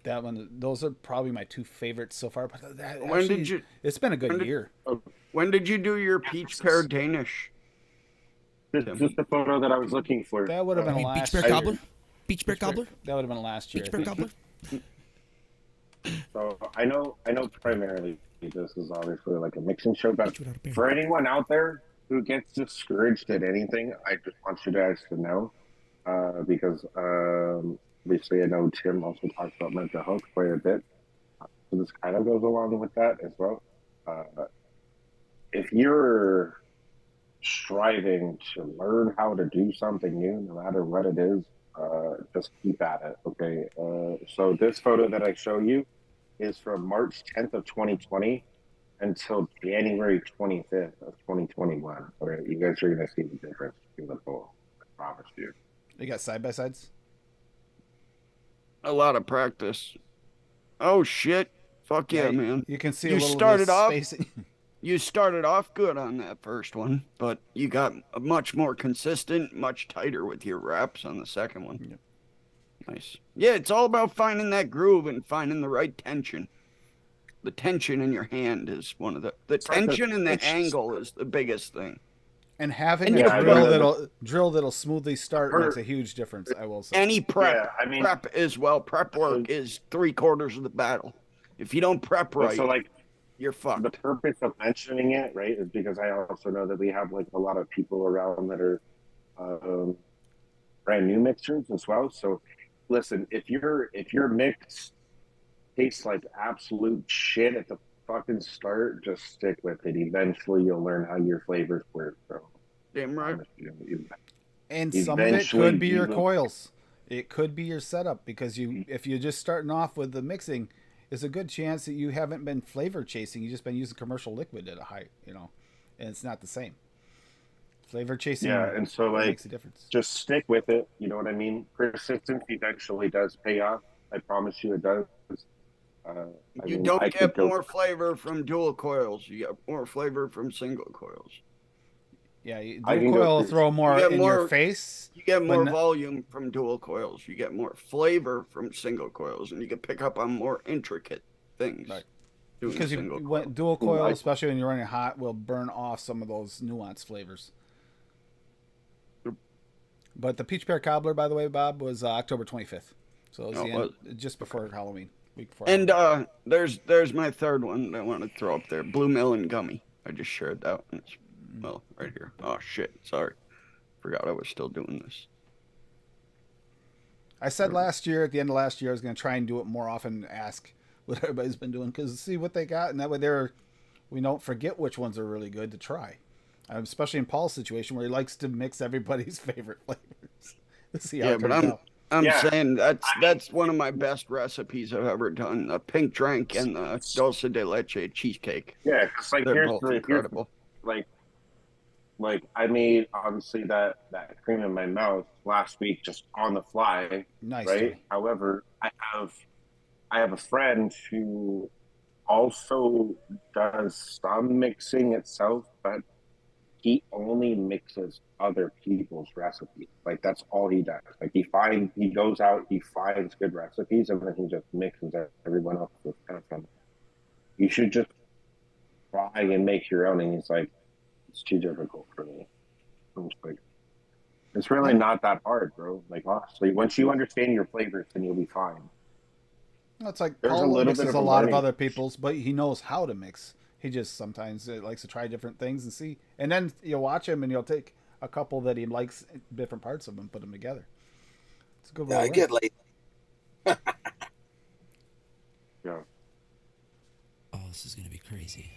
That one. Those are probably my two favorites so far. But that When actually, did you- It's been a good when did- year. When did you do your peach pear Danish? This is the photo that I was looking for. That would have been I mean, last beach bear year. cobbler. Beach bear cobbler. That would have been last year. Beach I bear think. cobbler. So I know primarily this is obviously like a mixing show, but Beach without a bear. for anyone out there who gets discouraged at anything, I just want you guys to know, because obviously I know Tim also talks about mental health quite a bit. So this kind of goes along with that as well. If you're striving to learn how to do something new, no matter what it is, just keep at it. Okay. So this photo that I show you is from March 10th of 2020 until January 25th of 2021. Okay, you guys are gonna see the difference between the both. I promise you. You got side by sides. A lot of practice. Oh shit! Fuck yeah, man. You can see You a little started bit of off- spacing. You started off good on that first one, but you got much more consistent, much tighter with your reps on the second one. Yep. Nice. Yeah, it's all about finding that groove and finding the right tension. The tension in your hand is one of the like tension and the it's just- angle is the biggest thing. And having And a you I drill remember- that'll smoothly start Her- makes a huge difference. I will say. Any prep, Yeah, I mean- prep as well. Prep work is 3/4 of the battle. If you don't prep right, So like you're fucked. the purpose of mentioning it, right, is because I also know that we have like a lot of people around that are brand new mixers as well. So listen, if your mix tastes like absolute shit at the fucking start, just stick with it. Eventually you'll learn how your flavors work. So Damn right. promise you. And some of it could be your Eventually, coils. It could be your setup because if you're just starting off with the mixing, it's a good chance that you haven't been flavor chasing. You've just been using commercial liquid at a high, and it's not the same. Flavor chasing Yeah, and so makes a difference. just stick with it. You know what I mean? Persistence eventually does pay off. I promise you, it does. You I don't could get go. more flavor from dual coils. You get more flavor from single coils. Yeah, I dual can go coil will through- throw more get in more- your face. You get more But- volume from dual coils. You get more flavor from single coils, and you can pick up on more intricate things. Right. doing Because single coil. dual coil, I- especially when you're running hot, will burn off some of those nuanced flavors. But the peach pear cobbler, by the way, Bob, was October 25th, so it was just before Halloween, week before. And Halloween. there's my third one that I want to throw up there. Blue melon gummy. I just shared that one. It's, well, right here. Oh shit. Sorry. Forgot I was still doing this. I said last year, at the end of last year, I was going to try and do it more often, and ask what everybody's been doing, because see what they got, and that way we don't forget which ones are really good to try. Especially in Paul's situation where he likes to mix everybody's favorite flavors. Let's see how it turns out. I'm saying that's one of my best recipes I've ever done. The pink drink and the dulce de leche cheesecake. Yeah, because They're both incredible. Like I made obviously that cream in my mouth last week just on the fly. Nice. Right. Jimmy. However, I have a friend who also does some mixing itself, but he only mixes other people's recipes. Like that's all he does. Like he goes out, he finds good recipes, and then he just mixes everyone else with kind of fun. You should just try and make your own. And he's like, it's too difficult for me. I'm just like, it's really not that hard, bro. Like honestly, once you understand your flavors, then you'll be fine. Well, it's like There's a Paul little mixes bit of a a lot of learning. other people's, but he knows how to mix. He just sometimes likes to try different things and see. And then you'll watch him and you'll take a couple that he likes, different parts of them, put them together. It's a good way. I get late. Yeah. Oh, this is gonna be crazy.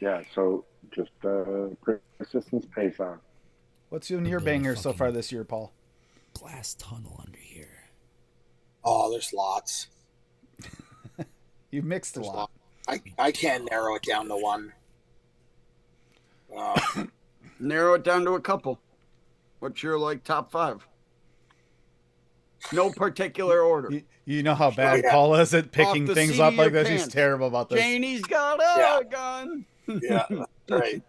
Yeah. So just persistence pays off. What's in your Build a banger so fucking- far this year, Paul? Glass tunnel under here. Oh, there's lots. You've mixed a There's lot. I can't narrow it down to one. Narrow it down to a couple. What's your top 5? No particular order. You know how bad Yeah. Paul is at picking Off the things seat up of like your this. He's pants. terrible about this. Janie's got a gun. Yeah, right.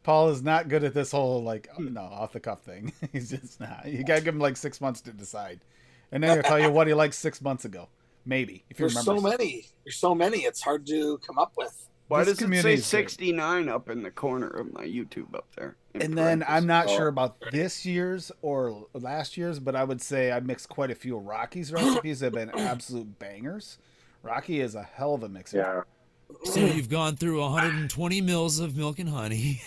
Paul is not good at this whole off the cuff thing. He's just not. You gotta give him 6 months to decide, and then he'll tell you what he liked 6 months ago, maybe if you There's remember. so many. There's so many. It's hard to come up with. Why This does it community say is great. 69 up in the corner of my YouTube up there? in And then I'm not Oh. sure about this year's or last year's, but I would say I mixed quite a few of Rocky's recipes that have been absolute bangers. Rocky is a hell of a mixer. Yeah. So you've gone through 120 mils of milk and honey.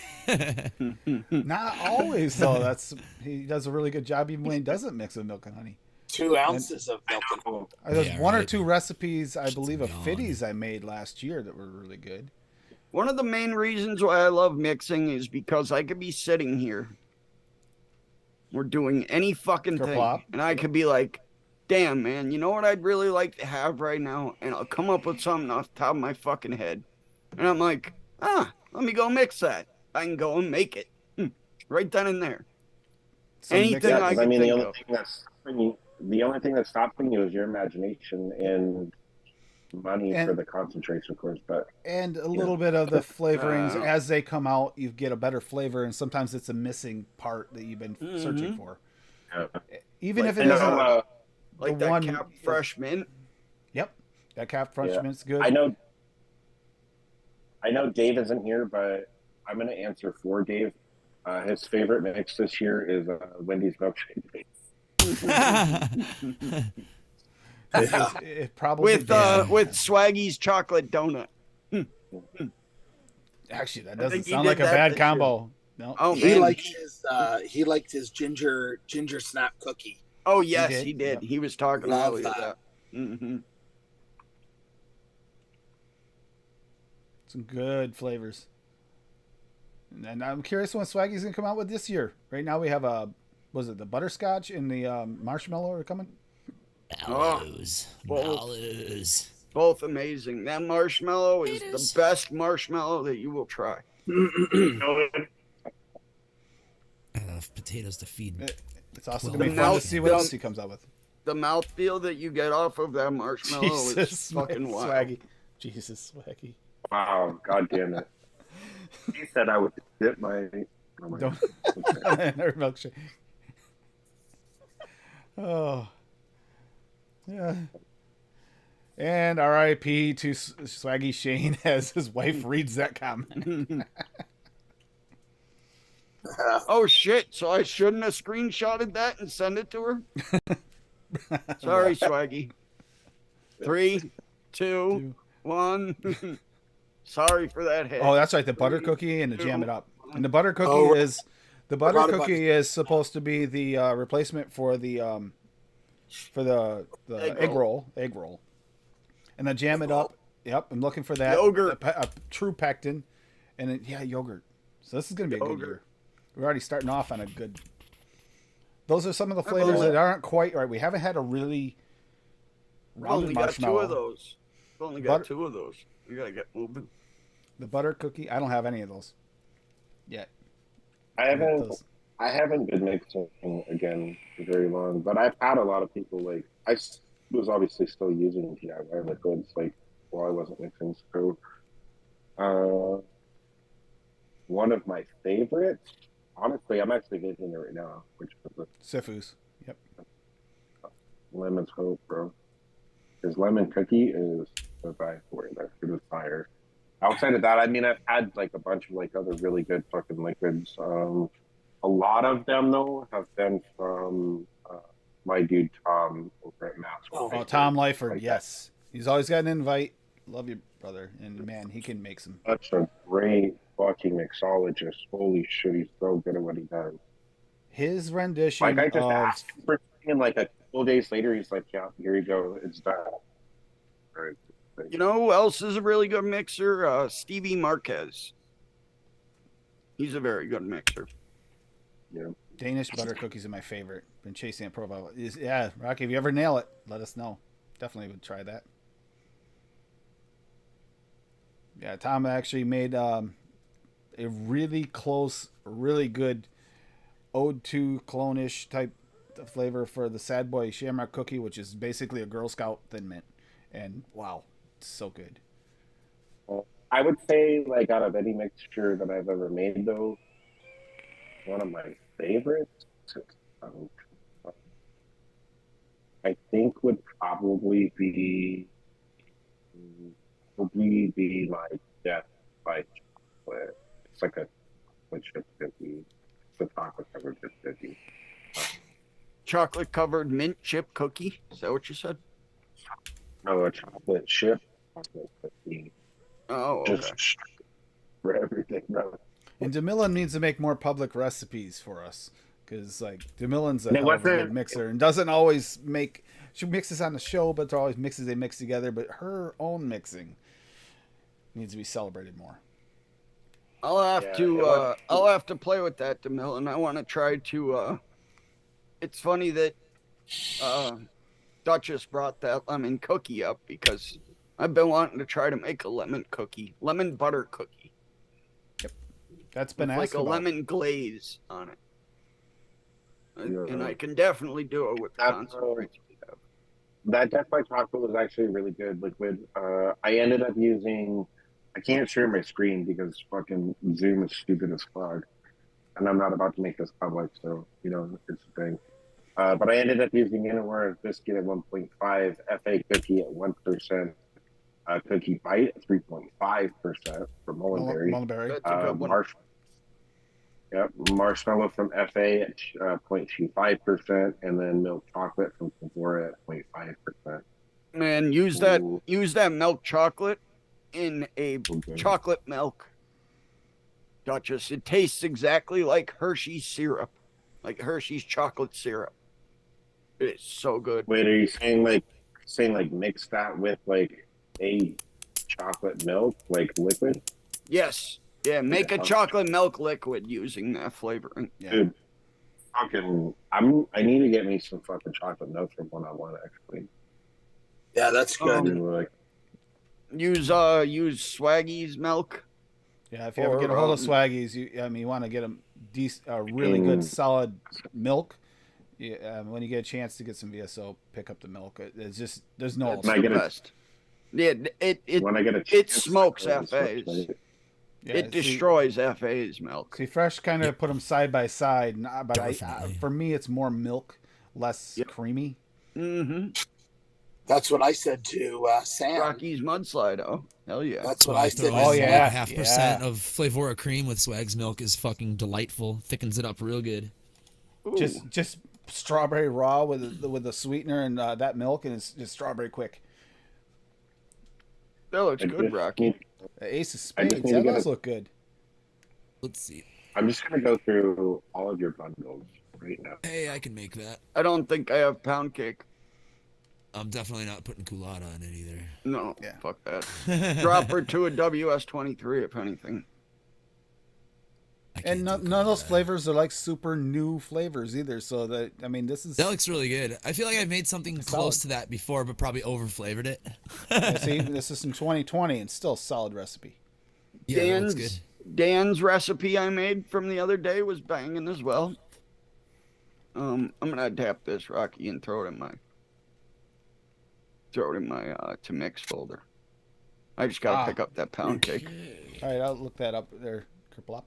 Not always though. He does a really good job even when he doesn't mix with milk and honey. 2 ounces of milk and There's Yeah, one or right. two recipes I Shit's believe of gone. Fitties I made last year that were really good. One of the main reasons why I love mixing is because I could be sitting here. We're doing any fucking thing. Kerplop. And I could be like, damn, man, you know what I'd really like to have right now? And I'll come up with something off the top of my fucking head. And I'm like, let me go mix that. I can go and make it. Right then and there. Some Anything mixes- Yeah, I 'cause can the think only of. thing that's stopping you is your imagination and money And- for the concentrates, of course. But and a little bit of the flavorings Uh, as they come out, you get a better flavor, and sometimes it's a missing part that you've been searching for. uh, Even if it and, isn't. Like the that one- Cap Fresh Mint. Yep, that Cap Fresh Yeah. Mint's good. I know Dave isn't here, but I'm going to answer for Dave. His favorite mix this year is Wendy's milkshake. It probably With Swaggy's chocolate donut. actually that I doesn't think he sound did like a that bad this year. combo. No, Oh he man. liked his ginger snap cookie. Oh yes, did, he did. yeah. He was talking Love earlier that. about. Mm-hmm. some good flavors. And I'm curious when Swaggy's gonna come out with this year. Right now we have a was it the butterscotch and the marshmallow are coming? Mallows. Well- Mallows. Both amazing. That marshmallow is Haters. the best marshmallow that you will try. I love potatoes to feed. It's also Well, gonna be the fun to mouth- see what else the- he comes up with. The mouthfeel that you get off of that marshmallow is Jesus, fucking wild. swaggy. Jesus, swaggy. Wow, god damn it. He said I would dip my. Oh my Don't. God. Or milkshake. Oh. Yeah. And R.I.P. to Swaggy Shane as his wife reads that comment. Oh shit! So I shouldn't have screenshotted that and sent it to her. Sorry, Swaggy. 3, 2, 1. Sorry for that hit. Oh, that's right. The butter cookie and the jam it up. And the butter cookie Oh, is the butter forgot about cookie is supposed to be the replacement for the egg roll. And then jam it up. Yep, I'm looking for that. Yogurt. A true pectin. And then, yeah, yogurt. So this is going to be a good Yogurt. year. We're already starting off on a good. Those are some of the flavors that aren't quite right. We haven't had a really We've only rounded got marshmallow. 2 of those. We've only got 2 of those. You gotta get moving. The butter cookie. I don't have any of those yet. I haven't. Those- I haven't been mixing again for very long, but I've had a lot of people like was obviously still using DIY liquids like while I wasn't mixing. So, one of my favorites, honestly, I'm actually making it right now, which is the Sifu's. Yep. lemon scope, bro. His lemon cookie is the vibe for it. That shit is fire. Outside of that, I mean, I've had like a bunch of like other really good fucking liquids. A lot of them though have been from my dude Tom over at Mass. Oh, Tom Lyford. Like, Yes, he's always got an invite. Love you, brother. And man, he can make some. such a great fucking mixologist. Holy shit, he's so good at what he does. His rendition Like I just of asked him for something, and like a couple days later, he's like, "Yeah, here you go, it's done." Right. You know who else is a really good mixer? Stevie Marquez. He's a very good mixer. Danish butter cookies are my favorite. Been chasing that profile. Yeah, Rocky, if you ever nail it, let us know. Definitely would try that. Yeah, Tom actually made a really close, really good Ode to Clone-ish type flavor for the Sad Boy Shamrock cookie, which is basically a Girl Scout Thin Mint. And wow, it's so good. I would say, like, out of any mixture that I've ever made, though, one of my favorites, I think, would probably be my Death by Chocolate. It's like a chocolate chip cookie. It's a chocolate covered chip cookie. Chocolate covered mint chip cookie. Is that what you said? No, a chocolate chip chocolate cookie. Oh, okay. Just for everything, bro. And DeMillan needs to make more public recipes for us. Because, like, DeMillan's a Now, hell of a what's good mixer and doesn't always make. She mixes on the show, but they're always mixes they mix together. But her own mixing needs to be celebrated more. I'll have Yeah, to it was- I'll have to play with that, DeMillan. I want to try to it's funny that Duchess brought that lemon cookie up because I've been wanting to try to make a lemon butter cookie. That's been With asked like a about. lemon glaze on it. Yeah. And I can definitely do it with the That's, concentrates we have. That Death by Chocolate was actually a really good liquid. I ended up using. I can't share my screen because fucking Zoom is stupid as fuck, and I'm not about to make this public, so you know it's a thing. But I ended up using Innerwear Biscuit at 1.5, FA Cookie at 1%, Cookie Bite at 3.5% for Mullenberry. Mullenberry. That's a good one. Marshmallow from FA at 0.25%, and then milk chocolate from Sephora at 0.5%. Man, use that milk chocolate in a Okay. chocolate milk. Duchess. It tastes exactly like Hershey's syrup. Like Hershey's chocolate syrup. It is so good. Wait, are you saying like mix that with like a chocolate milk, like liquid? Yes. Yeah, make a Yeah. chocolate milk liquid using that flavoring. Yeah. Dude, I need to get me some fucking chocolate milk from 101 actually. Yeah, that's good. Like, use Swaggy's milk. Yeah, if you ever get a hold of Swaggies, you want to get a really good solid milk. When you get a chance to get some VSO, pick up the milk. It's just there's no It's the best. Yeah, when I get a it chance, smokes I will FAs. switch, Yeah, It destroys FA's milk. See, Fresh kind of put them side by side, but Definitely. for me, it's more milk, less creamy. Mm-hmm. That's what I said to Sam. Rocky's mudslide. Oh, hell yeah. That's what I said. Oh, yeah. Like 0.5% of Flavora cream with Swag's milk is fucking delightful. Thickens it up real good. Ooh. Just strawberry raw with the sweetener and that milk, and it's just strawberry quick. That looks good, Rocky. The Ace of I just Spades, need to that get does look good. Let's see. I'm just gonna go through all of your bundles right now. Hey, I can make that. I don't think I have pound cake. I'm definitely not putting culotta on it either. No, Yeah. fuck that. Drop her to a WS23 if anything. I can't And do none of those culotta. flavors are like super new flavors either. So that this is That looks really good. I feel like I've made something close solid. to that before, but probably over flavored it. see, this is from 2020 and still a solid recipe. Yeah, that looks good. Dan's recipe I made from the other day was banging as well. I'm gonna adapt this, Rocky, and throw it in my to mix folder. I just gotta pick up that pound cake. All right, I'll look that up there, Kerplop.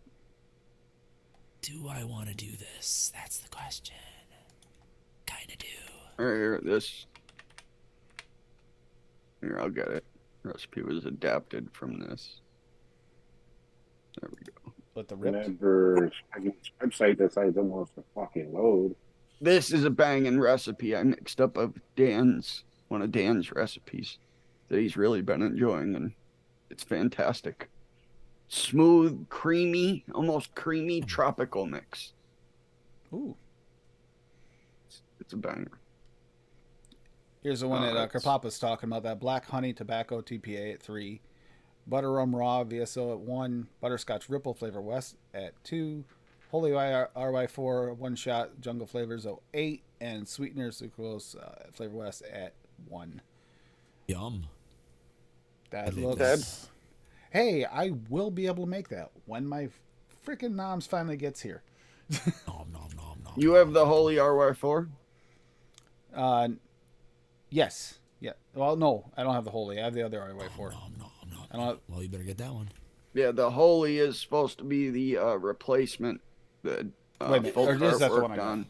Do I want to do this? That's the question. Kinda do. Here, Here, I'll get it. Recipe was adapted from this. There we go. With the ripped. Whenever Swaggy's website decides it wants to fucking load, This is a banging recipe I mixed up of one of Dan's recipes that he's really been enjoying, and it's fantastic. Smooth, creamy, almost creamy tropical mix. Ooh, It's a banger. here's the one that it's- Kerplop was talking about. That black honey tobacco TPA at 3, butter rum raw VSO at 1, butterscotch ripple flavor west at 2, holy RY4 one shot jungle flavors at 8, and sweetener sucrose flavor west at 1. Yum. That like looks. Hey, I will be able to make that when my freaking noms finally gets here. Nom, nom, nom, nom. You have the holy RY4? Yes. Yeah. Well, no, I don't have the holy. I have the other RY4. Nom, nom, nom. I don't. Well, you better get that one. Yeah, the holy is supposed to be the replacement that Wait a minute, Folk or is Art that the one worked I got? on.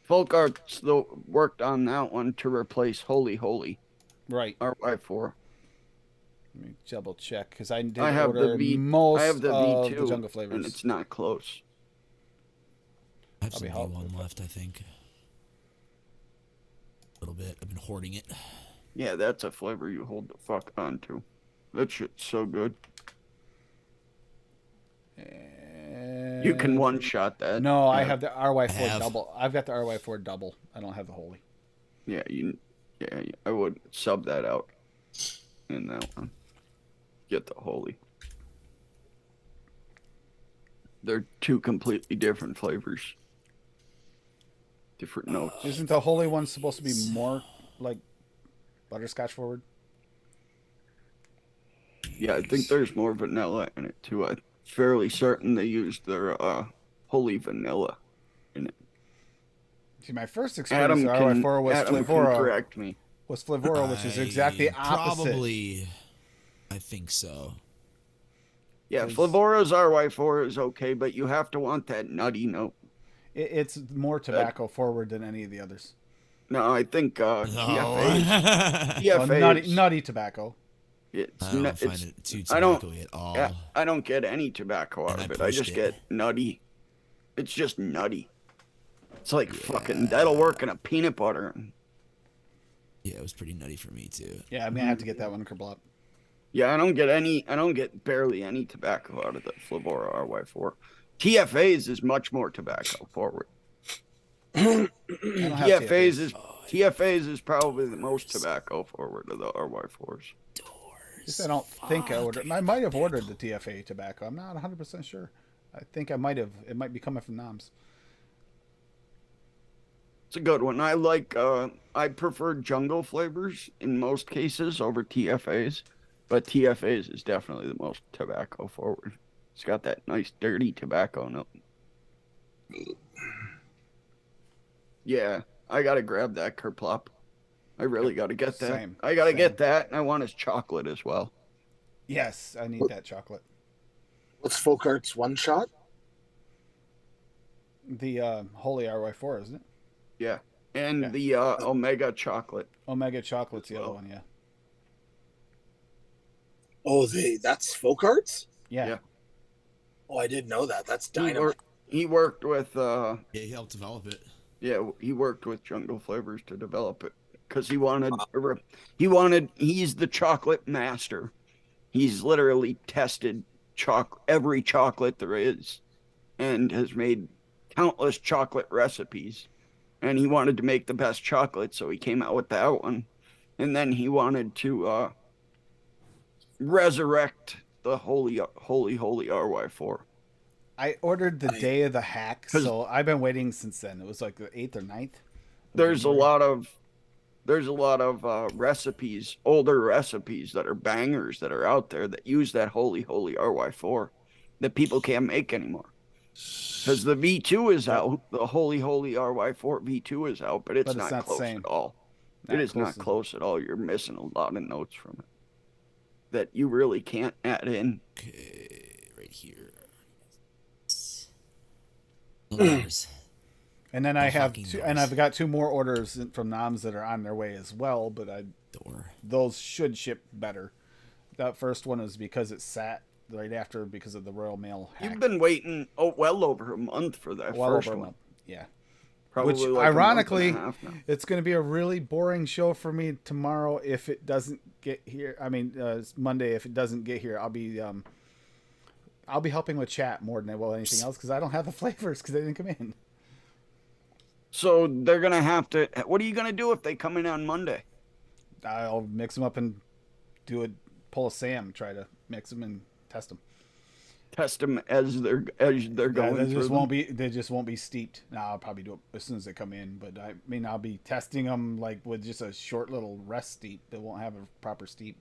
Folk Art's worked on that one to replace Holy Right. RY4. Let me double check because I did I have order the V. most I have the of V2, the jungle flavors. and it's not close. I have I'll some be helpful. V1 left, I think. A little bit. I've been hoarding it. Yeah, that's a flavor you hold the fuck on to. That shit's so good. You can one shot that. No, I Yeah. have the RY4 I have. double. I've got the RY4 double. I don't have the holy. Yeah, I would sub that out in that one. Get the holy. They're two completely different flavors. Different notes. Isn't the holy one supposed to be more like butterscotch forward? Yeah, I think there's more vanilla in it too. I'm fairly certain they used their holy vanilla in it. See, my first experience with Adam RY4 was can Flavora. correct me. Was Flavora, which is exactly I opposite. Probably. I think so. Yeah, Is- Flavora's RY4 is okay, but you have to want that nutty note. It's more tobacco forward than any of the others. No, I think No. TFA. Well, nutty tobacco. It's I don't nu- find it's- it too I don't- tobacco at all. Yeah, I don't get any tobacco out And of I it. I pushed just it. get nutty. It's just nutty. It's like fucking that'll work in a peanut butter. Yeah, it was pretty nutty for me too. Yeah, I'm gonna have to get that one, Kerblop. Yeah, I don't get barely any tobacco out of the Flavora RY4. TFA's is much more tobacco forward. I don't have TFA's is probably the most tobacco forward of the RY4s. Just I don't think I ordered. I might have ordered the TFA tobacco. I'm not 100% sure. I think I might have. It might be coming from Noms. It's a good one. I like I prefer jungle flavors in most cases over TFAs, but TFAs is definitely the most tobacco forward. It's got that nice dirty tobacco note. Yeah, I gotta grab that Kerplop. I really gotta get that. Same, I gotta same. get that, and I want his chocolate as well. Yes, I need that chocolate. What's Folk Arts one shot? The Holy RY4, isn't it? Yeah, and Yeah. the Omega chocolate. Omega chocolate's the other one, yeah. Oh, that's Folk Arts? Yeah. Yeah. Oh, I didn't know that. That's He, dynamite. he worked with Yeah, he helped develop it. yeah, he worked with Jungle Flavors to develop it because he wanted he's the chocolate master. He's literally tested every chocolate there is and has made countless chocolate recipes. And he wanted to make the best chocolate, so he came out with that one. And then he wanted to resurrect the holy RY4. I ordered the day of the hack, so I've been waiting since then. It was like the 8th or 9th. There's a lot of recipes, older recipes that are bangers that are out there that use that holy RY4 that people can't make anymore. Because the V2 is out, the holy RY4 V2 is out, but it's not close at all. It is not close at all. You're missing a lot of notes from it that you really can't add in. Okay, right here. Orders. And then I The have fucking two, doors. and I've got 2 more orders from Noms that are on their way as well, but Door. those should ship better. That first one is because it sat right after because of the Royal Mail hack. You've been waiting well over a month for that well first over a one. month. Yeah. Probably Which, like a month and a ironically, half now. it's going to be a really boring show for me tomorrow if it doesn't get here. I mean, it's Monday if it doesn't get here. I'll be helping with chat more than I will anything else because I don't have the flavors because they didn't come in. So they're gonna have to. What are you gonna do if they come in on Monday? I'll mix them up and pull a Sam, try to mix them and test them. Test them as they're going They through just them? won't be steeped. Now I'll probably do it as soon as they come in, but I mean I'll be testing them like with just a short little rest steep. They won't have a proper steep.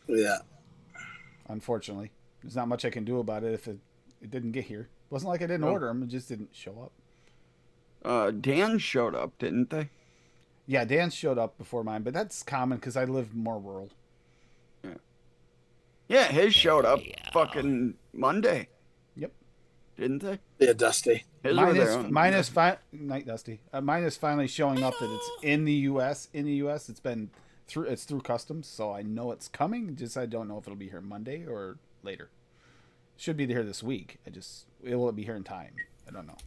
Yeah. Unfortunately, there's not much I can do about it if it didn't get here. It wasn't like I didn't Oh. order them; it just didn't show up. Dan showed up, didn't they? Yeah, Dan showed up before mine, but that's common because I live more rural. Yeah, his showed up fucking Monday. Yep. Didn't they? Yeah, Dusty. His Mine were there is on mine Monday. is Night Dusty. Mine is finally showing up that it's in the U.S. In the U.S., it's through customs, so I know it's coming. Just I don't know if it'll be here Monday or later. Should be here this week. Will it be here in time? I don't know.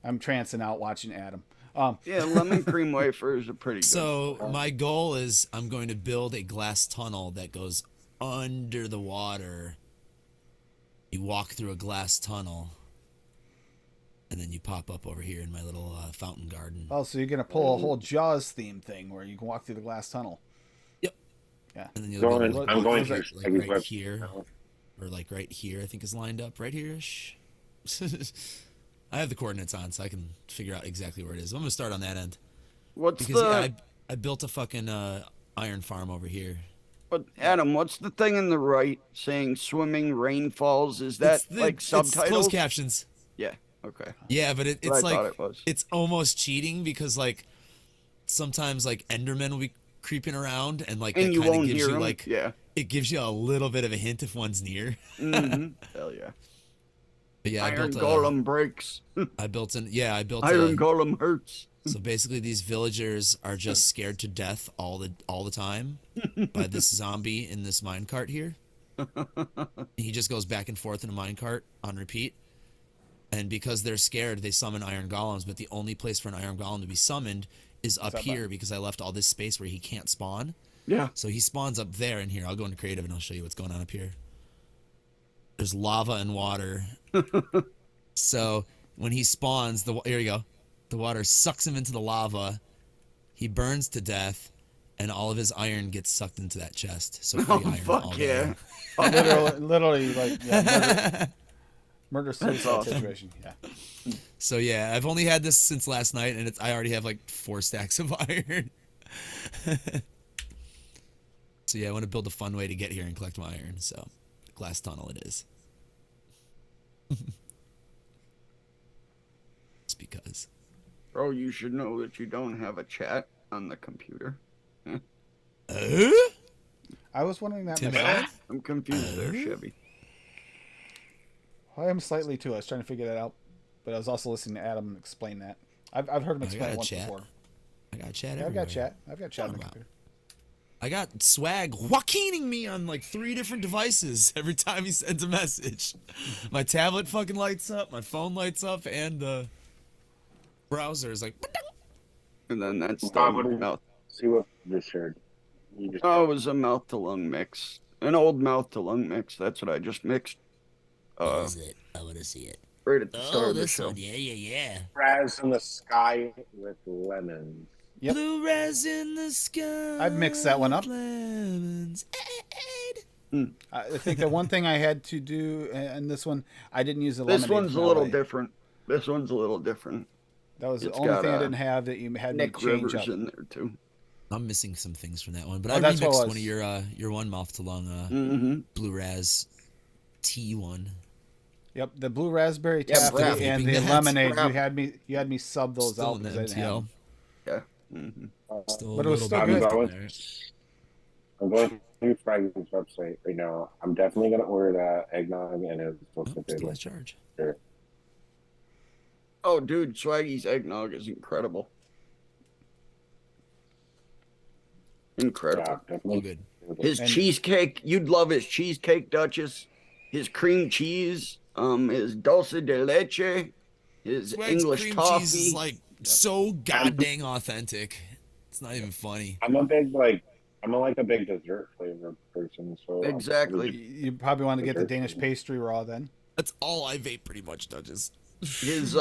I'm trancing out watching Adam. Yeah, lemon cream wafers are pretty good. So my goal is I'm going to build a glass tunnel that goes under the water. You walk through a glass tunnel, and then you pop up over here in my little fountain garden. Oh, so you're gonna pull a whole Jaws theme thing where you can walk through the glass tunnel? Yep. Yeah. And then you'll Going- be able I'm going like, to like Peggy's right website here, now. or like right here. I think is lined up right here-ish. I have the coordinates on, so I can figure out exactly where it is. I'm gonna start on that end What's because the I built a fucking iron farm over here. Adam? What's the thing in the right saying swimming rainfalls? Is that like It's subtitles? closed captions. Yeah. Okay. Yeah, but That's it's what I like thought it was. it's almost cheating because like sometimes like Endermen will be creeping around and like And that you kind of won't gives hear you 'em? like Yeah. it gives you a little bit of a hint if one's near. Mm-hmm. Hell yeah. But yeah, Iron Golem breaks. I built Iron Golem hurts. So basically, these villagers are just scared to death all the time by this zombie in this minecart here. He just goes back and forth in a minecart on repeat. And because they're scared, they summon iron golems. But the only place for an iron golem to be summoned is up here because I left all this space where he can't spawn. Yeah. So he spawns up there and here. I'll go into creative and I'll show you what's going on up here. There's lava and water. So when he spawns, here you go. The water sucks him into the lava. He burns to death, and all of his iron gets sucked into that chest. So free Oh iron all fuck day. yeah. Literally, like yeah, Murder-suicide awesome. situation. Yeah. So yeah, I've only had this since last night, and I already have like 4 stacks of iron. So yeah, I want to build a fun way to get here and collect my iron. So, glass tunnel it is. Just because. Bro, you should know that you don't have a chat on the computer. I was wondering that Tim myself. Allen? I'm confused there, Chevy. I am slightly too. I was trying to figure that out, but I was also listening to Adam explain that. I've heard him I explain got it a once chat. before. I got chat Yeah, everywhere. I've got chat on the Talk about. computer. I got swag Joaquining me on like 3 different devices every time he sends a message. My tablet fucking lights up, my phone lights up, and the browser is like. And then that's Bob, what the did- mouth. See what you just shared. You just Oh, it was a mouth to lung mix. An old mouth to lung mix. That's what I just mixed. it? I want to see it. Right at the start of the this show. one. Yeah. Raz in the sky with lemons. Yep. Blue res in the sky. I'd mix that one up. Lemons. I think the one thing I had to do, and this one, I didn't use the This lemonade. one's a from little LA. different. This one's a little different. That was the It's only got, thing I didn't have that you had Nick me change Rivers up. in there too. I'm missing some things from that one, but Oh, I that's what it remixed was. one of your one mouth to lung Mm-hmm. blue raz T1. Yep, the blue raspberry Yeah, taffy bravo. and Vaping the that. lemonade. Bravo. You had me sub those Still out in the because I didn't have MTL. them. Yeah. Mm-hmm. Still But a it was little still bit good. left in going- there. I'm going through Fragment's website right now. I'm definitely going to order that eggnog and it's Oh, supposed to still be has charge. Oh, dude, Swaggy's eggnog is incredible. Incredible. Yeah, All definitely. good. His And- cheesecake, you'd love his cheesecake, Duchess. His cream cheese, his dulce de leche, his Swag's English cream toffee. cheese is like so goddamn authentic. It's not even funny. I'm a big dessert flavor person. So Exactly. You probably want to get the Danish pastry raw then. That's all I vape pretty much, Duchess. His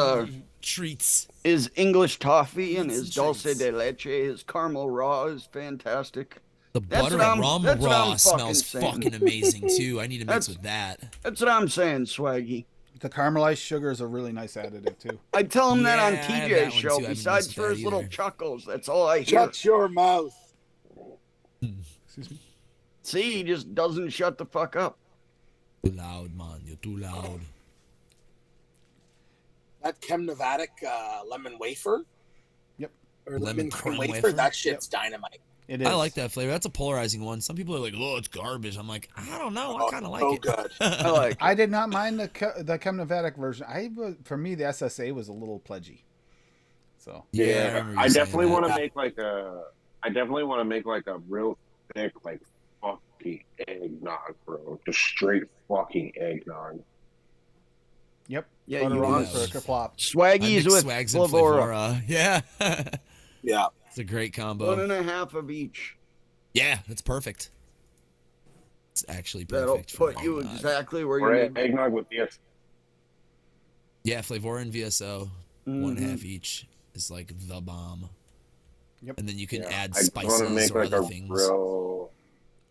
Treats. his English toffee and Eats his and dulce treats. de leche, his caramel raw is fantastic. The That's butter what I'm- rum that's what raw I'm smells saying. fucking amazing too. I need to mix That's- with that. That's what I'm saying, Swaggy. The caramelized sugar is a really nice additive too. I tell him that on Yeah, I have that TJ's one, show. too. I haven't Besides missed for that his little either. chuckles, that's all I hear. Shut your mouth. Excuse me. See, he just doesn't shut the fuck up. Too loud, man. You're too loud. That Chemnovatic lemon wafer. Yep. Or Lemon lemon cream cream wafer? wafer. That shit's dynamite. It is. I like that flavor. That's a polarizing one. Some people are like, "Oh, it's garbage." I'm like, I don't know. I kind of like so it. good. I like I did not mind the Chemnovatic version. For me, the SSA was a little pledgy. So Yeah, remember you I saying definitely that. want to make like a. I definitely want to make like a real thick, like fucking eggnog, bro. Just straight fucking eggnog. yep. Yeah, Butter you rum want- for a kerplop. I Swaggies mix with swags and Flavora. Flavora. Yeah, Yeah. it's a great combo. 1.5 of each. Yeah, that's perfect. It's actually That'll perfect. for put you eggnog. exactly where Or you need. eggnog with this. Yeah, Flavora and VSO, Mhm. 1/2 each is like the bomb. Yep. And then you can Yeah, add I just want to spices make or like other a things. real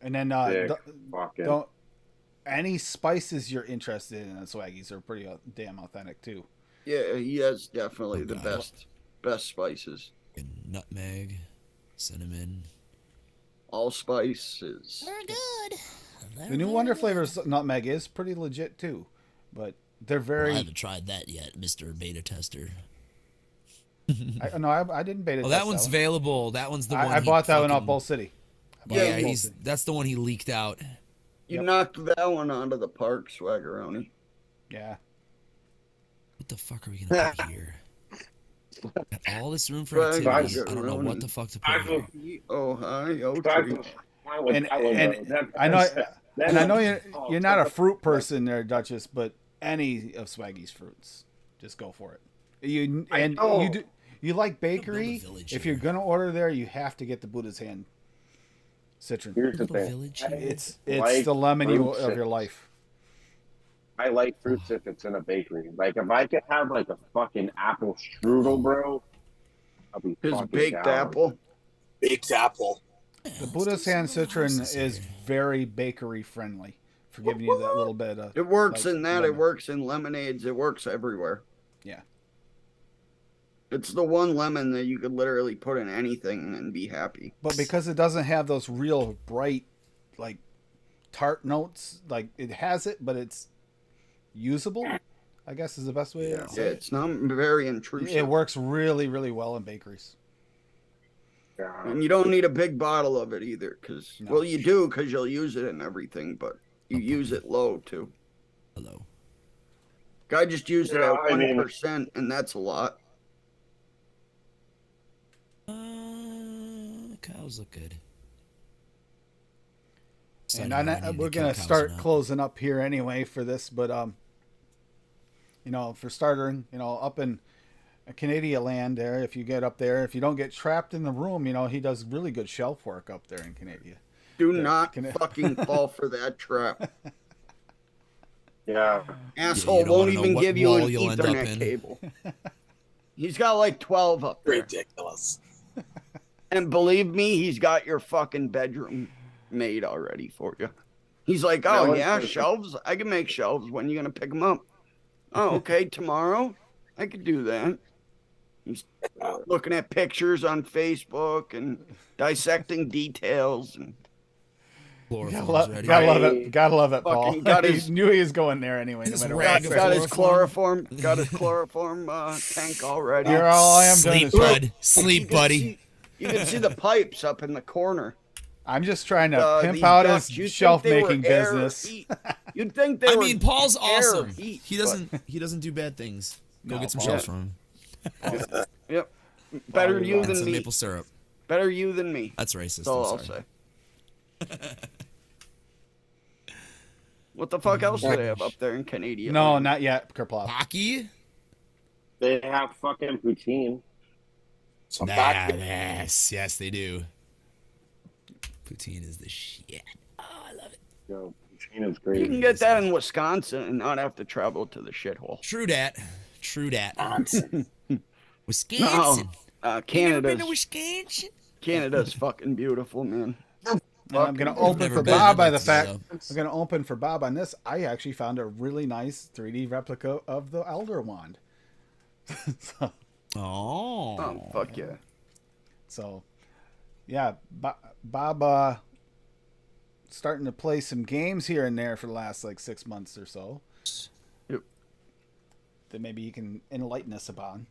And then thick fucking. don't any spices you're interested in Swaggies are pretty damn authentic too. Yeah, he has definitely Oh, the God. best spices. And nutmeg, cinnamon. Allspices. Very good. The new Wonder Flavors nutmeg is pretty legit too, but they're very. I haven't tried that yet, Mr. Beta Tester. I didn't beta. Oh, test that one's one. available. That one's the one. I he bought that one off fucking- Bull City. I bought Yeah, it off Bull he's City. that's the one he leaked out. You Yep. knocked that one out of the park, Swaggeroni. Yeah. What the fuck are we gonna put here? Got all this room for Right, activities. right, I don't know right. what the fuck to put here. Oh, hi, oh, And I know, and I know you're not a fruit person there, Duchess, but any of Swaggy's fruits, just go for it. You like bakery. village If here. you're gonna order there, you have to get the Buddha's hand citron. Here's the Little thing. village here. It's like the lemon fruits of and- your life. I like fruits if it's in a bakery. Like if I could have like a fucking apple strudel, bro, I'll be his fucking baked down. apple. Baked apple. The Buddha's hand citron is very bakery friendly for giving you that little bit of. It works like, in that. lemon. It works in lemonades. It works everywhere. Yeah. It's the one lemon that you could literally put in anything and be happy. But because it doesn't have those real bright, like tart notes, like it has it, but it's usable, I guess is the best way to Yeah, say it. it's not very intrusive. It works really, really well in bakeries. Yeah. And you don't need a big bottle of it either, because No. well, you do because you'll use it in everything, but you use it low too. Hello. Guy just used it Yeah, at I mean- 1%, and that's a lot. Cows look good. And Decided I needed we're to kill gonna cows start now. closing up here anyway for this, but for startering, up in Canada land there, if you get up there, if you don't get trapped in the room, he does really good shelf work up there in Canada. Do Yeah, not can I- fucking fall for that trap. Yeah. Asshole you don't won't wanna know even what give you an wall you'll end up Ethernet in. cable. He's got like 12 up there. Ridiculous. And believe me, he's got your fucking bedroom made already for you. He's like, oh, No, yeah, it's- shelves? I can make shelves. When you going to pick them up? Oh, okay, tomorrow? I could do that. He's looking at pictures on Facebook and dissecting details. And Chloroform's ready. Gotta love it, Paul. Fucking got his- He knew he was going there anyway. No His matter rag what. of got his chloroform. chloroform tank already. Here, all I am doing Sleep, is bud. You Sleep, can buddy. see- you can see the pipes up in the corner. I'm just trying to pimp These out ducts, his you'd think shelf they were making air or business. heat. You'd think they I were mean, Paul's air or awesome. heat, He doesn't do bad things. Go No, get some Paul- shelves from him. Yep. Better you And than some me. maple syrup. Better you than me. That's racist. That's all I'll I'm sorry. say. What the fuck else do they have up there in Canada? No, not yet, Kerplop. Hockey? They have fucking poutine. So Nah, back yes, they do. Poutine is the shit. Oh, I love it. Poutine is great. You can get that in Wisconsin and not have to travel to the shithole. True dat. True dat. Wisconsin. Wisconsin. No, You never been Canada's to Wisconsin? Canada's fucking beautiful, man. And I'm gonna open never for been. Bob I'd by like the to fact go. I'm gonna open for Bob on this. I actually found a really nice 3D replica of the Elder Wand. so, Oh. Fuck yeah. Yeah, Bob starting to play some games here and there for the last like 6 months or so. Yep. That maybe you can enlighten us upon.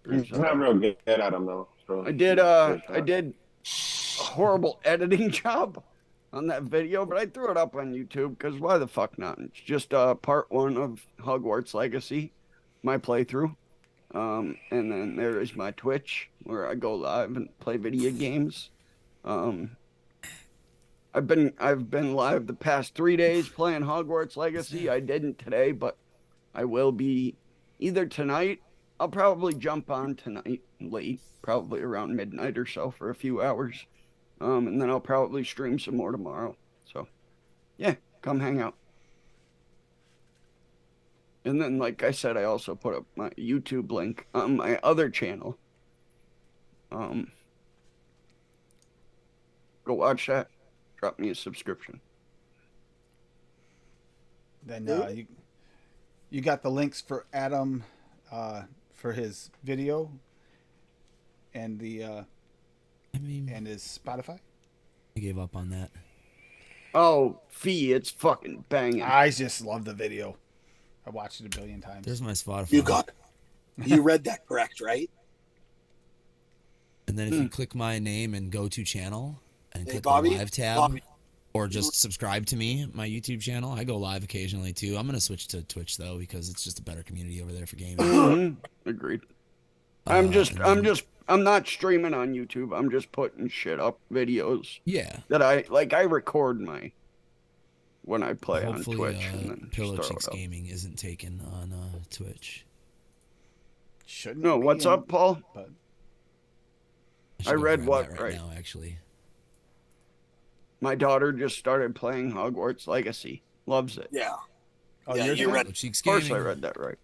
He's not real good at them though. So I did a horrible editing job on that video, but I threw it up on YouTube because why the fuck not? It's just part 1 of Hogwarts Legacy, my playthrough. And then there is my Twitch where I go live and play video games. I've been live the past 3 days playing Hogwarts Legacy. I didn't today, but I will be either tonight. I'll probably jump on tonight late, probably around midnight or so for a few hours. And then I'll probably stream some more tomorrow. So, yeah, come hang out. And then, like I said, I also put up my YouTube link on my other channel. Go watch that. Drop me a subscription. Then you got the links for Adam for his video and the I mean, and his Spotify. I gave up on that. Oh, Fee, it's fucking banging. I just love the video. I watched it a billion times. There's my Spotify. You got it. You read that correct, right? And then if you click my name and go to channel and Hey, click Bobby, the live tab, Bobby. or just subscribe to me, my YouTube channel. I go live occasionally too. I'm gonna switch to Twitch though because it's just a better community over there for gaming. Mhm. Agreed. I'm not streaming on YouTube. I'm just putting shit up, videos Yeah. that I record when I play on Hopefully, Twitch and then Pillow just throw Chicks it up. Gaming isn't taken on Twitch. Shouldn't No, be what's in- up, Paul? But should I go read grab what that right- now actually. My daughter just started playing Hogwarts Legacy. Loves it. Yeah. oh, Yeah, yours you did? read- Pillow Cheeks Of course, Gaming. I read that right.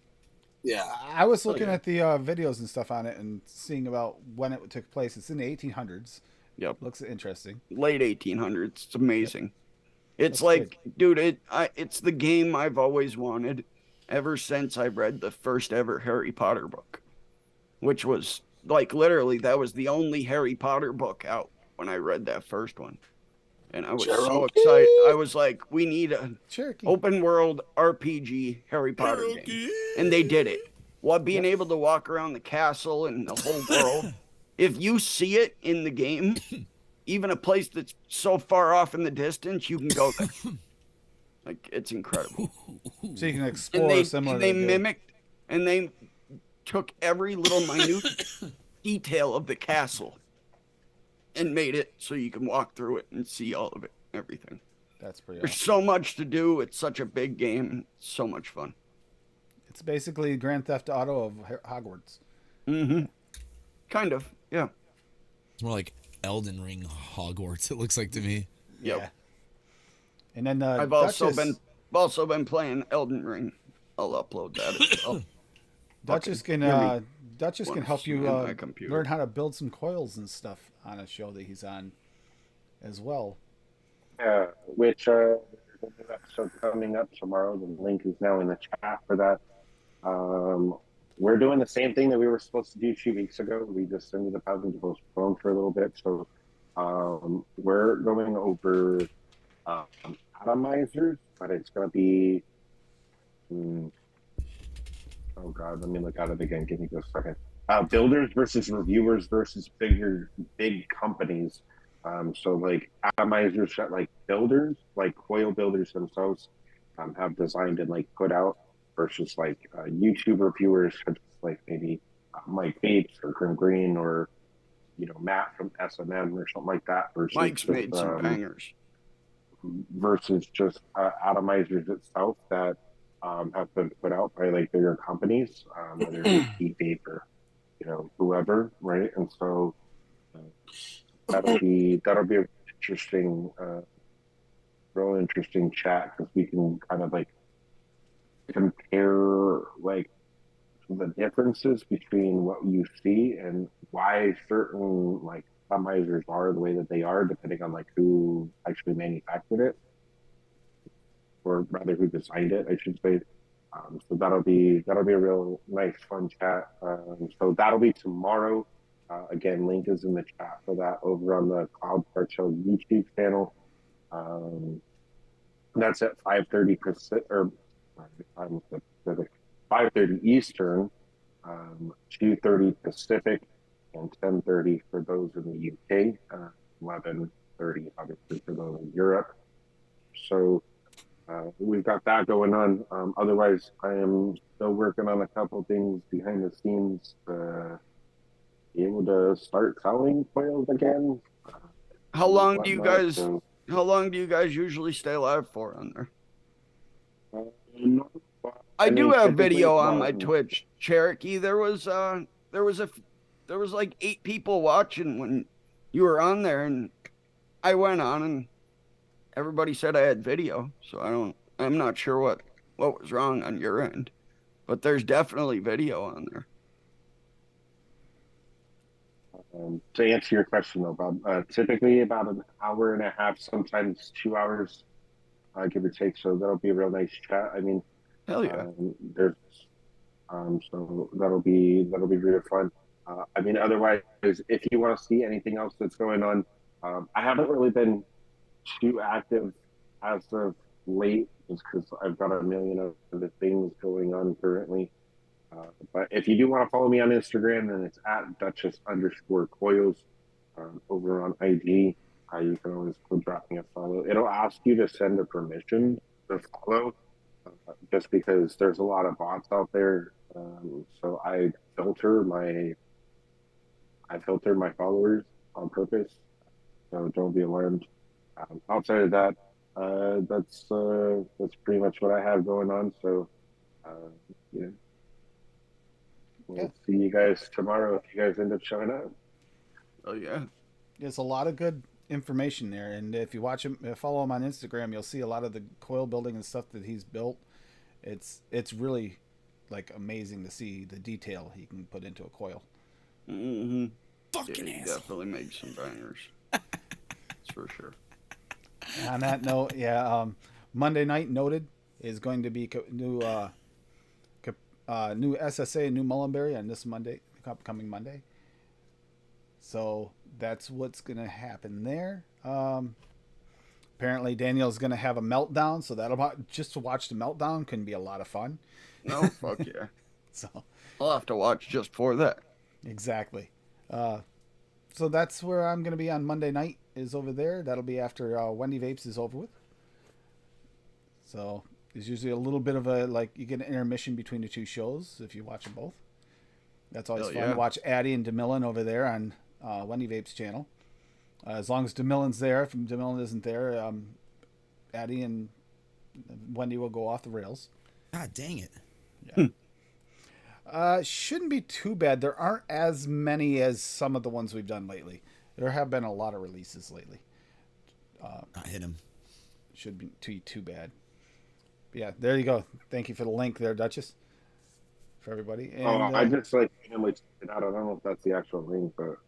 Yeah. I was looking yeah. at the videos and stuff on it and seeing about when it took place. It's in the 1800s. Yep. Looks interesting. Late 1800s. It's amazing. It's That's like, dude, it's the game I've always wanted ever since I read the first ever Harry Potter book, which was like literally that was the only Harry Potter book out when I read that first one. And I was so Cherokee. excited. I was like, we need an Cherokee. open world RPG Harry Potter game. And they did it. While being able to walk around the castle and the whole world. If you see it in the game, even a place that's so far off in the distance, you can go there. Like, it's incredible. So you can And explore similar they to the mimicked and they took every little minute detail of the castle and made it so you can walk through it and see all of it, everything. That's pretty There's awesome. so much to do. It's such a big game. It's so much fun. It's basically Grand Theft Auto of Hogwarts. Mm-hmm. Kind of, yeah. It's more like Elden Ring Hogwarts, it looks like to me. Yep. Yeah. And then I've also been playing Elden Ring. I'll upload that as well. Duchess Okay. can help you on my computer. learn how to build some coils and stuff on a show that he's on as well. Yeah, which there's a new episode coming up tomorrow. The link is now in the chat for that. We're doing the same thing that we were supposed to do 2 weeks ago. We just ended up having to postpone for a little bit. So we're going over atomizers, but it's going to be. Oh God, let me look at it again. Give me just a second. Builders versus reviewers versus big companies. So like atomizers that like builders, like coil builders themselves, have designed and like put out, versus like YouTube reviewers such as like maybe Mike Bates or Grim Green or Matt from S&M or something like that. Versus Mike's made some bangers. Versus just atomizers itself that have been put out by like bigger companies, whether it's eBay or whoever, right? And so that'll be a interesting, real interesting chat, because we can kind of like compare like the differences between what you see and why certain like atomizers are the way that they are, depending on like who actually manufactured it, or rather who designed it, I should say. So that'll be a real nice fun chat. So that'll be tomorrow. Again, link is in the chat for that over on the Cloud Cartel YouTube channel. That's at 5:30 Pacific, or 5:30 Eastern, 2:30 Pacific, and 10:30 for those in the UK. 11:30 obviously for those in Europe. So we've got that going on. Otherwise, I am still working on a couple things behind the scenes to be able to start selling coils again. How long do you guys usually stay live for on there? I do have video on my Twitch. Cherokee, there was like 8 people watching when you were on there, and I went on and everybody said I had video, so I'm not sure what was wrong on your end, but there's definitely video on there. To answer your question though, Bob, typically about an hour and a half, sometimes 2 hours, give or take. So that'll be a real nice chat. I mean, hell yeah. So that'll be real fun. I mean, otherwise, if you want to see anything else that's going on, I haven't really been too active as of late, just because I've got a million other things going on currently. But if you do want to follow me on Instagram, then it's at Duchess_coils over on IG. You can always go drop me a follow. It'll ask you to send a permission to follow, just because there's a lot of bots out there. So I filter my followers on purpose. So don't be alarmed. Outside of that, that's pretty much what I have going on. So yeah. We'll see you guys tomorrow if you guys end up showing up. Oh yeah. There's a lot of good information there, and if you watch him, follow him on Instagram, you'll see a lot of the coil building and stuff that he's built. It's really like amazing to see the detail he can put into a coil. Mm-hmm. Fucking yeah, he definitely makes some bangers. That's for sure. On that note, yeah, Monday night noted is going to be new new SSA and new Mullenberry on this Monday, upcoming Monday. So that's what's going to happen there. Apparently Daniel's going to have a meltdown, so just to watch the meltdown can be a lot of fun. No, fuck yeah. So I'll have to watch just for that. exactly. So that's where I'm going to be on Monday night, is over there. That'll be after Wendy Vapes is over with. So there's usually a little bit of you get an intermission between the two shows if you watch them both. That's always fun to watch Addie and DeMillan over there on Wendy Vapes channel. As long as DeMillan's there. If DeMillan isn't there, Addie and Wendy will go off the rails. God dang it. Yeah. Shouldn't be too bad. There aren't as many as some of the ones we've done lately. There have been a lot of releases lately. Not hit him. Should be too bad. But yeah, there you go. Thank you for the link there, Duchess. For everybody. And, I just randomly checked it out. I don't know if that's the actual link, but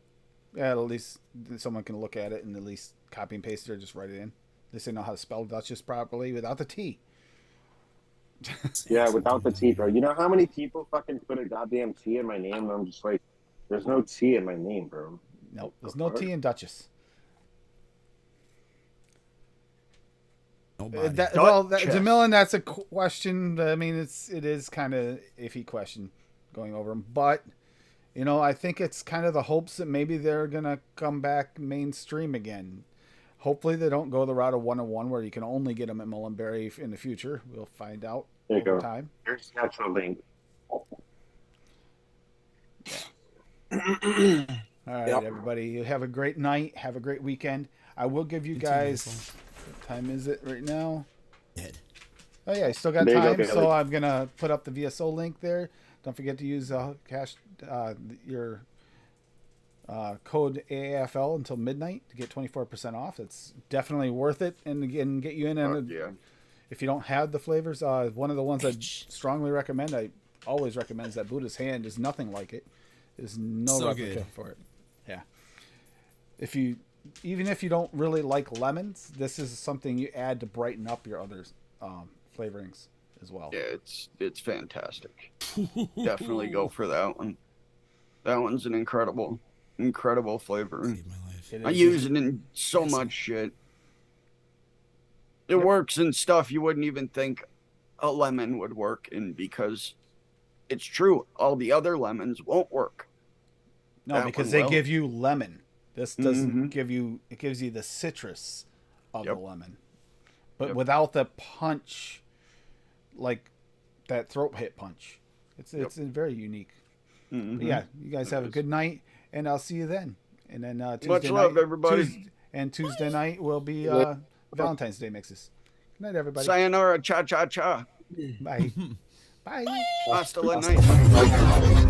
yeah, at least someone can look at it and at least copy and paste it or just write it in. At least they know how to spell Duchess properly without the T. yeah, without the T, bro. You know how many people fucking put a goddamn T in my name? And I'm just like, there's no T in my name, bro. Nope, there's no T in Duchess. DeMillan, that's a question. I mean, it is kind of iffy question going over them, but I think it's kind of the hopes that maybe they're gonna come back mainstream again. Hopefully, they don't go the route of 101 where you can only get them at Mullenberry in the future. We'll find out over time. Here's the actual link. All right, everybody. You have a great night. Have a great weekend. I will give you guys. What time is it right now? Dead. Oh yeah, you still got time. So I'm gonna put up the VSO link there. Don't forget to use your code AAFL until midnight to get 24% off. It's definitely worth it, and again, get you in. And if you don't have the flavors, one of the ones I strongly recommend, I always recommend, is that Buddha's Hand. Is nothing like it. There's no replica for it. Yeah. Even if you don't really like lemons, this is something you add to brighten up your other flavorings as well. Yeah, it's fantastic. Definitely go for that one. That one's an incredible flavor. Saved my life. I use it in so much shit. It works in stuff you wouldn't even think a lemon would work in, because it's true. All the other lemons won't work. No, because they give you lemon. This doesn't give you. It gives you the citrus of the lemon, but without the punch, like that throat hit punch. It's very unique. But yeah, you guys have a good night, and I'll see you then. And then Tuesday much love, night, everybody. Tuesday night will be Valentine's Day mixes. Good night, everybody. Sayonara, cha cha cha. Bye. Bye. Hasta la night.